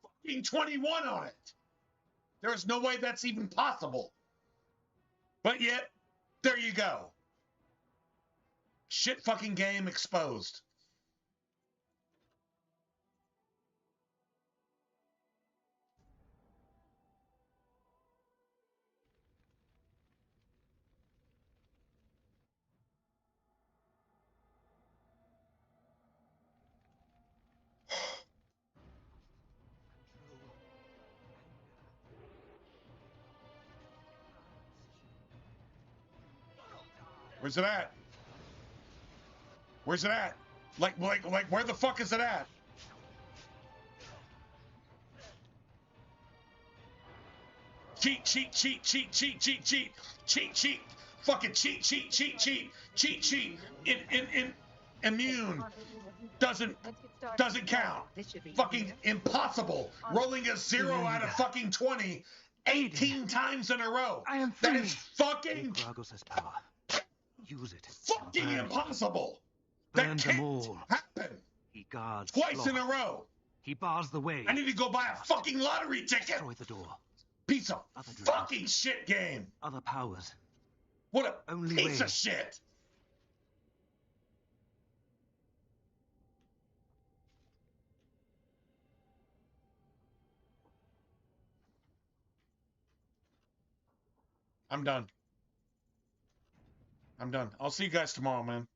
fucking 21 on it. There's no way that's even possible. But yet, there you go. Shit fucking game exposed. Where's it at? Where's it at? Like, where the fuck is it at? Cheat, cheat, cheat, cheat, cheat, cheat, cheat, cheat, cheat, fucking cheat, cheat, cheat, cheat, cheat, cheat. Immune doesn't count. Fucking impossible. Rolling a 0 out of fucking 20, 18 times in a row. I am That free. is fucking Gragos' power. Use it. fucking impossible. Burn That them can't all. happen. He guards Twice in a sloth. row. He bars the way. I need to go buy a fucking lottery ticket. Destroy the door. Piece of Other dreams. fucking shit game. Other powers. What a Only piece way. of shit. I'm done. I'm done. I'll see you guys tomorrow, man.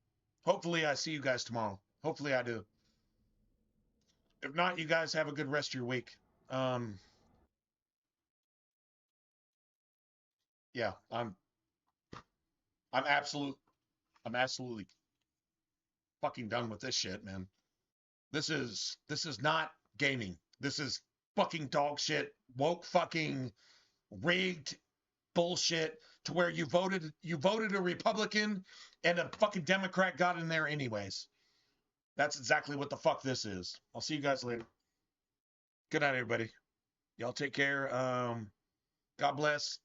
Hopefully I see you guys tomorrow. Hopefully I do. If not, you guys have a good rest of your week. Yeah, I'm absolutely fucking done with this shit, man. This is not gaming. This is fucking dog shit, woke fucking rigged bullshit to where you voted a Republican and a fucking Democrat got in there anyways. That's exactly what the fuck this is. I'll see you guys later. Good night, everybody. Y'all take care. God bless.